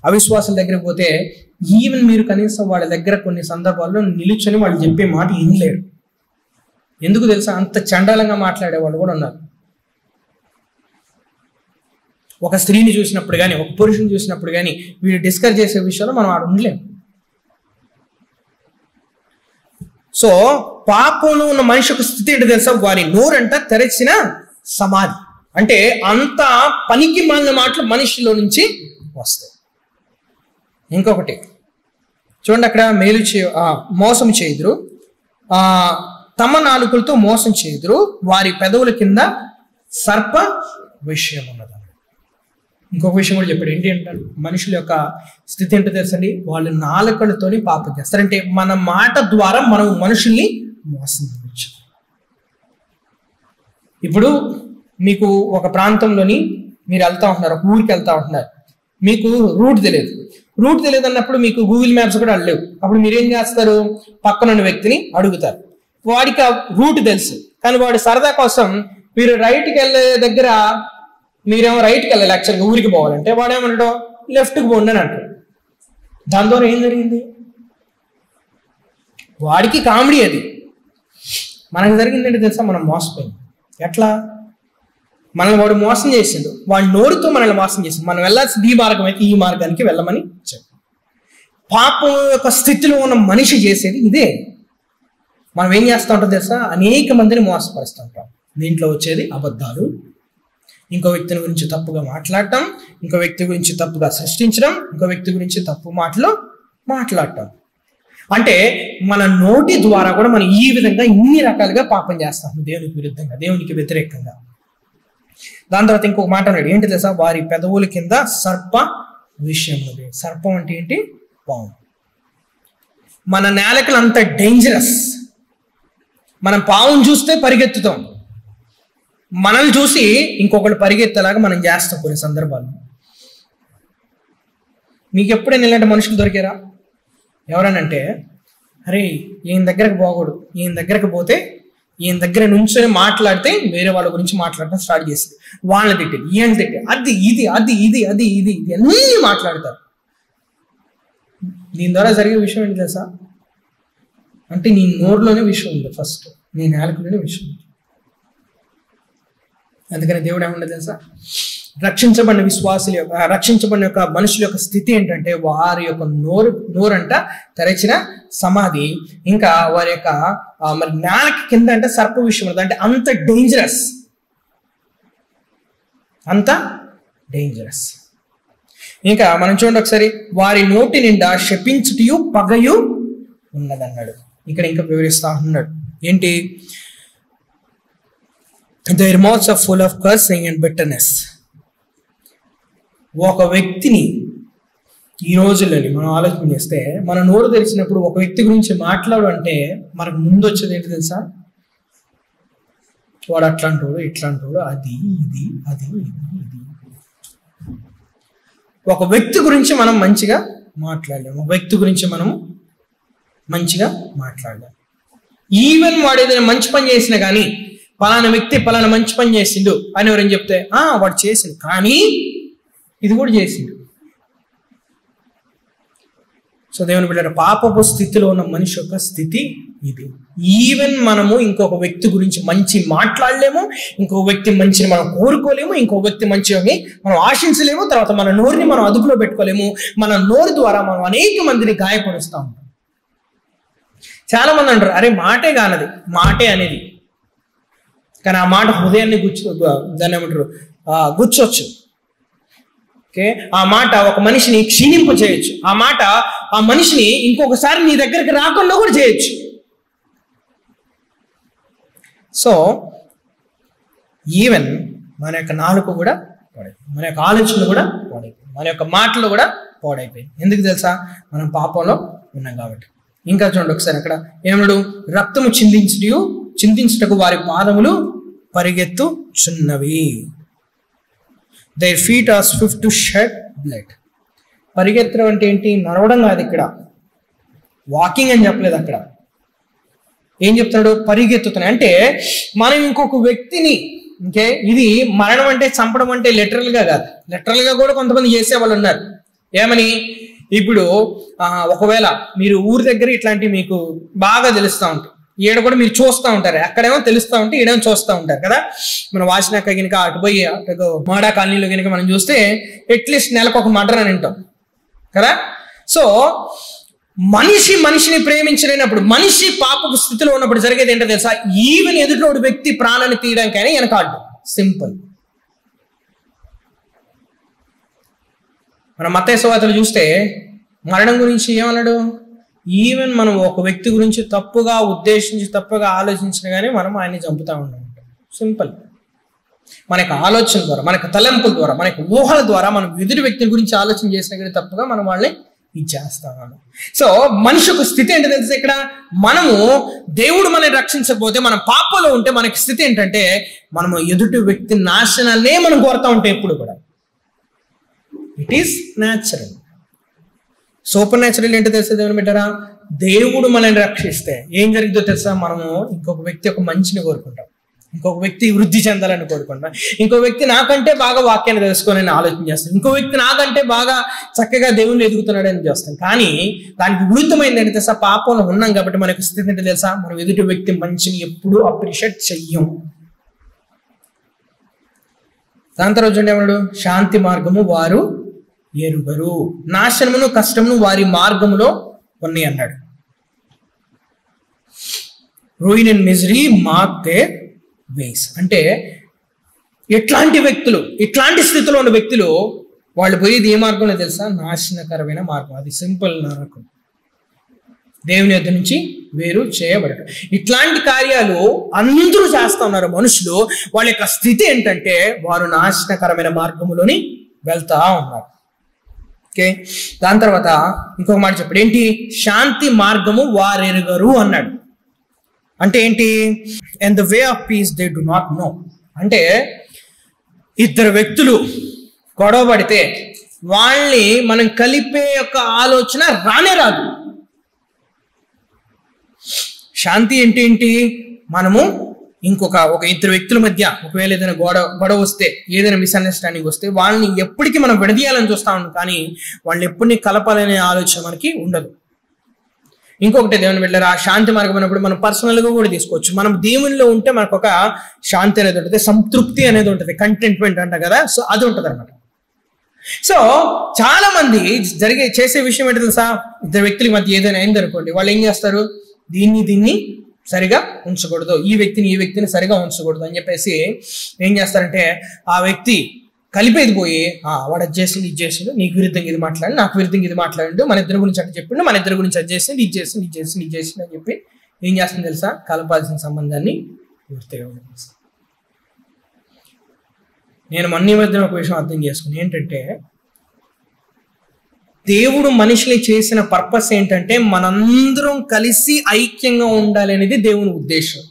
అవిశ్వాసాల దగ్గర పోతే ఈవెన్ మీరు కనీసం వాళ్ళ దగ్గర కొన్ని సందర్భాల్లో నిలుచొని వాళ్ళు చెప్పే మాట వినలేరు. ఎందుకు తెలుసా? అంత చండాలంగా మాట్లాడే వాళ్ళు కూడా ఉన్నారు. ఒక స్త్రీని చూసినప్పుడు కానీ, ఒక పురుషుని చూసినప్పుడు కానీ వీళ్ళు డిస్కస్ చేసే విషయాల్లో మనం ఆడ ఉండలేము. సో పాపంలో ఉన్న మనిషి యొక్క స్థితి ఏంటి తెలుసా? వారి నోరంట తెరచిన సమాధి. అంటే అంత పనికి మాలిన మాటలు మనిషిలో నుంచి వస్తాయి. ఇంకొకటి చూడండి, అక్కడ మోసం చేయుదురు, తమ నాలుకలతో మోసం చేయుదురు, వారి పెదవుల కింద సర్ప విషయం ఉన్నది. ఇంకొక విషయం కూడా చెప్పాడు. ఏంటి అంటారు? మనుషుల యొక్క స్థితి ఏంటో తెలుసండి, వాళ్ళు నాలుకలతోని పాపం చేస్తారంటే మన మాట ద్వారా మనం మనుషుల్ని మోసం చేయవచ్చు. ఇప్పుడు మీకు ఒక ప్రాంతంలోని మీరు వెళ్తా ఉంటున్నారు, ఒక ఊరికి వెళ్తా ఉంటున్నారు, మీకు రూట్ తెలియదు అన్నప్పుడు మీకు గూగుల్ మ్యాప్స్ కూడా అడలేవు. అప్పుడు మీరేం చేస్తారు? పక్కనున్న వ్యక్తిని అడుగుతారు. వాడికి ఆ రూట్ తెలుసు, కానీ వాడి సరదా కోసం మీరు రైట్కి వెళ్ళే దగ్గర మీరేమో రైట్కి వెళ్ళాలి, యాక్చువల్గా ఊరికి పోవాలంటే వాడేమంటాడు లెఫ్ట్కి పోండి అని అంటాడు. దాని ద్వారా ఏం జరిగింది? వాడికి కామెడీ అది. మనకు జరిగిందంటే తెలుసా? మనం మోసపోయింది. ఎట్లా? మనల్ని వాడు మోసం చేసిండు, వాడి నోరుతో మనల్ని మోసం చేసిండు. మనం వెళ్ళాల్సింది ఈ మార్గం అయితే ఈ మార్గానికి వెళ్ళమని చెప్పి, పాపం యొక్క స్థితిలో ఉన్న మనిషి చేసేది ఇదే. మనం ఏం చేస్తూ ఉంటాం తెలుసా? అనేక మందిని మోసపరుస్తూ ఉంటాం. దీంట్లో వచ్చేది అబద్ధాలు, ఇంకో వ్యక్తిని గురించి తప్పుగా మాట్లాడటం, ఇంకో వ్యక్తి గురించి తప్పుగా సృష్టించడం, ఇంకో వ్యక్తి గురించి తప్పు మాటలు మాట్లాడటం. అంటే మన నోటి ద్వారా కూడా మనం ఈ విధంగా ఇన్ని రకాలుగా పాపం చేస్తాం, దేవునికి విరుద్ధంగా, దేవునికి వ్యతిరేకంగా. దాని తర్వాత ఇంకొక మాట అన్నాడు, ఏంటి తెలుసా? వారి పెదవుల కింద సర్ప విషయం ఉంది. సర్పం అంటే ఏంటి? పాము. మన నేలకలు అంత డేంజరస్. మనం పావును చూస్తే పరిగెత్తుతాం, మనల్ని చూసి ఇంకొకళ్ళు పరిగెత్తేలాగా మనం చేస్తాం కొన్ని సందర్భాలు. మీకు ఎప్పుడైనా ఇలాంటి మనుషులు దొరికారా? ఎవరనంటే, అరే ఈయన దగ్గరకు పోకూడదు, ఈయన దగ్గరకు పోతే ఈయన దగ్గర నుంచొని మాట్లాడితే వేరే వాళ్ళ గురించి మాట్లాడటం స్టార్ట్ చేస్తుంది. వాళ్ళని తిట్టేది, ఈయన తిట్టేది, అది ఇది అది ఇది అది ఇది ఇది అన్నీ మాట్లాడతారు. దీని ద్వారా జరిగే విషయం ఏంటి తెలుసా? అంటే నీ నోరులోనే విషయం ఉంది, ఫస్ట్ నీ నేలకులోనే విషయం ఉంది. అందుకని దేవుడు ఏమన్నా తెలుసా? రక్షించబడిన విశ్వాసుల యొక్క, రక్షించబడిన యొక్క మనుషుల యొక్క స్థితి ఏంటంటే వారి యొక్క నోరంట తెరచిన సమాధి. ఇంకా వారి యొక్క మరి నేలకి కింద అంటే సర్ప విషయం ఉంది. అంటే అంత డేంజరస్, అంత డేంజరస్. ఇంకా మనం చూడండి ఒకసారి, వారి నోటి నిండా శపించుటయు పగయు ఉన్నదన్నాడు. ఇక్కడ ఇంకా వివరిస్తా ఉన్నాడు. ఏంటి? their mouths are full of cursing and bitterness. ఒక వ్యక్తిని ఈ రోజుల్లోని మనం ఆలోచన చేస్తే మన నోరు తెరిచినప్పుడు ఒక వ్యక్తి గురించి మాట్లాడు అంటే మనకు ముందు వచ్చేది ఏంటి తెలుసా? వాడు అట్లాంటోడు ఇట్లాంటోడు, అది ఇది అది ఇది ఇది. ఒక వ్యక్తి గురించి మనం మంచిగా మాట్లాడలేము, ఒక వ్యక్తి గురించి మనము మంచిగా మాట్లాడలేము. ఈవెన్ వాడు ఏదైనా మంచి పని చేసినా కానీ పలానా వ్యక్తి పలానా మంచి పని చేసిండు అని ఎవరైనా చెప్తే వాడు చేసిండు, కానీ ఇది కూడా చేసిండు. సో దేవుని బిడ్డ, పాపపు స్థితిలో ఉన్న మనిషి యొక్క స్థితి ఇది. ఈవెన్ మనము ఇంకొక వ్యక్తి గురించి మంచి మాట్లాడలేము, ఇంకొక వ్యక్తి మంచిని మనం కోరుకోలేము, ఇంకొక వ్యక్తి మంచిని మనం ఆశించలేము. తర్వాత మన నోరుని మనం అదుపులో పెట్టుకోలేము. మన నోరు ద్వారా మనం అనేక మందిని గాయపరుస్తూ ఉంటాం. చాలా మంది అంటారు, అరే మాటే కానది, మాటే అనేది, కానీ ఆ మాట హృదయాన్ని దాన్ని ఏమంటారు గుచ్చొచ్చు. ఓకే, ఆ మాట ఒక మనిషిని క్షీణింప చేయొచ్చు. ఆ మాట ఆ మనిషిని ఇంకొకసారి నీ దగ్గరికి రాకుండా కూడా చేయొచ్చు. సో ఈవెన్ మన యొక్క నాలుక కూడా పాడైపోయింది, మన యొక్క ఆలోచనలు కూడా పాడైపోయింది, మన యొక్క మాటలు కూడా పాడైపోయింది. ఎందుకు తెలుసా? మనం పాపంలో ఉన్నాం కాబట్టి. ఇంకా చూడండి ఒకసారి అక్కడ ఏమన్నాడు? రక్తము చిందించుటకు వారి పాదములు పరిగెత్తుచున్నవి. Their feet are swift to shed blood. పరిగెత్తడం అంటే ఏంటి? నడవడం కాదు, ఇక్కడ వాకింగ్ అని చెప్పలేదు. అక్కడ ఏం చెప్తున్నాడు? పరిగెత్తుతున్నాయి. అంటే మనం ఇంకొక వ్యక్తిని, ఓకే, ఇది మరణం అంటే చంపడం అంటే లిటరల్ గా కాదు. లిటరల్ గా కూడా కొంతమంది చేసే వాళ్ళు ఉన్నారు. ఏమని? ఇప్పుడు ఒకవేళ మీరు ఊరి దగ్గర ఇట్లాంటివి మీకు బాగా తెలుస్తూ ఉంటాయి, ఈడ కూడా మీరు చూస్తూ ఉంటారు. అక్కడేమో తెలుస్తూ ఉంటే ఈడేమో చూస్తూ ఉంటారు కదా. మన వాసినాక కనుక అటు పోయి అటు మాడా కాలనీలో కనుక మనం చూస్తే అట్లీస్ట్ నెలకు ఒక మర్డర్ అని వింటాం కదా. సో మనిషిని ప్రేమించలేనప్పుడు, మనిషి పాపపు స్థితిలో ఉన్నప్పుడు జరిగేది ఏంటో తెలుసా? ఈవెన్ ఎదుటోడు వ్యక్తి ప్రాణాన్ని తీయడానికైనా వెనకాడు. సింపుల్. మన మత్తయి సువార్తలు చూస్తే మరణం గురించి ఏమన్నాడు? ఈవెన్ మనం ఒక వ్యక్తి గురించి తప్పుగా ఉద్దేశించి తప్పుగా ఆలోచించిన కానీ మనం ఆయన్ని చంపుతా ఉన్నాం. సింపుల్. మనకు ఆలోచన ద్వారా, మనకు తలంపుల ద్వారా, మనకు ఊహల ద్వారా మనం ఎదుటి వ్యక్తి గురించి ఆలోచన చేసినా కానీ తప్పుగా మనం వాళ్ళని ఇచ్చేస్తాం. సో మనిషి యొక్క స్థితి ఏంటో తెలుసు? ఇక్కడ మనము దేవుడు మనల్ని రక్షించకపోతే, మనం పాపంలో ఉంటే మనకి స్థితి ఏంటంటే మనము ఎదుటి వ్యక్తి నాశనాన్నే మనం కోరుతూ ఉంటాం ఎప్పుడు కూడా. It is natural. Super natural ఏంటో తెలుసా దేవుని బిడ్డరా? దేవుడు మనల్ని రక్షిస్తే ఏం జరిగిందో తెలుసా? మనము ఇంకొక వ్యక్తి ఒక మంచిని కోరుకుంటాం, ఇంకొక వ్యక్తి వృద్ధి చెందాలని కోరుకుంటాం, ఇంకో వ్యక్తి నాకంటే బాగా వాక్యాన్ని తెలుసుకోవాలని ఆలోచన చేస్తాం, ఇంకో వ్యక్తి నాకంటే బాగా చక్కగా దేవుణ్ణి ఎదుగుతున్నాడని చేస్తాం. కానీ దానికి విరుద్ధమైంది ఏంటి తెలుసా? పాపంలో ఉన్నాం కాబట్టి మనకు స్థితి ఏంటో తెలుసా? మనం ఎదుటి వ్యక్తి మంచిని ఎప్పుడూ అప్రిషియేట్ చెయ్యం. దాని తర్వాత ఏమన్నాడు? శాంతి మార్గము వారు ఎరుగరు, నాశనమును కష్టమును వారి మార్గములో ఉన్నాయి అన్నాడు. ruin and misery mark their ways. అంటే ఎట్లాంటి వ్యక్తులు, ఇట్లాంటి స్థితిలో ఉన్న వ్యక్తులు వాళ్ళు పోయేది ఏ మార్గంలో తెలుసా? నాశనకరమైన మార్గం. అది సింపుల్ నరకం, దేవుని యొద్ద నుంచి వేరు చేయబడటం. ఇట్లాంటి కార్యాలు అందరూ చేస్తా ఉన్నారు మనుషులు. వాళ్ళ యొక్క స్థితి ఏంటంటే వారు నాశనకరమైన మార్గంలోని వెళ్తా ఉన్నారు. ఓకే, దాని తర్వాత ఇంకొక మాట చెప్పాడు. ఏంటి? శాంతి మార్గము వారెరుగరు అన్నాడు. అంటే ఏంటి? And the way of peace they do not know. అంటే ఇద్దరు వ్యక్తులు గొడవ పడితే వాళ్ళని మనం కలిపే యొక్క ఆలోచన రానే రాదు. శాంతి అంటే ఏంటి? మనము ఒక ఇద్దరు వ్యక్తుల మధ్య ఒకవేళ ఏదైనా గొడవ వస్తే, ఏదైనా మిస్అండర్స్టాండింగ్ వస్తే వాళ్ళని ఎప్పటికీ మనం విడదీయాలని చూస్తాం, కానీ వాళ్ళని ఎప్పటినీ కలపాలనే ఆలోచన మనకి ఉండదు. ఇంకొకటి దేవుని బిడ్డలారా, శాంతి మార్గం అన్నప్పుడు మనం పర్సనల్గా కూడా తీసుకోవచ్చు. మనం దేవునిలో ఉంటే మనకు ఒక శాంతి అనేది ఉంటుంది, సంతృప్తి అనేది ఉంటుంది, కంటెంట్మెంట్ అంట కదా. సో అది ఉంటుంది అనమాట. సో చాలా మంది చేసే విషయం ఏంటో తెలుసా? ఇద్దరు వ్యక్తుల మధ్య ఏదైనా అయింది అనుకోండి, వాళ్ళు ఏం చేస్తారు? దీన్ని సరిగా ఉంచకూడదు, ఈ వ్యక్తిని సరిగా ఉంచకూడదు అని చెప్పేసి ఏం చేస్తారంటే ఆ వ్యక్తి కలిపేది పోయి వాడు అది చేసింది ఇది చేసిండు, నీకు విరుద్ధంగా ఇది మాట్లాడి, నాకు విరుద్ధంగా ఇది మాట్లాడిండు, మన ఇద్దరి గురించి అట్లా చెప్పిండు, మన ఇద్దరి గురించి అది చేసింది ఇది చేసింది అని చెప్పి ఏం చేస్తుంది తెలుసా? కలపాల్సిన సంబంధాన్ని పూర్తిగా. నేను మొన్న మధ్యన ఒక విషయం అర్థం చేసుకుని ఏంటంటే, దేవుడు మనిషిని చేసిన పర్పస్ ఏంటంటే మనందరం కలిసి ఐక్యంగా ఉండాలి అనేది దేవుని ఉద్దేశం.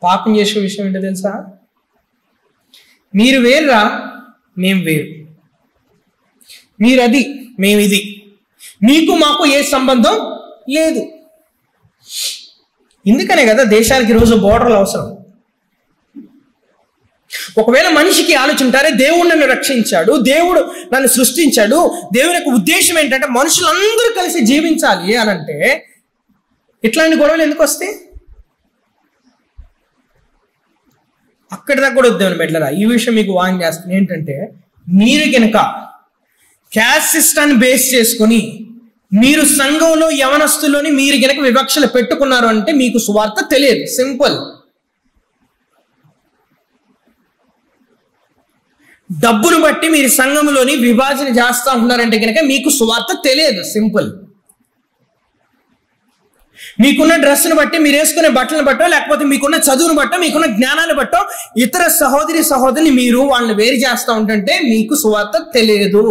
పాపం చేసే విషయం ఏంటో తెలుసా? మీరు వేరురా, మేము వేరు, మీరు అది, మేము ఇది, మీకు మాకు ఏ సంబంధం లేదు. ఇందుకనే కదా దేశానికి రోజు బోర్డర్లు అవసరం. ఒకవేళ మనిషికి ఆలోచింటారే దేవుడు నన్ను రక్షించాడు, దేవుడు నన్ను సృష్టించాడు, దేవుని యొక్క ఉద్దేశం ఏంటంటే మనుషులందరూ కలిసి జీవించాలి అని అంటే ఇట్లాంటి గొడవలు ఎందుకు వస్తాయి? అక్కడి దాకా కూడా వద్దామని పెట్టలేరా. ఈ విషయం మీకు వాన్ చేస్తాను ఏంటంటే, మీరు కనుక క్యాస్ట్ సిస్టాన్ని బేస్ చేసుకొని మీరు సంఘంలో యవనస్తుల్లోని మీరు కనుక వివక్షలు పెట్టుకున్నారు అంటే మీకు సువార్త తెలియదు. సింపుల్. డబ్బును బట్టి మీరు సంఘంలోని విభజన చేస్తా ఉన్నారంటే కనుక మీకు సువార్త తెలియదు. సింపుల్. మీకున్న డ్రెస్ను బట్టి, మీరు వేసుకునే బట్టలను బట్టో, లేకపోతే మీకున్న చదువును బట్టో, మీకున్న జ్ఞానాన్ని బట్టో ఇతర సహోదరిని మీరు వాళ్ళని వేరు చేస్తూ ఉంటుంటే మీకు సువార్త తెలియదు.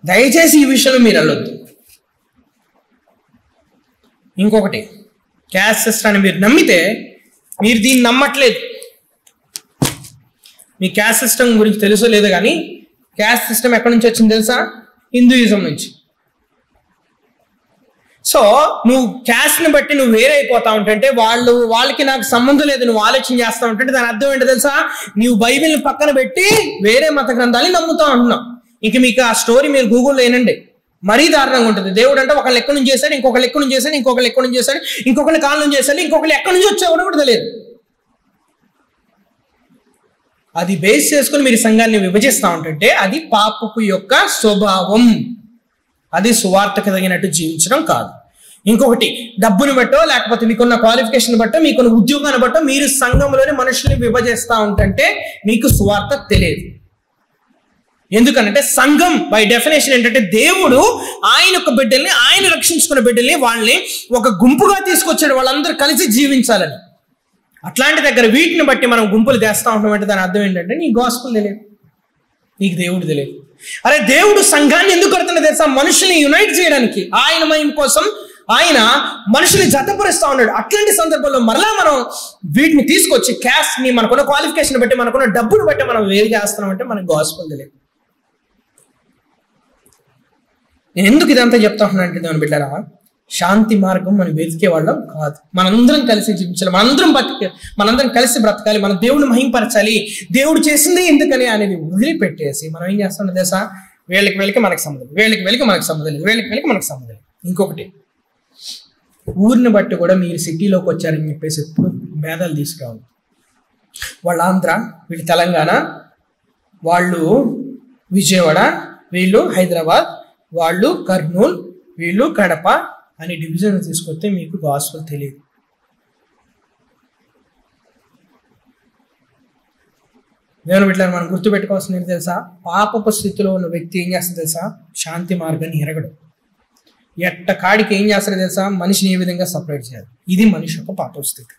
దయచేసి ఈ విషయంలో మీరు వెళ్ళొద్దు. ఇంకొకటి, క్యాస్ట్ సిస్టాన్ని మీరు నమ్మితే మీరు దీన్ని నమ్మట్లేదు. మీ క్యాస్ట్ సిస్టమ్ గురించి తెలుసో లేదో కానీ క్యాస్ట్ సిస్టమ్ ఎక్కడి నుంచి వచ్చింది తెలుసా? హిందూయిజం నుంచి. సో నువ్వు క్యాస్ట్ని బట్టి నువ్వు వేరైపోతా ఉంటుంటే వాళ్ళకి నాకు సంబంధం లేదు నువ్వు ఆలోచన చేస్తూ ఉంటుంటే దాని అర్థం ఏంటో తెలుసా? నీవు బైబిల్ని పక్కన పెట్టి వేరే మత గ్రంథాలని నమ్ముతా ఉంటున్నావు. ఇంక మీకు ఆ స్టోరీ మీరు గూగుల్లో ఏనండి, మరీ దారుణంగా ఉంటుంది. దేవుడు అంటే ఒకళ్ళు ఎక్కడి నుంచి చేశాడు, ఇంకొకళ్ళు ఎక్కడి నుంచి చేశాడు, ఇంకొకళ్ళు ఎక్కడి నుంచి చేశాడు, ఇంకొకళ్ళు కాళ్ళ నుంచి చేశాడు, ఇంకొకళ్ళు ఎక్కడి నుంచి వచ్చావు కూడా తెలియదు. అది బేస్ చేసుకుని మీరు సంఘాన్ని విభజిస్తూ ఉంటుంటే అది పాపపు యొక్క స్వభావం. అది సువార్తకు తగినట్టు జీవించడం కాదు. ఇంకొకటి, డబ్బుని బట్టో, లేకపోతే మీకున్న క్వాలిఫికేషన్ బట్టో, మీకున్న ఉద్యోగాన్ని బట్టో మీరు సంఘంలోని మనుషుల్ని విభజిస్తూ ఉంటుంటే మీకు సువార్త తెలియదు. ఎందుకంటే సంఘం బై డెఫినేషన్ ఏంటంటే దేవుడు ఆయన యొక్క బిడ్డల్ని, ఆయన రక్షించుకున్న బిడ్డల్ని, వాళ్ళని ఒక గుంపుగా తీసుకొచ్చాడు, వాళ్ళందరూ కలిసి జీవించాలని. అట్లాంటి దగ్గర వీటిని బట్టి మనం గుంపులు తెస్తా ఉంటామంటే దాని అర్థం ఏంటంటే నీకు గాస్పెల్ తెలియదు, నీకు దేవుడు తెలియదు. అరే దేవుడు సంఘాన్ని ఎందుకు కడుతున్నా తెలుసా? మనుషుల్ని యునైట్ చేయడానికి, ఆయన మహిమ కోసం ఆయన మనుషుల్ని జతపరుస్తా ఉన్నాడు. అట్లాంటి సందర్భంలో మరలా మనం వీటిని తీసుకొచ్చి క్యాస్ట్ ని, మనకున్న క్వాలిఫికేషన్ బట్టి, మనకున్న డబ్బును బట్టి మనం వేరు చేస్తున్నామంటే మనకు గాస్పెల్ తెలియదు. నేను ఎందుకు ఇదంతా చెప్తా ఉన్నానంటే దాని బిడ్డరా, శాంతి మార్గం మనం వెతికే వాళ్ళం కాదు. మనందరం కలిసి జీవించాలి, మనందరం కలిసి బ్రతకాలి, మన దేవుడిని మహింపరచాలి. దేవుడు చేసింది ఎందుకని అనేది వదిలిపెట్టేసి మనం ఏం చేస్తాం తెలుసా? వీళ్ళకి మనకు సంబంధం, వీళ్ళకి మనకు సంబంధం లేదు, వీళ్ళకి మనకు సంబంధం లేదు. ఇంకొకటి, ఊరిని బట్టి కూడా మీరు సిటీలోకి వచ్చారని చెప్పేసి ఎప్పుడు భేదాలు తీసుకురావాలి. వాళ్ళు ఆంధ్ర, వీళ్ళు తెలంగాణ, వాళ్ళు విజయవాడ, వీళ్ళు హైదరాబాద్, వాళ్ళు కర్నూలు, వీళ్ళు కడప అని డివిజన్ తీసుకొస్తే మీకు గాస్పెల్ తెలియదు. దేవుని బిడ్డలారా, మనం గుర్తుపెట్టుకోవాల్సింది ఏంటి తెలుసా? పాపపు స్థితిలో ఉన్న వ్యక్తి ఏం చేస్తుంది తెలుసా? శాంతి మార్గాన్ని ఎరగడు. ఎట్ట కాడికి ఏం చేస్తారో తెలుసా? మనిషిని ఏ విధంగా సపరేట్ చేయాలి. ఇది మనిషి యొక్క పాపపు స్థితి.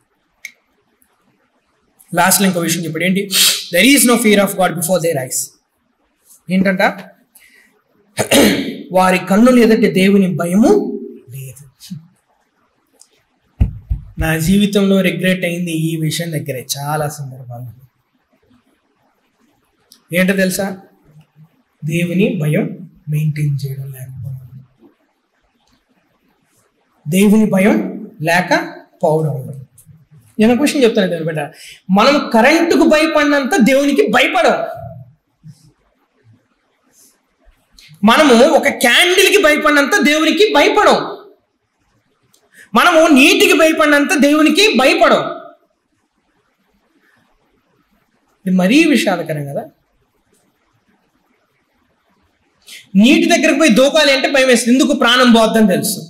లాస్ట్లో ఇంకో విషయం చెప్పాడు ఏంటి? There is no fear of God before their eyes. ఏంటంట? వారి కన్నులు ఎదుట దేవుని భయము లేదు. నా జీవితంలో రిగ్రెట్ అయింది ఈ విషయం దగ్గరే చాలా సందర్భాలు. ఏంటో తెలుసా? దేవుని భయం మెయింటైన్ చేయడం లేకపోవడం, దేవుని భయం లేకపోవడం. నేను క్వశ్చన్ చెప్తాను దేవుని బిడ్డ, మనం కరెంటుకు భయపడినంత దేవునికి భయపడం. మనము ఒక క్యాండిల్కి భయపడినంత దేవునికి భయపడం. మనము నీటికి భయపడినంత దేవునికి భయపడం. ఇది మరీ విషాదకరం కదా. నీటి దగ్గరకు పోయి దూకాలి అంటే భయం వేస్తుంది, ఎందుకు? ప్రాణం పోద్దని తెలుసు.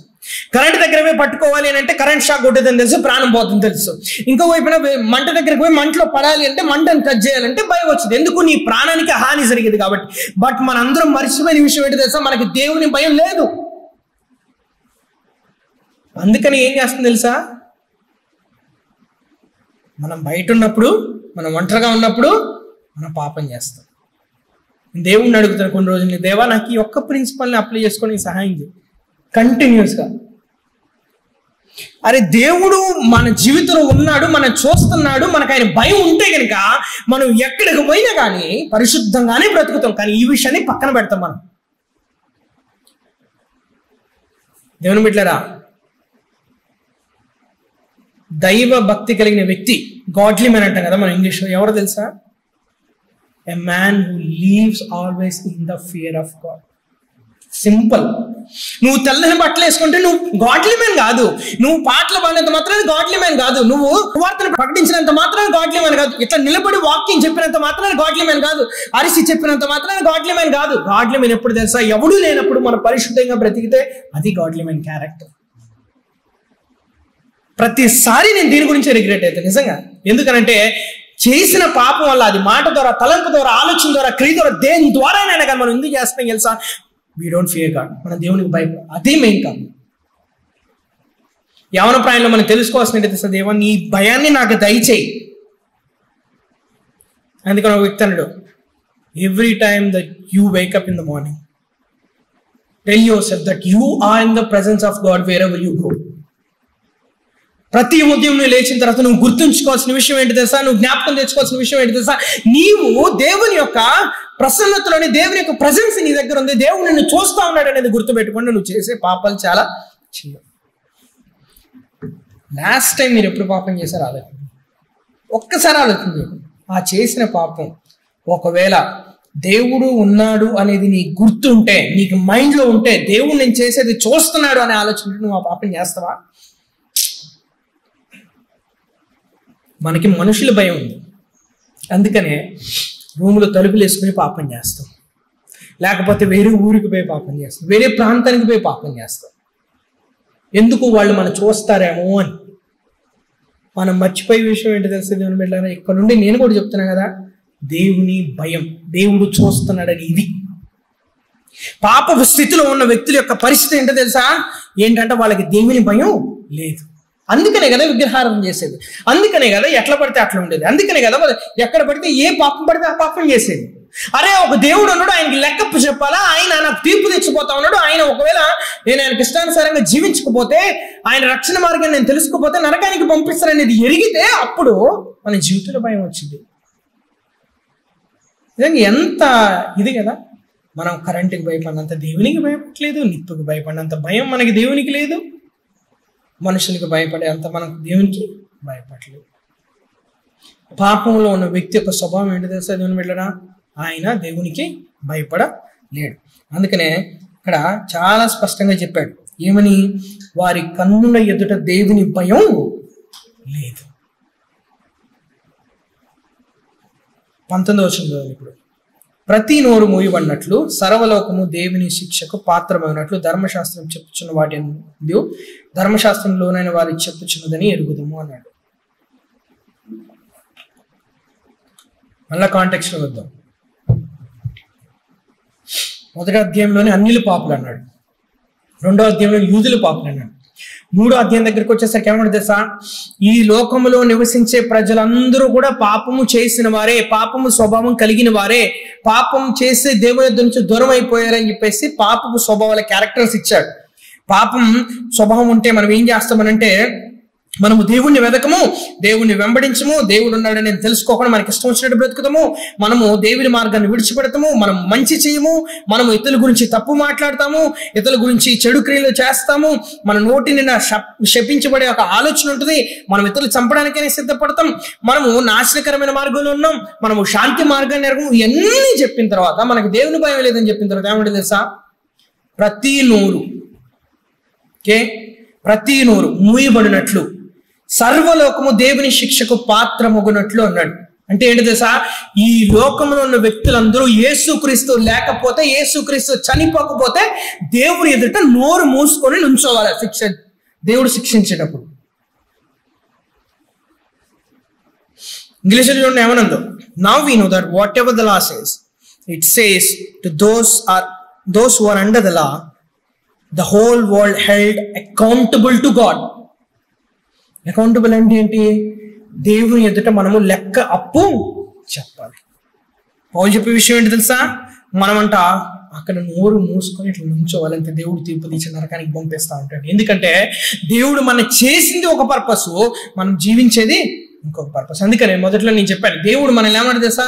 కరెంట్ దగ్గర పోయి పట్టుకోవాలి అని అంటే కరెంట్ షాక్ కొట్టేదని తెలుసు, ప్రాణం పోతుందని తెలుసు. ఇంకో వైపున మంట దగ్గరకు పోయి మంటలో పడాలి అంటే, మంటను కట్ చేయాలంటే భయం వచ్చింది, ఎందుకు? నీ ప్రాణానికి హాని జరిగేది కాబట్టి. బట్ మనందరం మర్చిపోయిన విషయం ఏంటి తెలుసా? మనకి దేవుని భయం లేదు. అందుకని ఏం చేస్తుంది తెలుసా? మనం బయట ఉన్నప్పుడు, మనం ఒంటరిగా ఉన్నప్పుడు మనం పాపం చేస్తాం. దేవుణ్ణి అడుగుతాను కొన్ని రోజులు, దేవా నాకు ఈ ఒక్క ప్రిన్సిపల్ని అప్లై చేసుకొని సహాయం చేయి కంటిన్యూస్గా. అరే దేవుడు మన జీవితంలో ఉన్నాడు, మనం చూస్తున్నాడు, మనకు ఆయన భయం ఉంటే కనుక మనం ఎక్కడికి పోయినా కానీ పరిశుద్ధంగానే బ్రతుకుతాం. కానీ ఈ విషయాన్ని పక్కన పెడతాం మనం. దేవుని బిడ్డలారా, దైవ భక్తి కలిగిన వ్యక్తి, గాడ్లీ మ్యాన్ అంటాం కదా మన ఇంగ్లీష్లో, ఎవరో తెలుసా? A man who leaves always in the fear of God. Simple. నువ్వు తెల్లని బట్టలు వేసుకుంటే నువ్వు గాడ్లీ మ్యాన్ కాదు. నువ్వు పాటలు పాడినంత మాత్రాన్ని గాడ్లీ మ్యాన్ కాదు. నువ్వు వార్తను ప్రకటించినంత మాత్రాన్ని గాడ్లీ మ్యాన్ కాదు. ఇట్లా నిలబడి వాక్యం చెప్పినంత మాత్రాన్ని గాడ్లీ మ్యాన్ కాదు. అరిసి చెప్పినంత మాత్రాన్ని గాడ్లీ మ్యాన్ కాదు. గాడ్లీ మ్యాన్ ఎప్పుడు తెలుసా? ఎవడూ లేనప్పుడు మనం పరిశుద్ధంగా బ్రతికితే అది గాడ్లీ మ్యాన్ క్యారెక్టర్. ప్రతిసారి నేను దీని గురించి రిగ్రెట్ అవుతాను నిజంగా. ఎందుకనంటే చేసిన పాపం వల్ల, అది మాట ద్వారా, తలంపు ద్వారా, ఆలోచన ద్వారా, క్రియ ద్వారా, దేని ద్వారానైనా కానీ మనం ఎందుకు చేస్తాం తెలుసా? We don't fear God. మన దేవునికి భయపడ, అదే మెయిన్ కాదు. యవన ప్రాయంలో మనం తెలుసుకోవాల్సిన తెలుసా? దేవా నీ భయాన్ని నాకు దయచేయి. అందుకని ఒక వ్యక్తి అన్నాడు, every time that you wake up in the morning tell yourself that you are in the presence of God wherever you go. ప్రతి ఉదయం నువ్వు లేచిన తర్వాత నువ్వు గుర్తుంచుకోవాల్సిన విషయం ఏంటి తెలుసా? నువ్వు జ్ఞాపకం తెచ్చుకోవాల్సిన విషయం ఏంటి తెలుసా? నీవు దేవుని యొక్క ప్రసన్నతలోని, దేవుని యొక్క ప్రజెన్స్ నీ దగ్గర ఉంది, దేవుడు నిన్ను చూస్తా ఉన్నాడు అనేది గుర్తుపెట్టుకుంటే నువ్వు చేసే పాపాలు చాలా చిన్న. లాస్ట్ టైం మీరు ఎప్పుడు పాపం చేశారో ఆలోచన, ఒక్కసారి ఆలోచన. ఆ చేసిన పాపం ఒకవేళ దేవుడు ఉన్నాడు అనేది నీకు గుర్తుంటే, నీకు మైండ్లో ఉంటే, దేవుడు నేను చేసేది చూస్తున్నాడు అనే ఆలోచన నువ్వు ఆ పాపం చేస్తావా? మనకి మనుషుల భయం ఉంది, అందుకనే రూములో తలుపులు వేసుకుని పాపం చేస్తాం. లేకపోతే వేరే ఊరికి పోయి పాపం చేస్తాం, వేరే ప్రాంతానికి పోయి పాపం చేస్తాం. ఎందుకు? వాళ్ళు మనం చూస్తారేమో అని. మనం మర్చిపోయే విషయం ఏంటి తెలుసు దేవుని బిడ్డలారా? ఇక్కడ నుండి నేను కూడా చెప్తున్నా కదా, దేవుని భయం, దేవుడు చూస్తున్నాడని. ఇది పాపపు స్థితిలో ఉన్న వ్యక్తుల యొక్క పరిస్థితి ఏంటో తెలుసా? ఏంటంటే వాళ్ళకి దేవుని భయం లేదు. అందుకనే కదా విగ్రహారాధన చేసేది, అందుకనే కదా ఎట్లా పడితే అట్లా ఉండేది, అందుకనే కదా ఎక్కడ పడితే ఏ పాపం పడితే ఆ పాపం చేసేది. అరే ఒక దేవుడు ఉన్నాడు, ఆయనకి లెక్కప్పు చెప్పాలా, ఆయన నాకు తీర్పు తెచ్చిపోతా ఉన్నాడు, ఆయన ఒకవేళ నేను ఆయనకి ఇష్టానుసారంగా జీవించకపోతే, ఆయన రక్షణ మార్గాన్ని నేను తెలుసుకోపోతే నరకానికి పంపిస్తారనేది ఎరిగితే అప్పుడు మన జీవితంలో భయం వచ్చింది. ఎంత ఇది కదా, మనం కరెంటుకి భయపడినంత దేవునికి భయపడలేదు, నిప్పుకి భయపడినంత భయం మనకి దేవునికి లేదు, మనుషులకు భయపడే అంత మనకు దేవునికి భయపడలేదు. పాపంలో ఉన్న వ్యక్తి యొక్క స్వభావం ఏంటి తెలుసా దేవుని బిడ్డలారా? ఆయన దేవునికి భయపడలేడు. అందుకనే ఇక్కడ చాలా స్పష్టంగా చెప్పాడు, ఏమని? వారి కన్నుల ఎదుట దేవుని భయం లేదు. 19వ వచనం ఇప్పుడు, ప్రతి నోరు మూయబడినట్లు సర్వలోకము దేవుని శిక్షకు పాత్రమైనట్లు ధర్మశాస్త్రం చెప్పుచున్న వాటి ధర్మశాస్త్రంలోనైన వారికి చెప్పుచున్నదని ఎరుగుదము అన్నాడు. మళ్ళా కాంటెక్స్ట్ లో వద్దాం. మొదటి అధ్యాయంలోనే అన్యులు పాపులు అన్నాడు, రెండో అధ్యాయంలో యూదులు పాపులు అన్నాడు, మూడో అధ్యాయం దగ్గరికి వచ్చేసరికి ఏమంటే తెలుసా? ఈ లోకంలో నివసించే ప్రజలందరూ కూడా పాపము చేసిన వారే, పాపము స్వభావం కలిగిన వారే, పాపం చేసే దేవుని నుంచి దూరం అయిపోయారని చెప్పేసి పాపపు స్వభావాల క్యారెక్టర్స్ ఇచ్చాడు. పాపం స్వభావం ఉంటే మనం ఏం చేస్తామనంటే, మనము దేవుణ్ణి వెదకము, దేవుణ్ణి వెంబడించము, దేవుడు ఉన్నాడని తెలుసుకోకుండా మనకి ఇష్టం వచ్చినట్టు బ్రతుకుతాము, మనము దేవుని మార్గాన్ని విడిచిపెడతాము, మనం మంచి చేయము, మనము ఇతరుల గురించి తప్పు మాట్లాడతాము, ఇతరుల గురించి చెడు క్రియలు చేస్తాము, మన నోటిని శపించబడే ఒక ఆలోచన ఉంటుంది, మనం ఇతరులు చంపడానికైనా సిద్ధపడతాం, మనము నాశనకరమైన మార్గంలో ఉన్నాం, మనము శాంతి మార్గాన్ని ఎరగము. ఇవన్నీ చెప్పిన తర్వాత మనకు దేవుని భయం లేదని చెప్పిన తర్వాత ఏమంటే తెలుసా? ప్రతి నోరు మూయబడినట్లు సర్వలోకము దేవుని శిక్షకు పాత్రమగునట్లు అన్నాడు. అంటే ఏంటి తెలుసా? ఈ లోకంలో ఉన్న వ్యక్తులందరూ యేసుక్రీస్తు లేకపోతే, యేసుక్రీస్తు చనిపోకపోతే దేవుని ఎదుట నోరు మూసుకొని నుంచోవాలి దేవుడు శిక్షించేటప్పుడు. ఇంగ్లీష్లో చూడండి ఏమనందో, now we know that whatever the law says, it says to those who are under the law, the whole world held accountable to God. Accountable అంటే ఏంటి? దేవుని ఎదుట మనము లెక్క అప్పు చెప్పాలి. పౌలు చెప్పే విషయం ఏంటి తెలుసా? మనమంట అక్కడ నోరు మూసుకొని ఇట్లా నుంచోవాలంటే దేవుడు తీర్పు తీసి నరకానికి పంపిస్తూ ఉంటాడు. ఎందుకంటే దేవుడు మనం చేసింది ఒక పర్పస్, మనం జీవించేది ఇంకొక పర్పస్. అందుకనే మొదట్లో నేను చెప్పాను, దేవుడు మనల్ని ఏమంటే తెలుసా?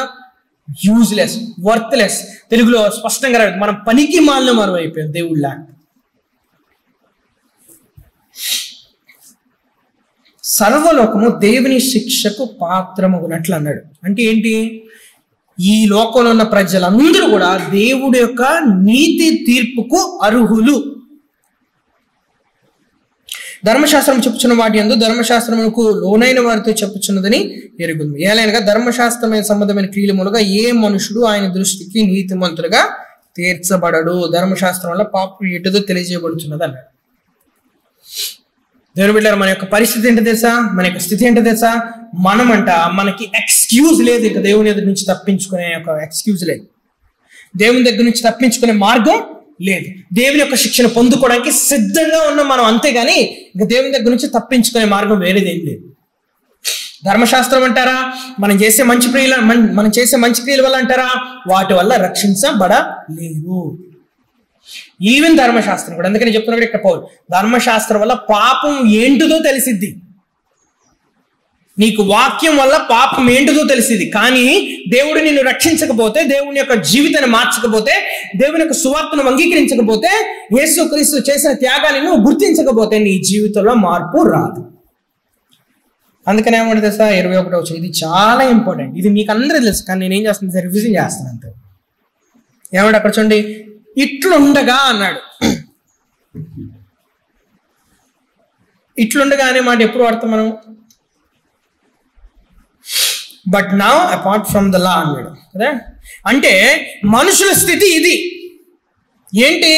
Useless, worthless. తెలుగులో స్పష్టంగా రాదు, మనం పనికి మాలిన మనం అయిపోయాం దేవుళ్ళ. సర్వలోకము దేవుని శిక్షకు పాత్రమగునట్లు అన్నాడు. అంటే ఏంటి? ఈ లోకంలో ఉన్న ప్రజలందరూ కూడా దేవుడి యొక్క నీతి తీర్పుకు అర్హులు. ధర్మశాస్త్రం చెప్పుచున్న వాటి యందు ధర్మశాస్త్రమునకు లోనైన వారితో చెప్పుచున్నదని ఎరుగుంది. ఏలైనగా ధర్మశాస్త్రమైన సంబంధమైన క్రియల మూలంగా ఏ మనుషుడు ఆయన దృష్టికి నీతిమంతులుగా తీర్చబడడు. ధర్మశాస్త్రం వల్ల పాపం ఎటుదో తెలియజేయబడుతున్నది అన్నాడు. దేవుని బిడ్డలారా, మన యొక్క పరిస్థితి ఏంటో తెలుసా? మన యొక్క స్థితి ఏంటో తెలుసా? మనమంట మనకి ఎక్స్క్యూజ్ లేదు. ఇక దేవుని దగ్గర నుంచి తప్పించుకునే ఒక ఎక్స్క్యూజ్ లేదు. దేవుని దగ్గర నుంచి తప్పించుకునే మార్గం లేదు. దేవుని యొక్క శిక్షణ పొందుకోవడానికి సిద్ధంగా ఉన్నాం మనం, అంతేగాని ఇక దేవుని దగ్గర నుంచి తప్పించుకునే మార్గం వేరేదేం లేదు. ధర్మశాస్త్రం అంటారా? మనం చేసే మంచి క్రియల వల్ల అంటారా? వాటి వల్ల రక్షించబడలేరు. ఈవెన్ ధర్మశాస్త్రం కూడా. అందుకని చెప్తున్నాడు ఇక్కడ పౌలు, ధర్మశాస్త్రం వల్ల పాపం ఏంటిదో తెలిసిద్ది. నీకు వాక్యం వల్ల పాపం ఏంటిదో తెలిసిద్ది. కానీ దేవుడు నిన్ను రక్షించకపోతే, దేవుని యొక్క జీవితాన్ని మార్చకపోతే, దేవుని యొక్క సువార్తను అంగీకరించకపోతే, యేసుక్రీస్తు చేసిన త్యాగాన్ని నువ్వు గుర్తించకపోతే నీ జీవితంలో మార్పు రాదు. అందుకని ఏమంటే తెలుసా? 21వ వచనం, ఇది చాలా ఇంపార్టెంట్. ఇది మీకు అందరూ తెలుసు, కానీ నేనేం చేస్తాను? రివిజన్ చేస్తాను అంతే. ఏమంటే అక్కడ చూడండి, ఇట్లుండగా అన్నాడు. ఇట్లుండగా అనే మాట ఎప్పుడు వాడతాం మనం? But now apart from the law అన్నాడు కదా. అంటే మనుషుల స్థితి ఇది ఏంటి?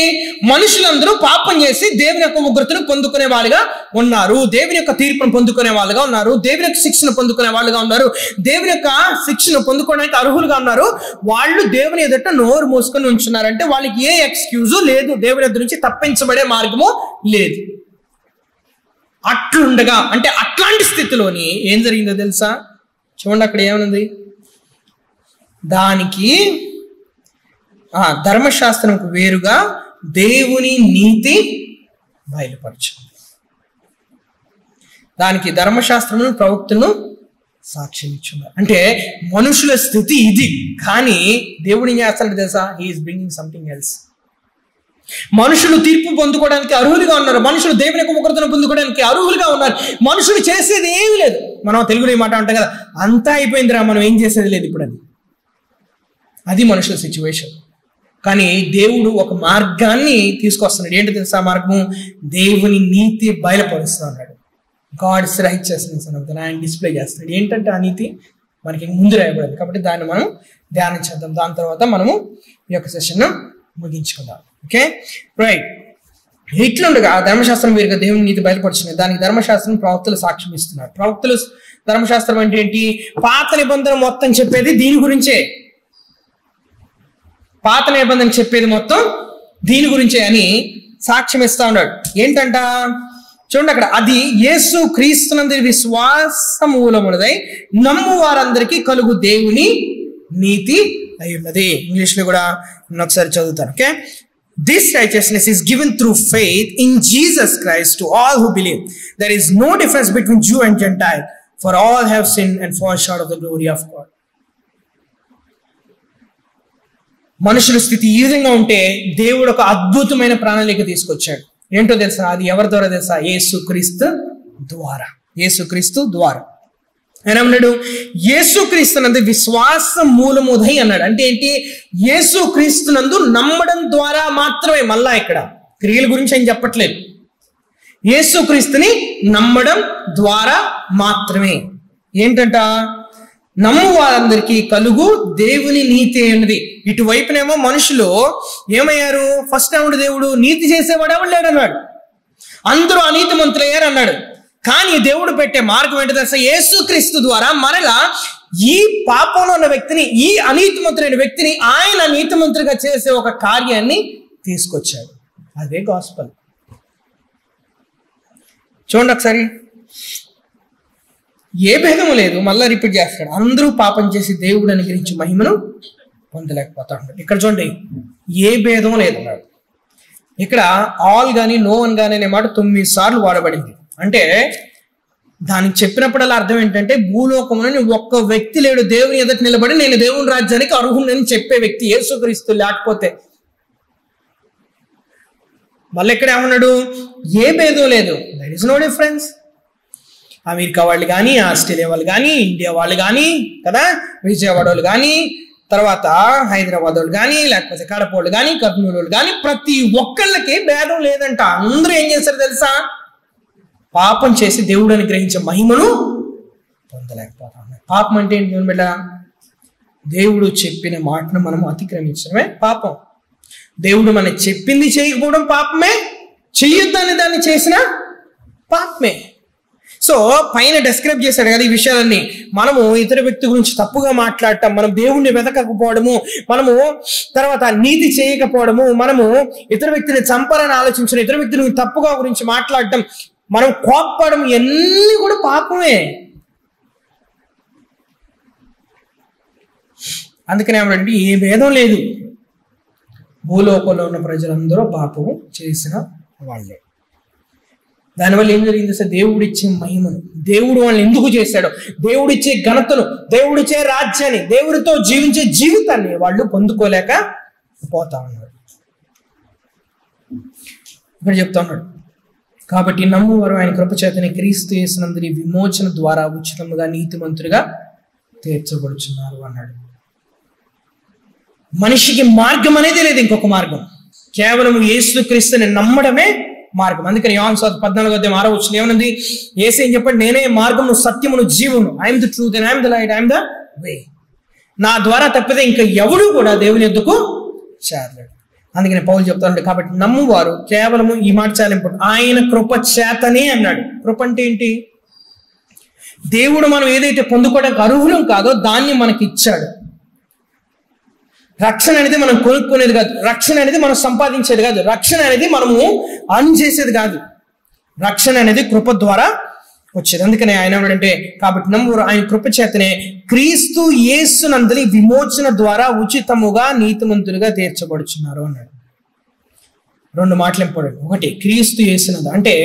మనుషులందరూ పాపం చేసి దేవుని యొక్క ఉగ్రతను పొందుకునే వాళ్ళుగా ఉన్నారు, దేవుని యొక్క తీర్పును పొందుకునే వాళ్ళుగా ఉన్నారు, దేవుని యొక్క శిక్షను పొందుకునే వాళ్ళుగా ఉన్నారు, దేవుని యొక్క శిక్షను పొందుకోవడానికి అర్హులుగా ఉన్నారు. వాళ్ళు దేవుని ఎదుట నోరు మూసుకొని ఉంచున్నారంటే వాళ్ళకి ఏ ఎక్స్క్యూజు లేదు, దేవుని ఎదురు నుంచి తప్పించబడే మార్గము లేదు. అట్లుండగా అంటే అట్లాంటి స్థితిలోని ఏం జరిగిందో తెలుసా? చూడండి అక్కడ ఏమనుంది? దానికి ధర్మశాస్త్రంకు వేరుగా దేవుని నీతి బయలుపరచు. దానికి ధర్మశాస్త్రమును ప్రవక్తను సాక్ష్యం ఇచ్చున్నారు. అంటే మనుషుల స్థితి ఇది, కానీ దేవుడు ఏం చేస్తాడు తెలుసా? He is bringing something else. మనుషులు తీర్పు పొందుకోవడానికి అర్హులుగా ఉన్నారు, మనుషులు దేవుని యొక్క ఉగ్రతను పొందుకోవడానికి అర్హులుగా ఉన్నారు. మనుషులు చేసేది ఏమీ లేదు. మనం తెలుగులో ఈ మాట అంటాం కదా, అంతా అయిపోయిందిరా, మనం ఏం చేసేది లేదు ఇప్పుడు అని. అది మనుషుల సిచ్యువేషన్. కానీ దేవుడు ఒక మార్గాన్ని తీసుకొస్తున్నాడు. ఏంటి తెలుసా? మార్గము దేవుని నీతి బయలుపరుస్తూ ఉన్నాడు. గాడ్స్ రైచియస్నెస్ అని ఆయన డిస్ప్లే చేస్తున్నాడు. ఏంటంటే ఆ నీతి మనకి ముందు రాయబడింది, కాబట్టి దాన్ని మనం ధ్యానం చేద్దాం. దాని తర్వాత మనము ఈ యొక్క సెషన్ ముగించుకుందాం. Okay, right. ఇట్లుండగా ధర్మశాస్త్రం వేరుగా దేవుని నీతి బయలుపరుచున్నాయి. దానికి ధర్మశాస్త్రం ప్రవక్తలు సాక్ష్యం ఇస్తున్నారు. ప్రవక్తలు ధర్మశాస్త్రం అంటే ఏంటి? పాత నిబంధన మొత్తం చెప్పేది దీని గురించే. పాత నిబంధన చెప్పేది మొత్తం దీని గురించే అని సాక్ష్యం ఇస్తా ఉన్నాడు. ఏంటంట చూడండి అక్కడ, అది యేసు క్రీస్తునందు విశ్వాస మూలమునదై నమ్ము వారందరికీ కలుగు దేవుని నీతి అయి ఉన్నది. ఇంగ్లీష్ లో కూడా నేను ఒకసారి చదువుతాను. Okay, this righteousness is given through faith in Jesus Christ to all who believe. There is no difference between Jew and Gentile, for all have sinned and fall short of the glory of God. మనుషుల స్థితి ఈ విధంగా ఉంటే దేవుడు ఒక అద్భుతమైన ప్రణాళిక తీసుకొచ్చాడు. ఏంటో తెలుసా? అది ఎవరి ద్వారా తెలుసా? యేసుక్రీస్తు ద్వారా. యేసుక్రీస్తు ద్వారా ఆయన అన్నాడు, యేసుక్రీస్తునందు విశ్వాస మూలముదై అన్నాడు. అంటే ఏంటి? యేసుక్రీస్తునందు నమ్మడం ద్వారా మాత్రమే. మళ్ళా ఇక్కడ క్రియల గురించి ఆయన చెప్పట్లేదు, యేసుక్రీస్తుని నమ్మడం ద్వారా మాత్రమే. ఏంటంట? నమ్ము వారందరికీ కలుగు దేవుని నీతి అన్నది. ఇటువైపునేమో మనుషులు ఏమయ్యారు? ఫస్ట్ ఏమంటే దేవుడు నీతి చేసేవాడు ఎవడు లేడు అన్నాడు, అందరూ అనీతిమంతులు అయ్యారు అన్నాడు. కానీ దేవుడు పెట్టే మార్గం ఏంటో తెలుసా? యేసుక్రీస్తు ద్వారా మరలా ఈ పాపంలో ఉన్న వ్యక్తిని, ఈ అనీతిమంతులైన వ్యక్తిని ఆయన నీతిమంతులుగా చేసే ఒక కార్యాన్ని తీసుకొచ్చాడు. అదే గాస్పెల్. చూడండి ఒకసారి, ఏ భేదము లేదు. మళ్ళీ రిపీట్ చేస్తాడు, అందరూ పాపం చేసి దేవుడు అనుగ్రహించి మహిమను పొందలేకపోతా ఉంటాడు. ఇక్కడ చూడండి, ఏ భేదం లేదు అన్నాడు. ఇక్కడ ఆల్ కానీ నో అని కానీ అనే మాట 9 సార్లు వాడబడింది. అంటే దానికి చెప్పినప్పుడల్లా అర్థం ఏంటంటే, భూలోకంలో ఒక్క వ్యక్తి లేడు దేవుని ఎదుట నిలబడి నేను దేవుని రాజ్యానికి అర్హుడని చెప్పే వ్యక్తి యేసుక్రీస్తు లేకపోతే. మళ్ళీ ఇక్కడ ఏమన్నాడు, ఏ భేదం లేదు, there is no difference. America వాళ్ళు కానీ, ఆస్ట్రేలియా వాళ్ళు కానీ, ఇండియా వాళ్ళు కానీ కదా, విజయవాడ వాళ్ళు కానీ, తర్వాత హైదరాబాద్ వాళ్ళు కానీ, లేకపోతే కడప వాళ్ళు కానీ, కర్నూలు వాళ్ళు కానీ, ప్రతి ఒక్కళ్ళకి భేదం లేదంట. అందరూ ఏం చేశారు తెలుసా, పాపం చేసి దేవుడు అనుగ్రహించే మహిమను పొందలేకపోతా ఉన్నారు. పాపం అంటే ఏంటి బిడ్డ? దేవుడు చెప్పిన మాటను మనం అతిక్రమించడమే పాపం. దేవుడు మనకి చెప్పింది చేయకపోవడం పాపమే, చెయ్యొద్దని దాన్ని చేసిన పాపమే. సో పైన డిస్క్రైబ్ చేశాడు కదా ఈ విషయాలన్నీ. మనము ఇతర వ్యక్తి గురించి తప్పుగా మాట్లాడటం, మనం దేవుణ్ణి వెతకకపోవడము, మనము తర్వాత నీతి చేయకపోవడము, మనము ఇతర వ్యక్తిని చంపాలని ఆలోచించడం, ఇతర వ్యక్తిని తప్పుగా గురించి మాట్లాడటం, మనం కోప్పడం, ఇవన్నీ కూడా పాపమే. అందుకనే ఏమంటే ఏ భేదం లేదు, భూలోకంలో ఉన్న ప్రజలందరూ పాపము చేసిన వాళ్ళే. దానివల్ల ఏం జరిగింది సార్? దేవుడిచ్చే మహిమను, దేవుడు వాళ్ళని ఎందుకు చేశాడో, దేవుడిచ్చే ఘనతను, దేవుడిచ్చే రాజ్యాన్ని, దేవుడితో జీవించే జీవితాన్ని వాళ్ళు పొందుకోలేక పోతా ఉన్నారు. ఇక్కడ చెప్తా ఉన్నాడు, కాబట్టి నమ్మువారు ఆయన కృపచేతనే క్రీస్తు యేసునందరి విమోచన ద్వారా ఉచితముగా నీతిమంతులుగా తీర్చబడుచున్నారు అన్నాడు. మనిషికి మార్గం అనేది లేదు, ఇంకొక మార్గం, కేవలం యేసు క్రీస్తుని నమ్మడమే మార్గం. అందుకని యోహాను సువార్త 14:6 ఏమన్నది? యేసు ఏం చెప్పాడు? నేనే మార్గము, సత్యమును, జీవమును, I'm the truth and I'm the light, I'm the way. నా ద్వారా తప్పితే ఇంకా ఎవడు కూడా దేవుని యొద్దకు చేరలేడు. అందుకని పౌలు చెప్తాడు, కాబట్టి నమ్మువారు కేవలము, ఈ మాట చాలా ఇంపార్టెంట్, ఆయన కృప చేతనే అన్నాడు. కృప అంటే ఏంటి? దేవుడు మనం ఏదైతే పొందుకోవడానికి అర్హులం కాదో దాన్ని మనకి ఇచ్చాడు. రక్షణ అనేది మనం కొనుక్కునేది కాదు, రక్షణ అనేది మనం సంపాదించేది కాదు, రక్షణ అనేది మనము అర్న్ చేసేది కాదు, రక్షణ అనేది కృప ద్వారా వచ్చేది. అందుకనే ఆయన ఏమంటే, కాబట్టి నమ్మువారు ఆయన కృప చేతనే క్రీస్తు యేసునందలి విమోచన ద్వారా ఉచితముగా నీతిమంతులుగా తీర్చబడుచున్నారు అన్నాడు. 2 మాటలు ఇంపార్టెంట్. ఒకటి, క్రీస్తు యేసునందు అంటే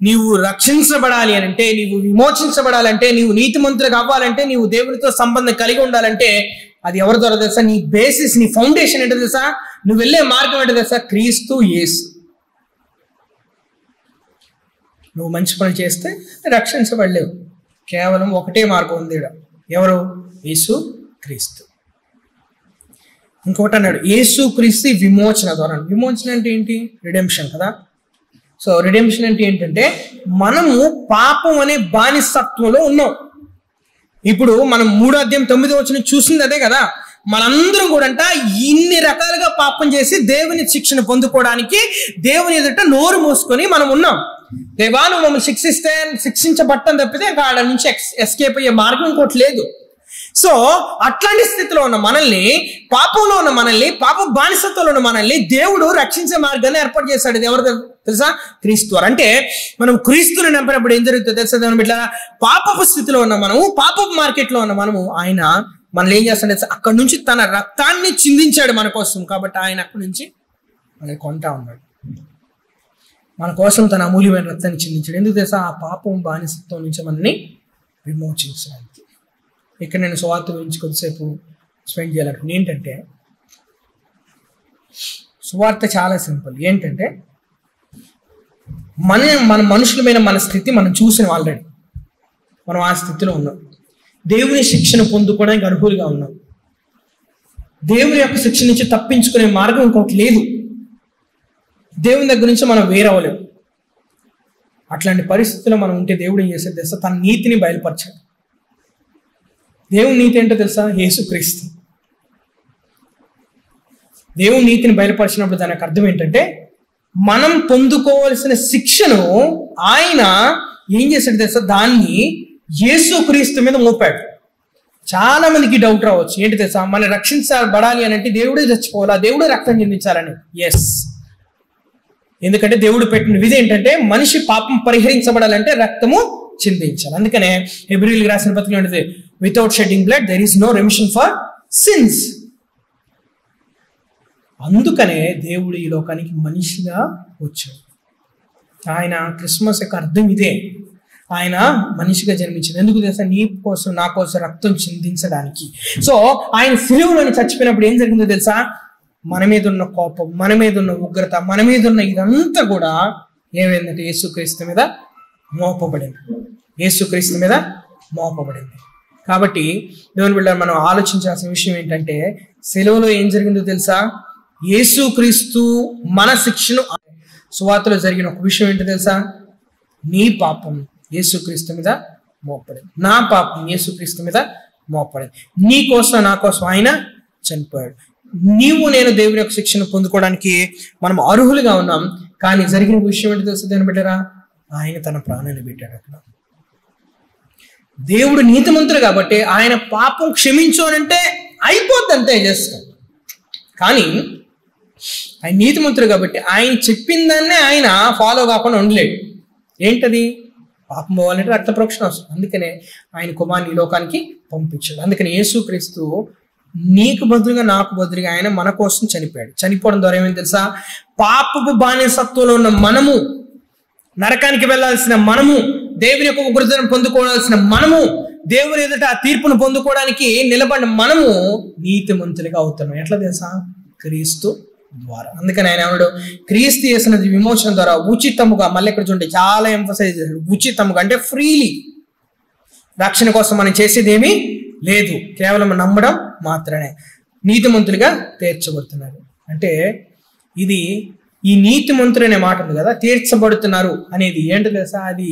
నీవు రక్షించబడాలి అని అంటే, నీవు విమోచించబడాలంటే, నీవు నీతిమంతులుగా అవ్వాలంటే, నీవు దేవుడితో సంబంధం కలిగి ఉండాలంటే అది ఎవరి ద్వారా తెలుసా? నీ బేసిస్, నీ ఫౌండేషన్ ఏంటో తెలుసా? నువ్వు వెళ్ళే మార్గం ఏంటో తెలుసా? క్రీస్తు యేసు. నువ్వు మంచి పని చేస్తే రక్షించబడలేవు. కేవలం ఒకటే మార్గం ఉంది, ఎవరు? యేసు క్రీస్తు. ఇంకొకటి అన్నాడు, యేసు క్రీస్తు విమోచన ద్వారా. విమోచన అంటే ఏంటి? రిడెంప్షన్ కదా. సో రిడెంప్షన్ అంటే ఏంటంటే, మనము పాపం అనే బానిసత్వంలో ఉన్నాం. ఇప్పుడు మనం 3:9 చూసింది అదే కదా. మనందరం కూడా ఇన్ని రకాలుగా పాపం చేసి దేవుని శిక్షణ పొందుకోవడానికి దేవుని ఎదుట నోరు మూసుకొని మనం ఉన్నాం. దేవా నువ్వు మమ్మల్ని శిక్షించబట్టం తప్పితే ఇంకా ఆడ నుంచి ఎస్కేప్ అయ్యే మార్గం ఇంకోటి లేదు. సో అట్లాంటి స్థితిలో ఉన్న మనల్ని, పాపంలో ఉన్న మనల్ని, పాప బానిసత్వంలో ఉన్న మనల్ని దేవుడు రక్షించే మార్గాన్ని ఏర్పాటు చేశాడు. ఇది ఎవరు తెలుసా? క్రీస్తు. అంటే మనం క్రీస్తుని నమ్మినప్పుడు ఏం జరుగుతుందో తెలుసా? ఇట్లా పాపపు స్థితిలో ఉన్న మనము, పాపపు మార్కెట్లో ఉన్న మనము, ఆయన మనల్ని ఏం చేస్తాడు? అక్కడి నుంచి తన రక్తాన్ని చిందించాడు మన కోసం. కాబట్టి ఆయన అక్కడి నుంచి మనల్ని కొంటా ఉన్నాడు, మన కోసం తన అమూల్యమైన రక్తాన్ని చిందించాడు. ఎందుకు తెలుసా? ఆ పాపం బానిసత్వం నుంచి మనల్ని విమోచించడానికి. ఇక్కడ నేను సువార్త గురించి కొద్దిసేపు స్పెండ్ చేయాలనుకున్నాను. ఏంటంటే సువార్త చాలా సింపుల్. ఏంటంటే మన మనుషులమైన మన స్థితి మనం చూసిన ఆల్రెడీ. మనం ఆ స్థితిలో ఉన్నాం. దేవుని శిక్షణ పొందుకోవడానికి అర్హులుగా ఉన్నాం. దేవుని యొక్క శిక్షణ నుంచి తప్పించుకునే మార్గం ఇంకొకటి లేదు. దేవుని దగ్గర నుంచి మనం వేరవ్వలేము. అట్లాంటి పరిస్థితుల్లో మనం ఉంటే దేవుడు ఏం చేసేది తెలుసా? తన నీతిని బయలుపరచాడు. దేవుని నీతి ఏంటో తెలుసా? యేసుక్రీస్తు. దేవుని నీతిని బయలుపరిచినప్పుడు దానికి అర్థం ఏంటంటే, మనం పొందుకోవాల్సిన శిక్షను ఆయన ఏం చేశాడు తెలుసా? దాన్ని యేసుక్రీస్తు మీద మోపాడు. చాలా మందికి డౌట్ రావచ్చు, ఏంటి తెలుసా? మనం రక్షించబడాలి అని అంటే దేవుడే చచ్చిపోవాలా, దేవుడే రక్తం చెందించాలని. ఎస్, ఎందుకంటే దేవుడు పెట్టిన విధి ఏంటంటే, మనిషి పాపం పరిహరించబడాలంటే రక్తము చిందించాలి. అందుకనే హెబ్రీయులకు రాసిన పత్రికలో ఉంటుంది, without shedding blood there is no remission for sins. అందుకనే దేవుడు ఈ లోకానికి మనిషిగా వచ్చాడు. ఆయన క్రిస్మస్ యొక్క అర్థం ఇదే. ఆయన మనిషిగా జన్మించాడు. ఎందుకు తెలుసా? నీ కోసం నా కోసం రక్తం చిందించడానికి. సో ఆయన సిలువలోని చచ్చిపోయినప్పుడు ఏం జరిగిందో తెలుసా? మన మీద ఉన్న కోపం, మన మీద ఉన్న ఉగ్రత, మన మీద ఉన్న ఇదంతా కూడా ఏమైందంటే యేసుక్రీస్తు మీద మోపబడింది. యేసుక్రీస్తు మీద మోపబడింది. కాబట్టి దేవుని బిడ్డ మనం ఆలోచించాల్సిన విషయం ఏంటంటే, సిలువలో ఏం జరిగిందో తెలుసా? యేసుక్రీస్తు మన శిక్షను, సువార్తలో జరిగిన ఒక విషయం ఏంటో తెలుసా? నీ పాపం యేసుక్రీస్తు మీద మోపడింది, నా పాపం యేసుక్రీస్తు మీద మోపడింది. నీ కోసం నా కోసం ఆయన చనిపోయాడు. నీవు నేను దేవుని యొక్క శిక్షను పొందుకోవడానికి మనం అర్హులుగా ఉన్నాం. కానీ జరిగిన విషయం ఏంటో తెలుసు దేవుని బిడ్డరా? ఆయన తన ప్రాణాన్ని పెట్టాడు అక్కడ. దేవుడు నీతిమంతుడు కాబట్టి ఆయన పాపం క్షమించు అని అంటే అయిపోద్ది అంతే, జస్ట్. కానీ ఆయన నీతిమంతుడు కాబట్టి ఆయన చెప్పిన దాన్నే ఆయన ఫాలో కాకుండా ఉండలేడు. ఏంటది? పాపం పోవాలంటే రక్త ప్రోక్షణ అవసరం. అందుకనే ఆయన కుమారుని ఈ లోకానికి పంపించాడు. అందుకని యేసుక్రీస్తు నీకు బదులుగా నాకు బదులుగా ఆయన మన కోసం చనిపోయాడు. చనిపోవడం ద్వారా ఏమైంది తెలుసా? పాపపు బానిసత్వంలో ఉన్న మనము, నరకానికి వెళ్లాల్సిన మనము, దేవుని యొక్క ఉగ్రతను పొందుకోవాల్సిన మనము, దేవుని ఎదుట ఆ తీర్పును పొందుకోవడానికి నిలబడిన మనము నీతిమంతులుగా అవుతున్నాం. ఎట్లా తెలుసా? క్రీస్తు ద్వారా. అందుకని ఆయన ఏమన్నాడు? క్రీస్తు చేసిన విమోచన ద్వారా ఉచితముగా, మళ్ళీ ఇక్కడ చూడండి చాలా ఎంఫసైజ్ చేశాడు, ఉచితముగా అంటే ఫ్రీలీ. రక్షణ కోసం మనం చేసేది ఏమీ లేదు, కేవలం నమ్మడం మాత్రమే. నీతిమంతులుగా తీర్చబడుతున్నారు అంటే ఇది, ఈ నీతిమంతులు అనే మాట ఉంది కదా, తీర్చబడుతున్నారు అనేది ఏంటో తెలుసా? అది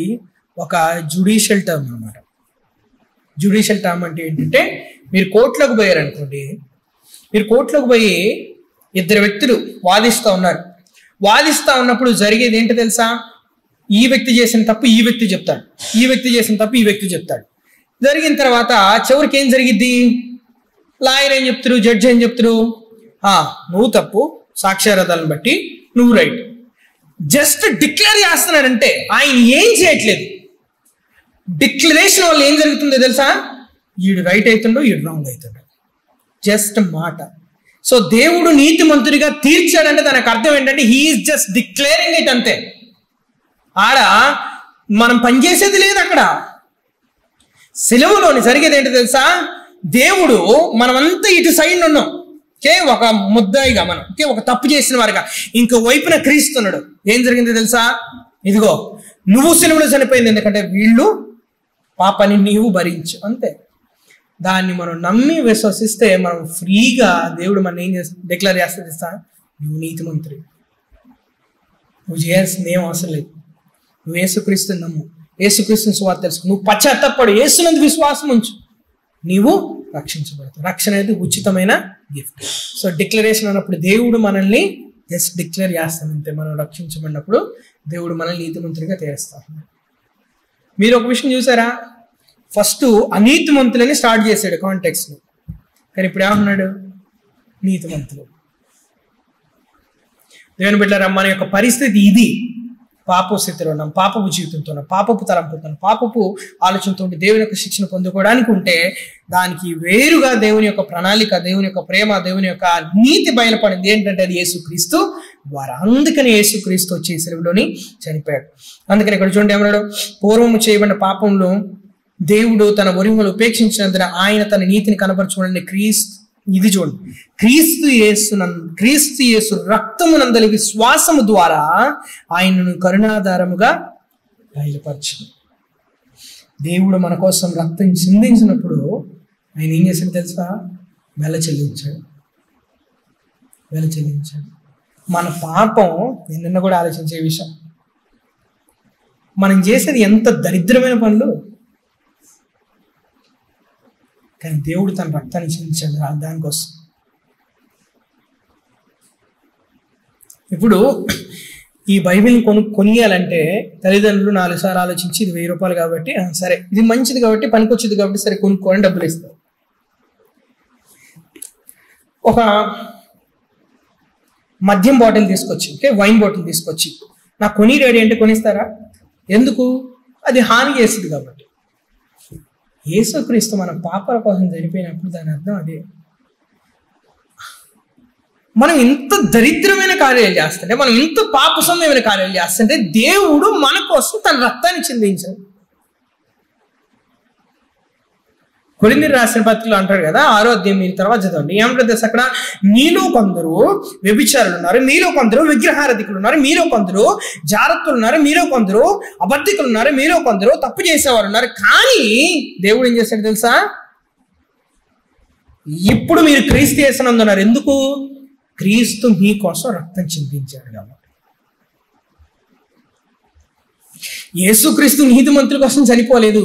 ఒక జుడిషియల్ టర్మ్ అన్నమాట. జుడిషియల్ టర్మ్ అంటే ఏంటంటే, మీరు కోర్టులోకి పోయారనుకోండి, మీరు కోర్టులోకి పోయి ఇద్దరు వ్యక్తులు వాదిస్తూ ఉన్నారు. వాదిస్తూ ఉన్నప్పుడు జరిగేది ఏంటో తెలుసా? ఈ వ్యక్తి చేసిన తప్పు ఈ వ్యక్తి చెప్తాడు, ఈ వ్యక్తి చేసిన తప్పు ఈ వ్యక్తి చెప్తాడు. జరిగిన తర్వాత చివరికి ఏం జరిగిద్ది? లాయర్ ఏం చెప్తారు, జడ్జి ఏం చెప్తారు? నువ్వు తప్పు, సాక్ష్యాధారాలను బట్టి నువ్వు రైట్. జస్ట్ డిక్లేర్ చేస్తున్నాడంటే ఆయన ఏం చేయట్లేదు. డిక్లరేషన్ వల్ల ఏం జరుగుతుందో తెలుసా? ఈడు రైట్ అవుతుండో ఈడు రాంగ్ అవుతుండో, జస్ట్ మాట. సో దేవుడు నీతిమంతుడిగా తీర్చాడంటే దానికి అర్థం ఏంటంటే హీఈస్ జస్ట్ డిక్లేరింగ్ ఇట్ అంతే. ఆడ మనం పనిచేసేది లేదు. అక్కడ సిలువలోని జరిగేది ఏంటో తెలుసా? దేవుడు, మనమంతా ఇటు సైడ్ ఉన్నాం, ఒక ముద్దాయిగా, మనం ఒక తప్పు చేసిన వారుగా, ఇంకో వైపున క్రీస్తున్నాడు. ఏం జరిగిందో తెలుసా? ఇదిగో నువ్వు సిలువలో చనిపోయింది, ఎందుకంటే వీళ్ళు పాపాన్ని నీవు భరించు, అంతే. దాన్ని మనం నమ్మి విశ్వసిస్తే మనం ఫ్రీగా, దేవుడు మనం ఏం డిక్లేర్ చేస్తే తెలుసా? నువ్వు నీతిమంతుడి, నువ్వు చేయాల్సింది ఏం అవసరం లేదు. నువ్వు యేసుక్రీస్తుని నమ్ము, యేసుక్రీస్తుని సువార్త తెలుసు, నువ్వు పశ్చాత్తాపడు, యేసునందు విశ్వాసం ఉంచు, నీవు రక్షించబడతావు. రక్షణ అనేది ఉచితమైన గిఫ్ట్. సో డిక్లరేషన్ అన్నప్పుడు దేవుడు మనల్ని జస్ట్ డిక్లేర్ చేస్తానంతే. మనం రక్షించబడినప్పుడు దేవుడు మనల్ని నీతిమంతుడిగా తీరుస్తాడు. మీరు ఒక విషయం చూసారా? ఫస్ట్ అనీతిమంతులని స్టార్ట్ చేశాడు కాంటెక్స్ట్, కానీ ఇప్పుడు ఏమన్నాడు? నీతిమంతులు. దేవుని బిడ్డలారా, మన యొక్క పరిస్థితి ఇది. పాపపు స్థితిలో ఉన్నాం, పాపపు జీవితంతో ఉన్నాం, పాపపు తలంపుతో, పాపపు ఆలోచనతో ఉండి దేవుని యొక్క శిక్షణ పొందుకోవడానికి ఉంటే దానికి వేరుగా దేవుని యొక్క ప్రణాళిక, దేవుని యొక్క ప్రేమ, దేవుని యొక్క నీతి బయలుపడింది. ఏంటంటే అది యేసుక్రీస్తు ద్వారా. అందుకని యేసుక్రీస్తు వచ్చి సిలువలోని చనిపోయాడు. అందుకని ఇక్కడ చూడండి ఏమన్నాడు? పూర్వము చేయబడిన పాపంలో దేవుడు తన ఒరిములు ఉపేక్షించినందున ఆయన తన నీతిని కనపరచుకోవడానికి ఇది చూడండి, క్రీస్తు యేసు రక్తమునందలి విశ్వాసము ద్వారా ఆయనను కరుణాధారముగా బయలుపరచు. దేవుడు మన కోసం రక్తం చిందించినప్పుడు ఆయన ఏం చేశాడు తెలుసా? వెల చెల్లించాడు. మన పాపం నిన్న కూడా ఆలోచించే విషయం, మనం చేసేది ఎంత దరిద్రమైన పనులు, కానీ దేవుడు తన రక్తాన్ని చిందించాడు దానికోసం. ఇప్పుడు ఈ బైబిల్ని కొనియాలంటే తల్లిదండ్రులు 4 సార్లు ఆలోచించి ఇది 1000 రూపాయలు కాబట్టి సరే, ఇది మంచిది కాబట్టి, పనికొచ్చింది కాబట్టి సరే కొనుక్కోని డబ్బులు ఇస్తారు. ఒక మద్యం బాటిల్ తీసుకొచ్చి, వైన్ బాటిల్ తీసుకొచ్చి నాకు కొని డాడీ అంటే కొనిస్తారా? ఎందుకు? అది హాని చేస్తుంది. కాబట్టి యేసుక్రీస్తు మన పాపాల కోసం చనిపోయినప్పుడు దాని అర్థం అదే. మనం ఇంత దరిద్రమైన కార్యాలు చేస్తుంటే, మనం ఇంత పాపసందమైన కార్యాలు చేస్తుంటే దేవుడు మన కోసం తన రక్తాన్ని చిందించాడు. కొరింథీయులకు రాసిన పత్రికలో అంటాడు కదా, 6వ అధ్యాయం మీరు తర్వాత చదవండి. ఏమంటుంది అక్కడ? మీలో కొందరు వ్యభిచారులు ఉన్నారు, మీలో కొందరు విగ్రహారాధికులు ఉన్నారు, మీలో కొందరు జారత్తులు ఉన్నారు, మీలో కొందరు అబద్ధికులు ఉన్నారు, మీలో కొందరు తప్పు చేసేవారు ఉన్నారు. కానీ దేవుడు ఏం చేశాడు తెలుసా? ఇప్పుడు మీరు క్రీస్తు యేసునందున్నారు. ఎందుకు? క్రీస్తు మీకోసం రక్తం చిందించాడు కాబట్టి. యేసుక్రీస్తు నీతిమంతుల కోసం చనిపోలేదు.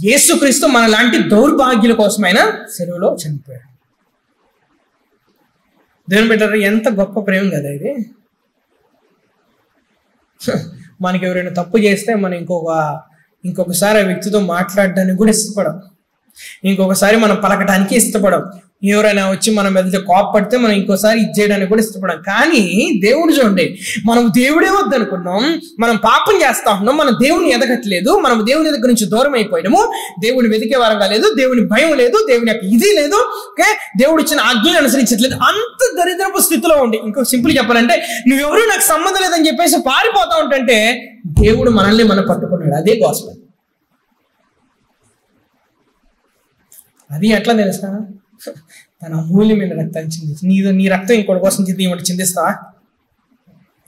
యేసుక్రీస్తు మన లాంటి దౌర్భాగ్యుల కోసమైనా సెలవులో చనిపోయాడు. దేవుని బిడ్డలారా, ఎంత గొప్ప ప్రేమ కదా ఇది. మనకి ఎవరైనా తప్పు చేస్తే మనం ఇంకొకసారి ఆ వ్యక్తితో మాట్లాడడానికి కూడా ఇష్టపడం, ఇంకొకసారి మనం పలకటానికి ఇష్టపడం. ఎవరైనా వచ్చి మన మీద కోపడితే మనం ఇంకోసారి ఇచ్చేయడానికి కూడా ఇష్టపడం. కానీ దేవుడు చూడండి, మనం దేవుడే వద్దనుకున్నాం, మనం పాపం చేస్తా ఉన్నాం, మనం దేవుని ఎదగట్లేదు, మనం దేవుని దగ్గర నుంచి దూరం అయిపోయాము, దేవుని వెతికే వారంగా లేదు, దేవుని భయం లేదు, దేవుని యొక్క ఇది లేదు, ఓకే, దేవుడు ఇచ్చిన ఆజ్ఞలు అనుసరించట్లేదు. అంత దరిద్రపు స్థితిలో ఉండి, ఇంకో సింపుల్ చెప్పాలంటే, నువ్వెవరు నాకు సంబంధం లేదని చెప్పేసి పారిపోతా ఉంటే దేవుడు మనల్ని మనం పట్టుకున్నాడు. అదే గాస్పెల్. అది ఎట్లా తెలుసా? తన అమూల్యమైన రక్తాన్ని చిందించి, నీ రక్తం ఇంకోటి కోసం చిందిస్తావా?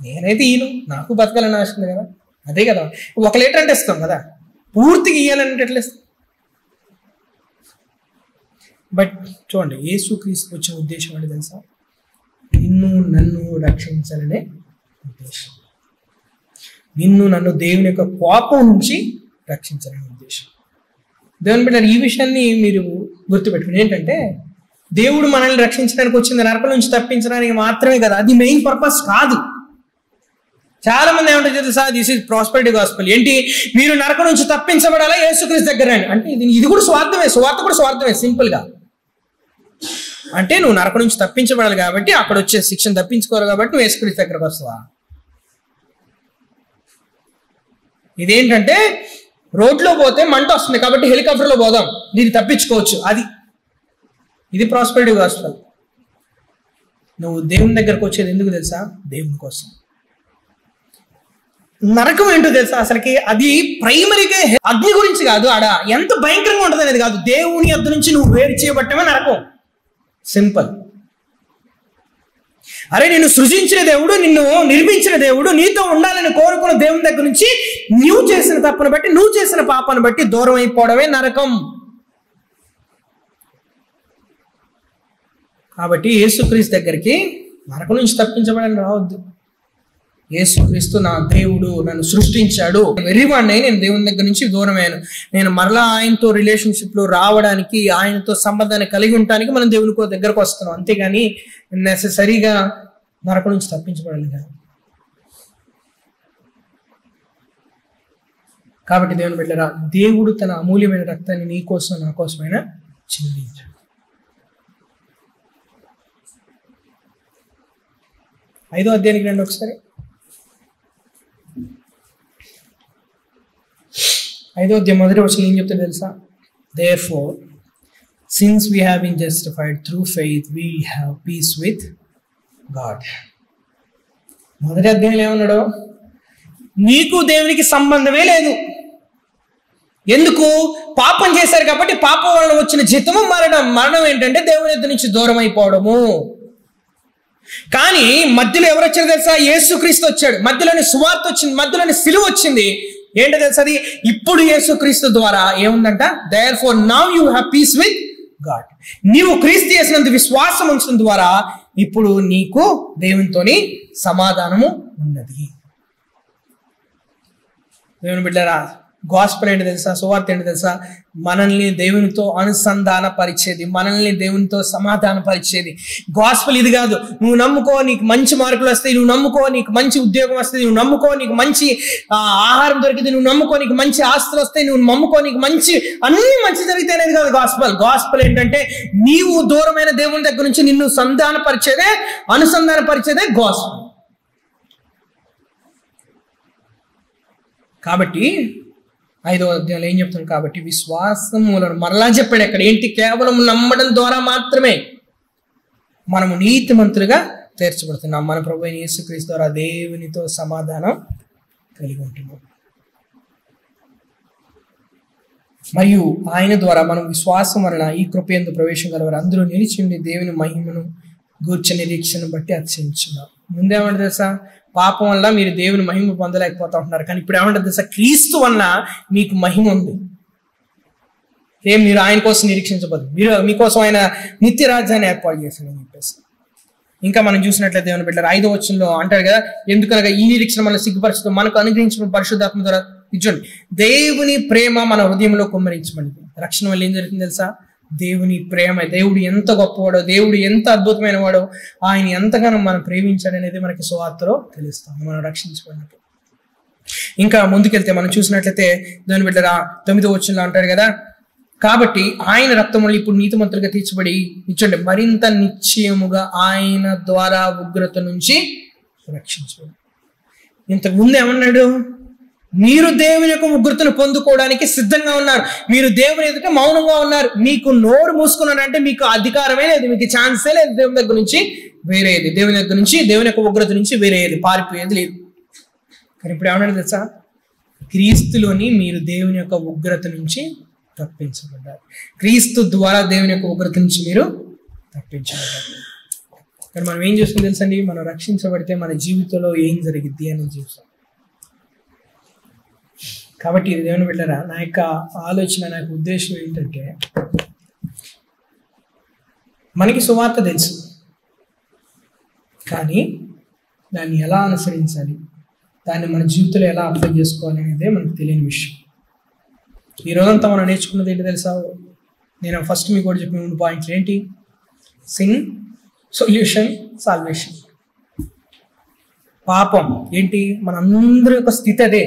నేనైతే ఈయను, నాకు బతకాలని ఆశ ఉంది కదా. అదే కదా, 1 లీటర్ అంటే ఇస్తాం కదా, పూర్తిగా ఇయ్యాలంటే ఎట్లా ఇస్తాం? బట్ చూడండి, యేసుక్రీస్తు వచ్చిన ఉద్దేశం అంటే తెలుసా? నిన్ను నన్ను రక్షించాలనే ఉద్దేశం. నిన్ను నన్ను దేవుని యొక్క కోపం నుంచి రక్షించాలనే ఉద్దేశం. దేవుని బిడ్డ, ఈ విషయాన్ని మీరు గుర్తుపెట్టుకుని, ఏంటంటే దేవుడు మనల్ని రక్షించడానికి వచ్చింది నరకం నుంచి తప్పించడానికి మాత్రమే కదా, అది మెయిన్ పర్పస్ కాదు. చాలా మంది ఏమంటారు తెలుసా? This is prosperity gospel. ఏంటి? మీరు నరకం నుంచి తప్పించబడాలా, యేసుక్రీస్తు దగ్గర అంటే ఇది కూడా స్వార్థమే. స్వార్థ కూడా స్వార్థమే, సింపుల్ గా. అంటే నువ్వు నరకం నుంచి తప్పించబడాలి కాబట్టి, అక్కడ వచ్చే శిక్షను తప్పించుకోవాలి కాబట్టి నువ్వు యేసుక్రీస్తు దగ్గరకు వస్తావా? ఇదేంటంటే రోడ్లో పోతే మంట వస్తుంది కాబట్టి హెలికాప్టర్లో పోదాం, దీన్ని తప్పించుకోవచ్చు. ఇది ప్రాస్పెరిటీ గాస్పెల్. నువ్వు దేవుని దగ్గరకు వచ్చేది ఎందుకు తెలుసా? దేవుని కోసం. నరకం ఏంటో తెలుసా అసలుకి? అది ప్రైమరీగా అగ్ని గురించి కాదు, ఆడ ఎంత భయంకరంగా ఉంటుంది అనేది కాదు, దేవుని యొద్ద నుంచి నువ్వు వేరు చేయబట్టమే నరకం. సింపుల్. అరే, నిన్ను సృజించిన దేవుడు, నిన్ను నిర్మించిన దేవుడు, నీతో ఉండాలని కోరుకున్న దేవుని దగ్గర నుంచి నువ్వు చేసిన తప్పును బట్టి, నువ్వు చేసిన పాపాన్ని బట్టి దూరం అయిపోవడమే నరకం. కాబట్టి యేసుక్రీస్తు దగ్గరికి నరకం నుంచి తప్పించబడని రావద్దు. యేసుక్రీస్తు నా దేవుడు, నన్ను సృష్టించాడు, వెర్రివాడిని, నేను దేవుని దగ్గర నుంచి దూరమయ్యాను, నేను మరలా ఆయనతో రిలేషన్షిప్లో రావడానికి, ఆయనతో సంబంధాన్ని కలిగి ఉండటానికి మనం దేవుని దగ్గరకు వస్తున్నాం. అంతేగాని నెససరీగా నరకం నుంచి తప్పించబడాలి కాదు. కాబట్టి దేవుని బిడ్డలారా, దేవుడు తన అమూల్యమైన రక్తాన్ని నీ కోసం నా కోసమైనా చిందించాడు. 5వ అధ్యాయానికి రండి ఒకసారి. 5వ అధ్యాయం 1వ వచనం ఏం చెప్తుందో తెలుసా? Therefore, since we have been justified through faith, we have peace with God. 1వ అధ్యాయంలో ఏమన్నాడు? నీకు దేవునికి సంబంధమే లేదు. ఎందుకు? పాపం చేశారు కాబట్టి, పాపం వలన వచ్చిన జీతము మరణం. మరణం ఏంటంటే దేవుని యొద్ద నుంచి దూరం అయిపోవడము. కానీ మధ్యలో ఎవరు వచ్చారు తెలుసా? యేసుక్రీస్తు వచ్చాడు. మధ్యలోని సువార్త వచ్చింది, మధ్యలోని సిలువ వచ్చింది. ఏంటో తెలుసా? అది ఇప్పుడు యేసుక్రీస్తు ద్వారా ఏముందంట? Therefore now you have peace with God. నీవు క్రీస్తు యేసునందు విశ్వాసం ఉంచడం ద్వారా ఇప్పుడు నీకు దేవునితోని సమాధానము ఉన్నది. దేవుని బిడ్డలారా, గాస్పెల్ ఏంటి తెలుసా? సువార్త ఏంటి తెలుసా? మనల్ని దేవునితో అనుసంధాన పరిచేది, మనల్ని దేవునితో సమాధాన పరిచేది. గాస్పెల్ ఇది కాదు. నువ్వు నమ్ముకో, నీకు మంచి మార్కులు వస్తాయి, నువ్వు నమ్ముకో, నీకు మంచి ఉద్యోగం వస్తుంది, నువ్వు నమ్ముకో, నీకు మంచి ఆహారం దొరికింది, నువ్వు నమ్ముకో, నీకు మంచి ఆస్తులు వస్తాయి, నువ్వు నమ్ముకో, నీకు అన్ని మంచి జరిగితే అనేది కాదు గాస్పెల్. గాస్పెల్ ఏంటంటే నీవు దూరమైన దేవుని దగ్గర నుంచి నిన్ను అనుసంధాన పరిచేదే గాస్పెల్. కాబట్టి 5వ అధ్యాయంలో ఏం చెప్తాను? కాబట్టి విశ్వాసం మూలం, మరలా చెప్పాడు అక్కడ ఏంటి? కేవలం నమ్మడం ద్వారా మాత్రమే మనము నీతిమంతులుగా తీర్చబడుతున్నాం. మన ప్రభువైన యేసుక్రీస్తు ద్వారా దేవునితో సమాధానం కలిగి ఉంటున్నాం. మరియు ఆయన ద్వారా మనం విశ్వాసం వలన ఈ కృపయందు ప్రవేశం గలవారు అందరూ నిలిచి ఉండి దేవుని మహిమను గూర్చ నిరీక్షను బట్టి అతిశయించున్నారు. ముందేమంటే తెలుసా? పాపం వల్ల మీరు దేవుని మహిమ పొందలేకపోతా ఉంటున్నారు. కానీ ఇప్పుడు ఏమంటే తెలుసా? క్రీస్తు వలన మీకు మహిమ ఉంది. మీరు ఆయన కోసం నిరీక్షించబోదు, మీకోసం ఆయన నిత్య రాజ్యాన్ని ఏర్పాటు చేశాడని చెప్పేసి. ఇంకా మనం చూసినట్లయితే దేవుని బిడ్డలారా 5వ వచనంలో అంటారు కదా, ఎందుకనగా ఈ నిరీక్షణ మన సిగ్గుపరుచుతూ మనకు అనుగ్రహించిన పరిశుద్ధాత్మ ద్వారా ఇచ్చండి దేవుని ప్రేమ మన హృదయంలో కుమ్మరించమని. రక్షణ వల్ల ఏం జరుగుతుంది తెలుసా? దేవుని ప్రేమ, దేవుడు ఎంత గొప్పవాడో, దేవుడు ఎంత అద్భుతమైన వాడో, ఆయన ఎంతగానో మనం ప్రేమించాడనేది మనకి సువార్తలో తెలుస్తాం మనం రక్షించబడినప్పుడు. ఇంకా ముందుకెళ్తే మనం చూసినట్లయితే దేవుని బిడ్డలారా 9వ వచనంలో అంటారు కదా, కాబట్టి ఆయన రక్తం వల్ల ఇప్పుడు నీతిమంతులుగా తీర్చబడి ఇచ్చండి మరింత నిశ్చయముగా ఆయన ద్వారా ఉగ్రత నుంచి రక్షించబడి. ఇంతకు ముందు ఏమన్నాడు? మీరు దేవుని యొక్క ఉగ్రతను పొందుకోవడానికి సిద్ధంగా ఉన్నారు, మీరు దేవుని ఎదుట మౌనంగా ఉన్నారు, మీకు నోరు మూసుకున్నారంటే మీకు అధికారమే లేదు, మీకు ఛాన్సే లేదు దేవుని దగ్గర నుంచి వేరేది, దేవుని దగ్గర నుంచి దేవుని యొక్క ఉగ్రత నుంచి వేరేది పారిపోయేది లేదు. కానీ ఇప్పుడు ఏమన్నాడు తెలుసా? క్రీస్తులోని మీరు దేవుని యొక్క ఉగ్రత నుంచి తప్పించబడ్డారు. క్రీస్తు ద్వారా దేవుని యొక్క ఉగ్రత నుంచి మీరు తప్పించబడ్డారు. కానీ మనం ఏం చూసుకుని తెలుసండి? మనం రక్షించబడితే మన జీవితంలో ఏం జరిగిద్ది అని చూసాం. కాబట్టి ఇది దేవుని బిడ్డలారా, నా యొక్క ఆలోచన, నా యొక్క ఉద్దేశం ఏంటంటే, మనకి సువార్త తెలుసు, కానీ దాన్ని ఎలా అనుసరించాలి, దాన్ని మన జీవితంలో ఎలా అప్లై చేసుకోవాలి అనేదే మనకు తెలియని విషయం. ఈ రోజంతా మనం నేర్చుకున్నది ఏంటి తెలుసా? నేను ఫస్ట్ మీకు కూడా చెప్పిన 3 పాయింట్లు ఏంటి? Sin, solution, salvation. పాపం ఏంటి? మనందరి యొక్క స్థితి అదే.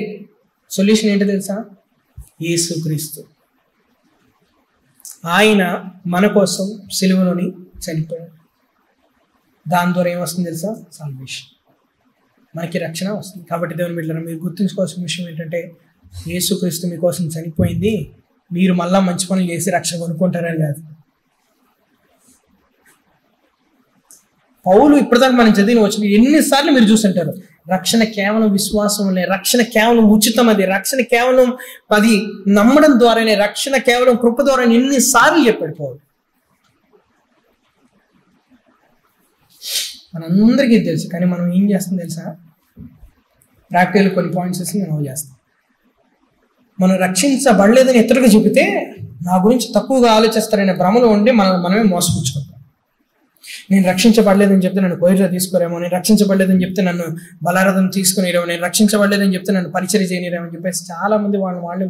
సొల్యూషన్ ఏంటి తెలుసా? యేసుక్రీస్తు. ఆయన మన కోసం సిలువలోని చనిపోయాడు. దాని ద్వారా ఏమొస్తుంది తెలుసా? సాల్వేషన్, మనకి రక్షణ వస్తుంది. కాబట్టి దేవుని బిడ్డలారా, మీరు గుర్తుంచుకోవాల్సిన విషయం ఏంటంటే, యేసుక్రీస్తు మీకోసం చనిపోయింది, మీరు మళ్ళా మంచి పనులు చేసి రక్షణ కొనుక్కుంటారని కాదు. పౌలు ఇప్పటిదాకా మనం చదివిన వచ్చిన ఎన్నిసార్లు మీరు చూస్తుంటారు, రక్షణ కేవలం విశ్వాసం వల్లే, రక్షణ కేవలం ఉచితం, అది రక్షణ కేవలం అది నమ్మడం ద్వారానే, రక్షణ కేవలం కృప ద్వారా ఎన్నిసార్లు చెప్పాడు పౌలు. మనందరికీ తెలుసు, కానీ మనం ఏం చేస్తాం తెలుసా? ప్రాక్టికల్ కొన్ని పాయింట్స్ వేసి మనం చేస్తాం. మనం రక్షించబడలేదని ఇతరులకు చెబితే నా గురించి తక్కువగా ఆలోచిస్తారనే భ్రమలో ఉండి మనమే మోసపుచ్చుకుంటాం. నేను రక్షించబడలేదని చెప్తే నన్ను కోయిలో తీసుకోరేమో, నేను రక్షించబడలేదని చెప్తే నన్ను బలారథం తీసుకునేరేమో, నేను రక్షించబడలేదని చెప్తే నన్ను పరిచయం చేయనిరేమో అని చెప్పేసి చాలా మంది వాళ్ళే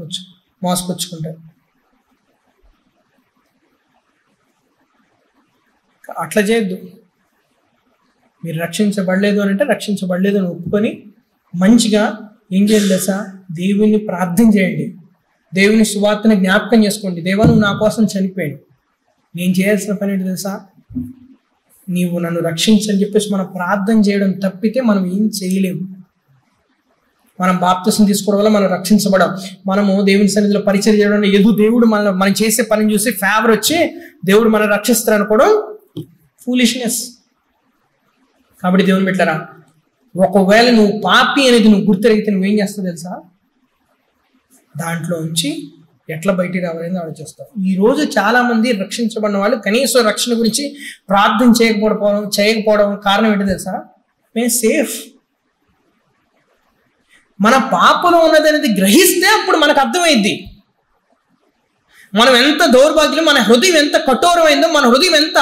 మోసపుచ్చుకుంటారు. అట్లా చేయొద్దు. మీరు రక్షించబడలేదు అని అంటే రక్షించబడలేదు అని ఒప్పుకొని మంచిగా ఏం చేయాలి తెలుసా? దేవుని ప్రార్థన చేయండి, దేవుని సువార్తను జ్ఞాపకం చేసుకోండి. దేవా, నువ్వు నా కోసం చనిపోయాడు, నేను చేయాల్సిన పని ఏంటి తెలుసా? నీవు నన్ను రక్షించని చెప్పేసి మనం ప్రార్థన చేయడం తప్పితే మనం ఏం చేయలేము. మనం బాప్తిసం తీసుకోవడం వల్ల మనం రక్షించబడం, మనము దేవుని సన్నిధిలో పరిచయం చేయడం, ఏదో దేవుడు మనం చేసే పని చూసి ఫేవర్ వచ్చి దేవుడు మనం రక్షిస్తారు అనుకోవడం ఫూలిష్నెస్. కాబట్టి దేవుని బిడ్డలారా, ఒకవేళ నువ్వు పాపి అనేది నువ్వు గుర్తెరిగితే నువ్వేం చేస్తావు తెలుసా? దాంట్లో నుంచి ఎట్లా బయటికి రావాలని ఆలోచిస్తావు. ఈ రోజు చాలా మంది రక్షించబడిన వాళ్ళు కనీసం రక్షణ గురించి ప్రార్థన చేయకపోవడం కారణం ఏంటో తెలుసా? మేము సేఫ్. మన పాపంలో ఉన్నది అనేది గ్రహిస్తే అప్పుడు మనకు అర్థమైంది మనం ఎంత దౌర్భాగ్యం, మన హృదయం ఎంత కఠోరమైందో, మన హృదయం ఎంత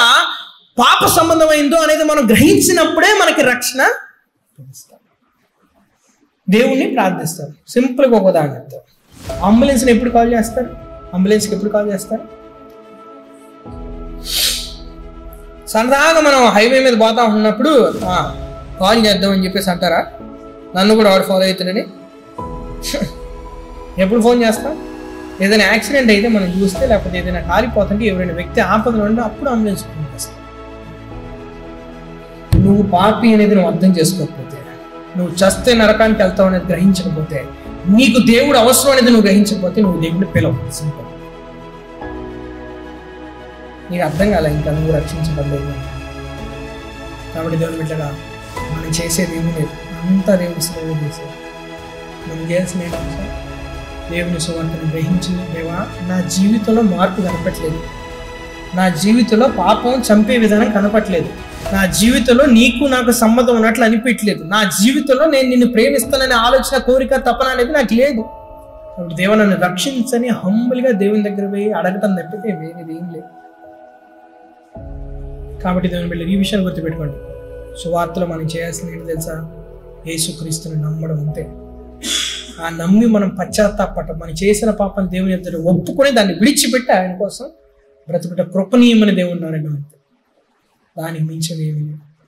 పాప సంబంధమైందో అనేది మనం గ్రహించినప్పుడే మనకి రక్షణ. దేవుణ్ణి ప్రార్థిస్తారు. సింపుల్గా ఒక ఉదాహరణ చెప్తారు. అంబులెన్స్ని ఎప్పుడు కాల్ చేస్తారు? అంబులెన్స్కి ఎప్పుడు కాల్ చేస్తారు? సరదాగా మనం హైవే మీద పోతా ఉన్నప్పుడు కాల్ చేద్దామని చెప్పేసి అంటారా? నన్ను కూడా ఎవరు ఫాలో అవుతారని ఎప్పుడు ఫోన్ చేస్తాం? ఏదైనా యాక్సిడెంట్ అయితే మనం చూస్తే, లేకపోతే ఏదైనా కాలిపోతుంటే, ఎవరైనా వ్యక్తి ఆపదలో ఉంటే అప్పుడు అంబులెన్స్ ఫోన్ చేస్తాం. నువ్వు పాపి అనేది నువ్వు అర్థం చేసుకోకపోతే, నువ్వు చస్తే నరకానికి వెళ్తావు అనేది గ్రహించకపోతే, నీకు దేవుడు అవసరం అనేది నువ్వు గ్రహించకపోతే నువ్వు దేవుడిని పిలవు. సింపుల్. నీకు అర్థం కాలే ఇంకా నువ్వు రక్షించబడలేదు. కాబట్టి దేవుని బిడ్డగా మనం చేసేది ఏమీ లేదు, అంతా దేవుని సేవ చేసేది. మనం చేయాల్సిన ఏంటంటే దేవుని సువార్తను గ్రహించింది. దేవా, నా జీవితంలో మార్పు కనపట్లేదు, నా జీవితంలో పాపం చంపే విధానం కనపట్లేదు, నా జీవితంలో నీకు నాకు సంబంధం ఉన్నట్లు అనిపించలేదు, నా జీవితంలో నేను నిన్ను ప్రేమిస్తాననే ఆలోచన, కోరిక, తపన అనేది నాకు లేదు. కాబట్టి దేవా నన్ను రక్షించని హంబుల్గా దేవుని దగ్గర పోయి అడగటం తప్పితే వేరేది ఏం లేదు. కాబట్టి దేవుని బిడ్డలు ఈ విషయాన్ని గుర్తుపెట్టుకోండి. సువార్తలో మనం చేయాల్సింది ఏంటి తెలుసా? యేసుక్రీస్తుని నమ్మడం అంతే. ఆ నమ్మి మనం పశ్చాత్తాపడటం, మనం చేసిన పాపాన్ని దేవుని ఎదుట ఒప్పుకొని దాన్ని విడిచిపెట్టి ఆయన కోసం బ్రతుకుట కృపణీయమని దేవుని నారాయణ అంతే. దానికి మించినది ఏమీ లేదు.